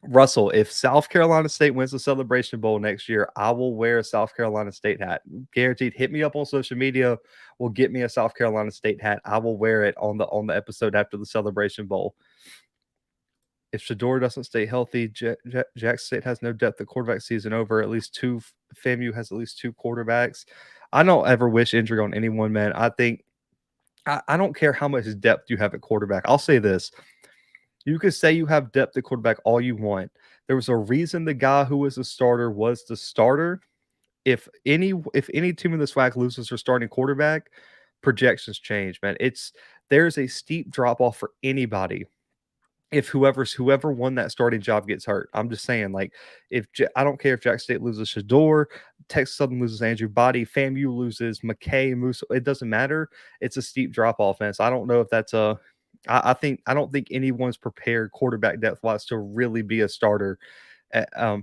Russell, if South Carolina State wins the Celebration Bowl next year, I will wear a South Carolina State hat. Guaranteed. Hit me up on social media. Will get me a South Carolina State hat. I will wear it on the episode after the Celebration Bowl. If Shador doesn't stay healthy, Jackson State has no depth at quarterback season over. At least FAMU has at least 2 quarterbacks. I don't ever wish injury on anyone, man. I think I don't care how much depth you have at quarterback. I'll say this. You could say you have depth at quarterback all you want. There was a reason the guy who was the starter was the starter. If any team in the SWAC loses their starting quarterback, projections change, man. There's a steep drop off for anybody if whoever won that starting job gets hurt. I'm just saying, like, I don't care if Jack State loses Shador, Texas Southern loses Andrew Body, FAMU loses McKay, Moose. It doesn't matter. It's a steep drop off, man. So I don't know if that's a. I don't think anyone's prepared quarterback depth wise to really be a starter,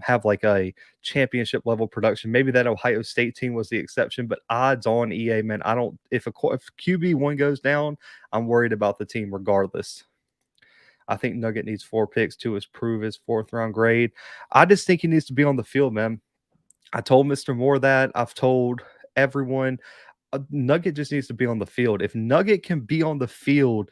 have like a championship level production. Maybe that Ohio State team was the exception, but odds on EA, man. I don't. If QB1 goes down, I'm worried about the team regardless. I think Nugget needs 4 picks to prove his 4th round grade. I just think he needs to be on the field, man. I told Mr. Moore that. I've told everyone. Nugget just needs to be on the field. If Nugget can be on the field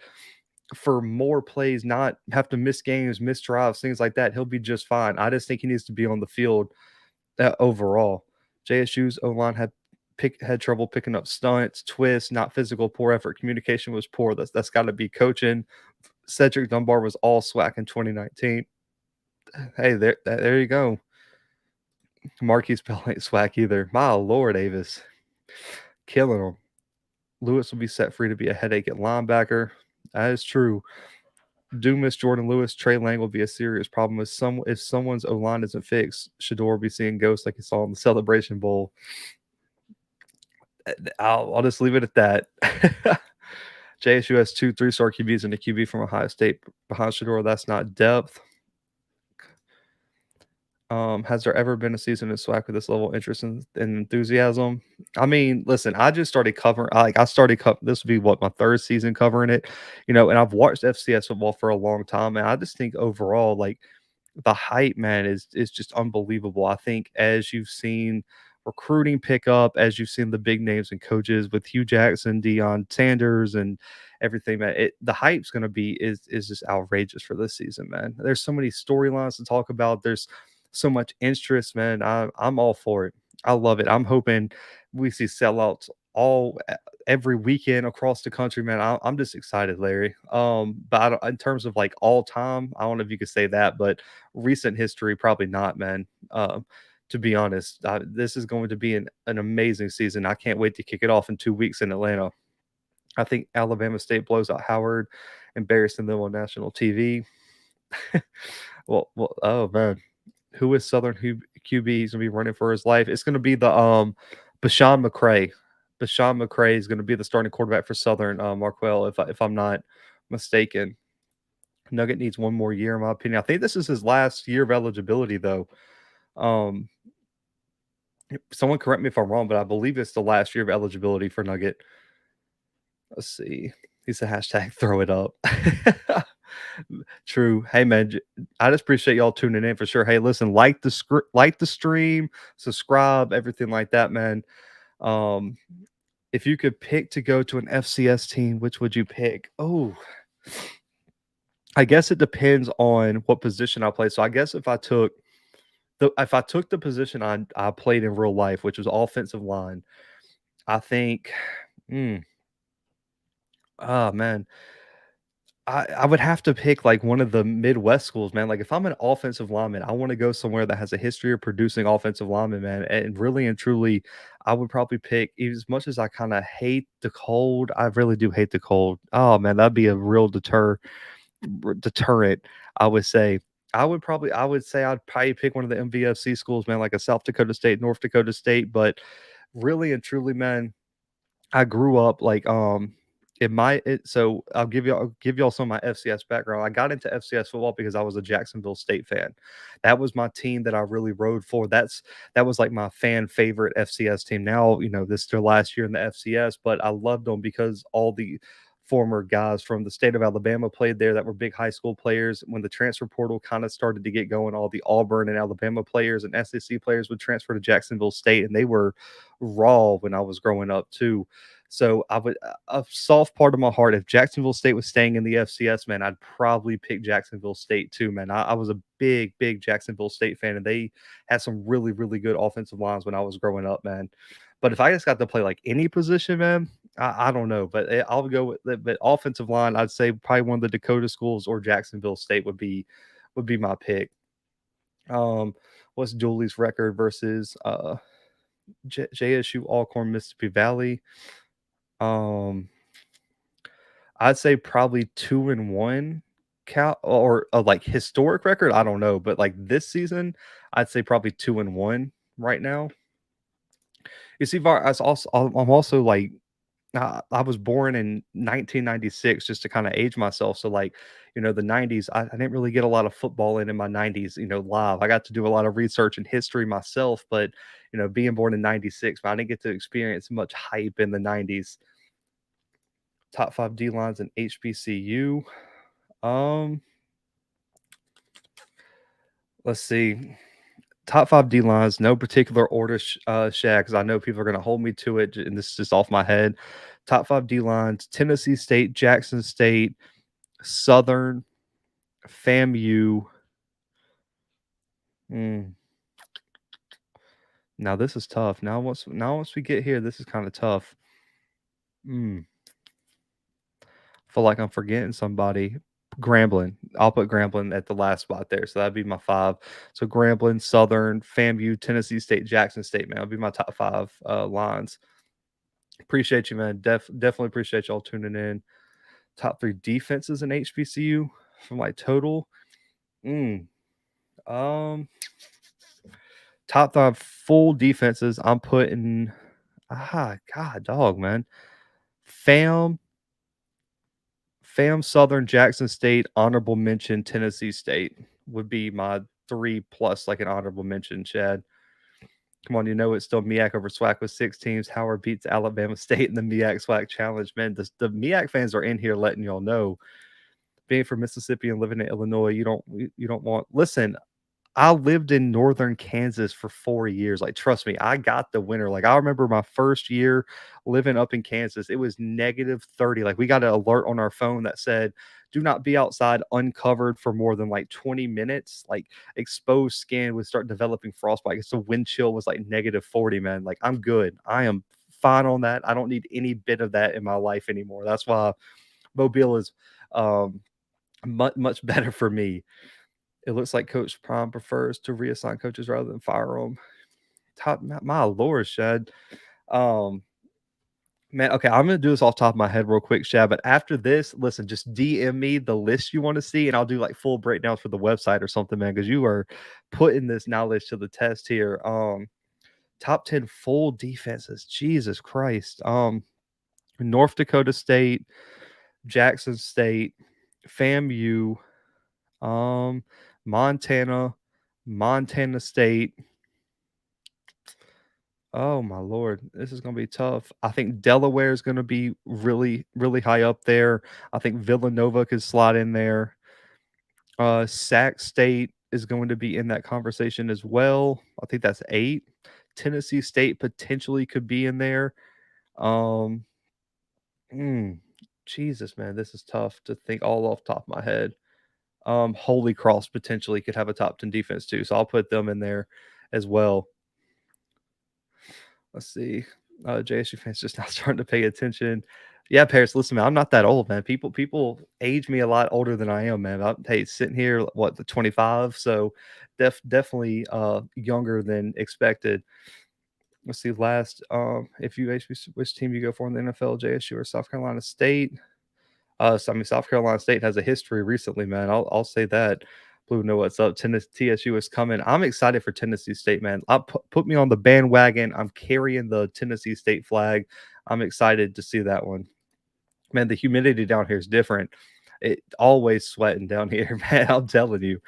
for more plays, not have to miss games, miss drives, things like that, he'll be just fine. I just think he needs to be on the field overall. JSU's O-line had trouble picking up stunts, twists, not physical, poor effort. Communication was poor. That's got to be coaching. Cedric Dunbar was all SWAC in 2019. Hey, there you go. Marquise Bell ain't SWAC either. My Lord, Avis. Killing him. Lewis will be set free to be a headache at linebacker. That is true. Dumas, Jordan Lewis, Trey Lang will be a serious problem if someone's O-line isn't fixed. Shador will be seeing ghosts like he saw in the Celebration Bowl. I'll just leave it at that. JSU has 2 3-star QBs and a QB from Ohio State behind Shador. That's not depth. Has there ever been a season in SWAC with this level of interest and enthusiasm? I mean, listen, I just started covering. This would be my 3rd season covering it, and I've watched FCS football for a long time, and I just think overall, like, the hype, man, is just unbelievable. I think as you've seen recruiting pick up, as you've seen the big names and coaches with Hugh Jackson, Deion Sanders, and everything, man, the hype's going to be is just outrageous for this season, man. There's so many storylines to talk about. There's so much interest, man. I'm all for it. I love it. I'm hoping we see sellouts every weekend across the country, man. I'm just excited, Larry. But in terms of like all time, I don't know if you could say that, but recent history, probably not, man. To be honest, this is going to be an amazing season. I can't wait to kick it off in 2 weeks in Atlanta. I think Alabama State blows out Howard, embarrassing them on national TV. well, oh man, who is Southern QB? He's gonna be running for his life. It's gonna be the Bashawn McCray. Bashawn McCray is going to be the starting quarterback for Southern, Marquell, if I'm not mistaken. Nugget needs 1 more year, in my opinion. I think this is his last year of eligibility, though. Someone correct me if I'm wrong, but I believe it's the last year of eligibility for Nugget. Let's see. He's a hashtag throw it up. True. Hey, man, I just appreciate y'all tuning in for sure. Hey, listen, like the stream, subscribe, everything like that, man. If you could pick to go to an FCS team, which would you pick? Oh, I guess it depends on what position I play. So I guess if I took the position I played in real life, which was offensive line, I think Oh man, I would have to pick like one of the Midwest schools, man. Like if I'm an offensive lineman, I want to go somewhere that has a history of producing offensive linemen, man. And really and truly, I would probably pick, as much as I kind of hate the cold, I really do hate the cold. Oh man, that'd be a real deterrent, I would say. I would say I'd probably pick one of the MVFC schools, man, like a South Dakota State, North Dakota State. But really and truly, man, I grew up like so I'll give y'all some of my FCS background. I got into FCS football because I was a Jacksonville State fan. That was my team that I really rode for. That was like my fan favorite FCS team. Now, this is their last year in the FCS, but I loved them because all the former guys from the state of Alabama played there that were big high school players. When the transfer portal kind of started to get going, all the Auburn and Alabama players and SEC players would transfer to Jacksonville State, and they were raw when I was growing up too. So I would, a soft part of my heart, if Jacksonville State was staying in the FCS, man, I'd probably pick Jacksonville State too, man. I was a big Jacksonville State fan, and they had some really good offensive lines when I was growing up, man. But if I just got to play like any position, man, I don't know. But I'll go with the but offensive line. I'd say probably one of the Dakota schools or Jacksonville State would be my pick. Um, what's Julie's record versus JSU Alcorn Mississippi Valley? Um, I'd say probably 2-1 count or a like historic record. I don't know, but like this season, I'd say probably 2-1 right now. You see, Var, I'm also like I was born in 1996 just to kind of age myself. So like, the 90s, I didn't really get a lot of football in my 90s, live. I got to do a lot of research and history myself, but being born in 96, I didn't get to experience much hype in the 90s. Top 5 D lines in HBCU. Um, let's see. Top 5 D lines, no particular order, Shaq, because I know people are going to hold me to it, and this is just off my head. Top 5 D lines: Tennessee State, Jackson State, Southern, FAMU. Mm. Now this is tough. Now once we get here, this is kind of tough. Mm. Feel like I'm forgetting somebody. Grambling. I'll put Grambling at the last spot there. So that'd be my 5. So Grambling, Southern, FAMU, Tennessee State, Jackson State, man. That'd be my top 5 lines. Appreciate you, man. Definitely appreciate y'all tuning in. Top 3 defenses in HBCU for my total. Mm. Um, top 5 full defenses. I'm putting God dog, man. Fam, Southern, Jackson State, honorable mention, Tennessee State would be my 3 plus like an honorable mention, Chad. Come on, it's still MEAC over SWAC with 6 teams. Howard beats Alabama State in the MEAC SWAC challenge. Man, the MEAC fans are in here letting y'all know. Being from Mississippi and living in Illinois, you don't want. Listen, I lived in northern Kansas for 4 years. Like, trust me, I got the winter. Like, I remember my first year living up in Kansas, it was -30. Like, we got an alert on our phone that said, do not be outside uncovered for more than like 20 minutes. Like, exposed skin would start developing frostbite. So wind chill was like -40, man. Like, I'm good. I am fine on that. I don't need any bit of that in my life anymore. That's why Mobile is um much better for me. It looks like Coach Prime prefers to reassign coaches rather than fire them. Top, my lord, Shad. Um, man, okay, I'm gonna do this off the top of my head real quick, Shad. But after this, listen, just DM me the list you want to see, and I'll do like full breakdowns for the website or something, man. Because you are putting this knowledge to the test here. Top 10 full defenses. Jesus Christ. North Dakota State, Jackson State, FAMU, um, Montana, Montana State. Oh my lord, this is gonna be tough. I think Delaware is gonna be really high up there. I think Villanova could slide in there. Sac State is going to be in that conversation as well. I think that's 8. Tennessee State potentially could be in there. Um, mm, Jesus, man, this is tough to think all off the top of my head. Holy Cross potentially could have a top 10 defense too, so I'll put them in there as well. Let's see. JSU fans just now starting to pay attention. Yeah, Paris, listen, man, I'm not that old, man. People age me a lot older than I am, man. Hey, sitting here, what, the 25, so definitely younger than expected. Let's see, last if you ask me which team you go for in the NFL, JSU or South Carolina State. So I mean, South Carolina State has a history recently, man. I'll say that. Blue know what's up. TSU is coming. I'm excited for Tennessee State, man. Put me on the bandwagon. I'm carrying the Tennessee State flag. I'm excited to see that one. Man, the humidity down here is different. It always sweating down here, man. I'm telling you.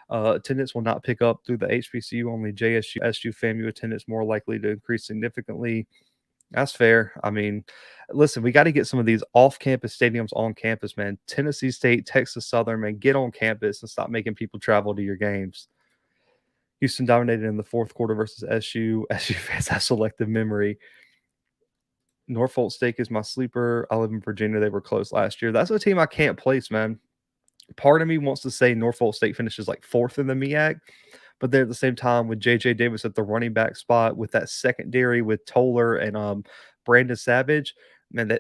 Attendance will not pick up through the HBCU. Only JSU, SU, FAMU attendance more likely to increase significantly. That's fair. I mean, listen, we got to get some of these off-campus stadiums on campus, man. Tennessee State, Texas Southern, man, get on campus and stop making people travel to your games. Houston dominated in the fourth quarter versus SU. SU fans have selective memory. Norfolk State is my sleeper. I live in Virginia. They were close last year. That's a team I can't place, man. Part of me wants to say Norfolk State finishes like fourth in the MEAC, but they're at the same time with JJ Davis at the running back spot with that secondary with Toller and Brandon Savage. Man,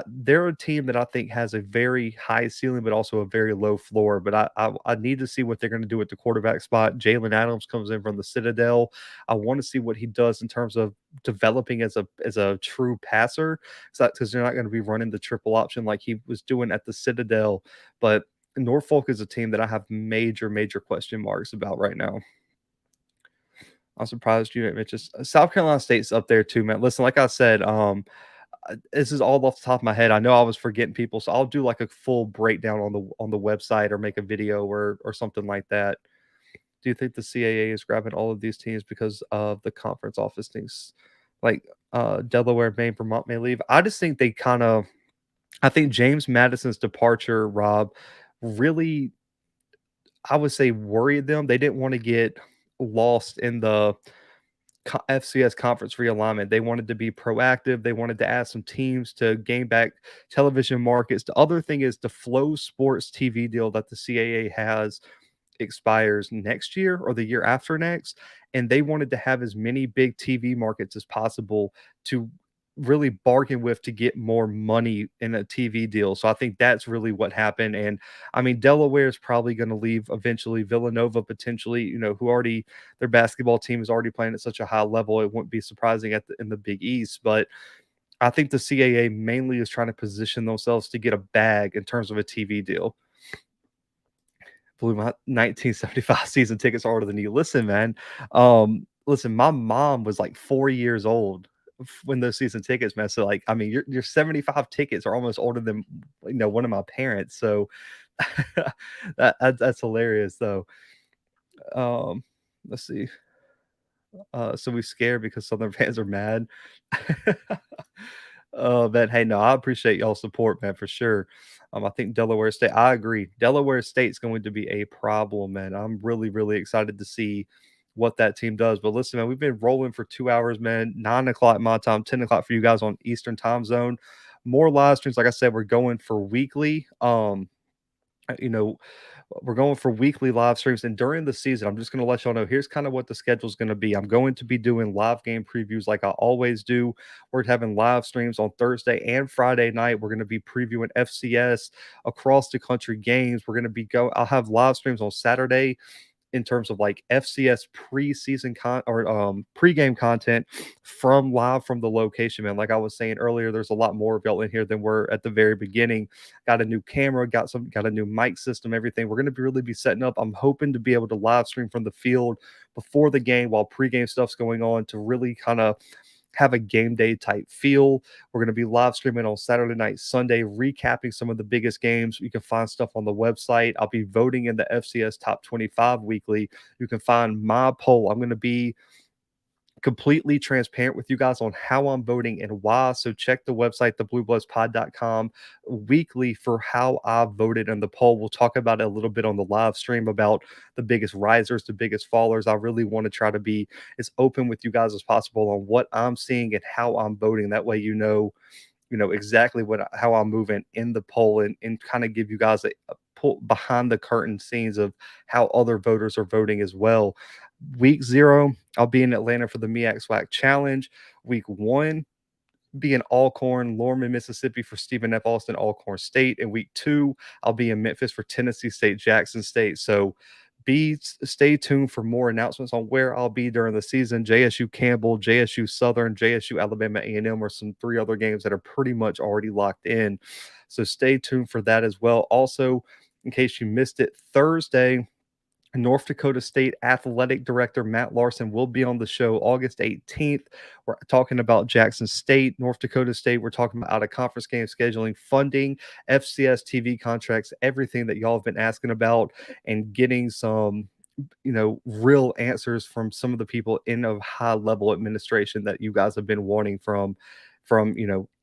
they're a team that I think has a very high ceiling, but also a very low floor. But I need to see what they're going to do at the quarterback spot. Jalen Adams comes in from the Citadel. I want to see what he does in terms of developing as a true passer, because they're not going to be running the triple option like he was doing at the Citadel. But Norfolk is a team that I have major question marks about right now. I'm surprised you didn't mention South Carolina State's up there too, man. Listen, like I said, this is all off the top of my head. I know I was forgetting people, so I'll do like a full breakdown on the website or make a video or something like that. Do you think the CAA is grabbing all of these teams because of the conference office things, like Delaware, Maine, Vermont may leave? I just think they kind of. I think James Madison's departure, Rob, really, I would say, worried them. They didn't want to get lost in the FCS conference realignment. They wanted to be proactive. They wanted to add some teams to gain back television markets. The other thing is the Flow Sports TV deal that the CAA has expires next year or the year after next, and they wanted to have as many big TV markets as possible to really bargain with to get more money in a TV deal. So I think that's really what happened. And I mean, Delaware is probably going to leave eventually. Villanova potentially, who already their basketball team is already playing at such a high level. It wouldn't be surprising in the Big East, but I think the CAA mainly is trying to position themselves to get a bag in terms of a TV deal. Blew my 1975 season tickets harder than you. Listen, man. Listen, my mom was like 4 years old when those season tickets, man. So, like, I mean, your 75 tickets are almost older than one of my parents. So that's hilarious, though. Let's see. So we scared because Southern fans are mad. Oh man, hey, no, I appreciate y'all support, man, for sure. I think Delaware State. I agree. Delaware State's going to be a problem, man. I'm really excited to see what that team does. But listen, man, we've been rolling for 2 hours, man. 9 o'clock my time, 10 o'clock for you guys on Eastern Time Zone. More live streams, like I said, we're going for weekly. You know, we're going for weekly live streams. And during the season, I'm just going to let y'all know here's kind of what the schedule is going to be. I'm going to be doing live game previews like I always do. We're having live streams on Thursday and Friday night. We're going to be previewing FCS across the country games. We're going to be I'll have live streams on Saturday in terms of like FCS preseason pregame content from live from the location, man. Like I was saying earlier, there's a lot more of y'all in here than were at the very beginning. Got a new camera, got a new mic system, everything. We're going to really be setting up. I'm hoping to be able to live stream from the field before the game while pregame stuff's going on to really kind of have a game day type feel. We're going to be live streaming on Saturday night, Sunday, recapping some of the biggest games. You can find stuff on the website. I'll be voting in the FCS Top 25 weekly. You can find my poll. I'm going to be completely transparent with you guys on how I'm voting and why. So check the website, thebluebloodspod.com, weekly for how I voted in the poll. We'll talk about it a little bit on the live stream about the biggest risers, the biggest fallers. I really want to try to be as open with you guys as possible on what I'm seeing and how I'm voting. That way, exactly how I'm moving in the poll and kind of give you guys a pull behind the curtain scenes of how other voters are voting as well. Week 0, I'll be in Atlanta for the MEAC SWAC Challenge. Week 1, be in Alcorn, Lorman, Mississippi for Stephen F. Austin, Alcorn State. In week 2, I'll be in Memphis for Tennessee State, Jackson State. So stay tuned for more announcements on where I'll be during the season. JSU Campbell, JSU Southern, JSU Alabama A&M are some 3 other games that are pretty much already locked in. So stay tuned for that as well. Also, in case you missed it, Thursday, North Dakota State Athletic Director Matt Larson will be on the show August 18th. We're talking about Jackson State, North Dakota State. We're talking about out-of-conference game scheduling, funding, FCS TV contracts, everything that y'all have been asking about, and getting some real answers from some of the people in a high-level administration that you guys have been wanting from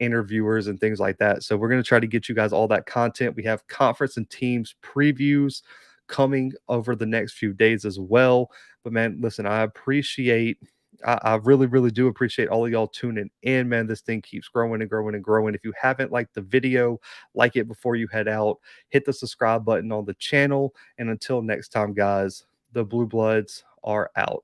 interviewers and things like that. So we're going to try to get you guys all that content. We have conference and teams previews coming over the next few days as well. But man, listen, I really, really do appreciate all of y'all tuning in, man. This thing keeps growing and growing and growing. If you haven't liked the video, like it before you head out, hit the subscribe button on the channel. And until next time, guys, the Blue Bloods are out.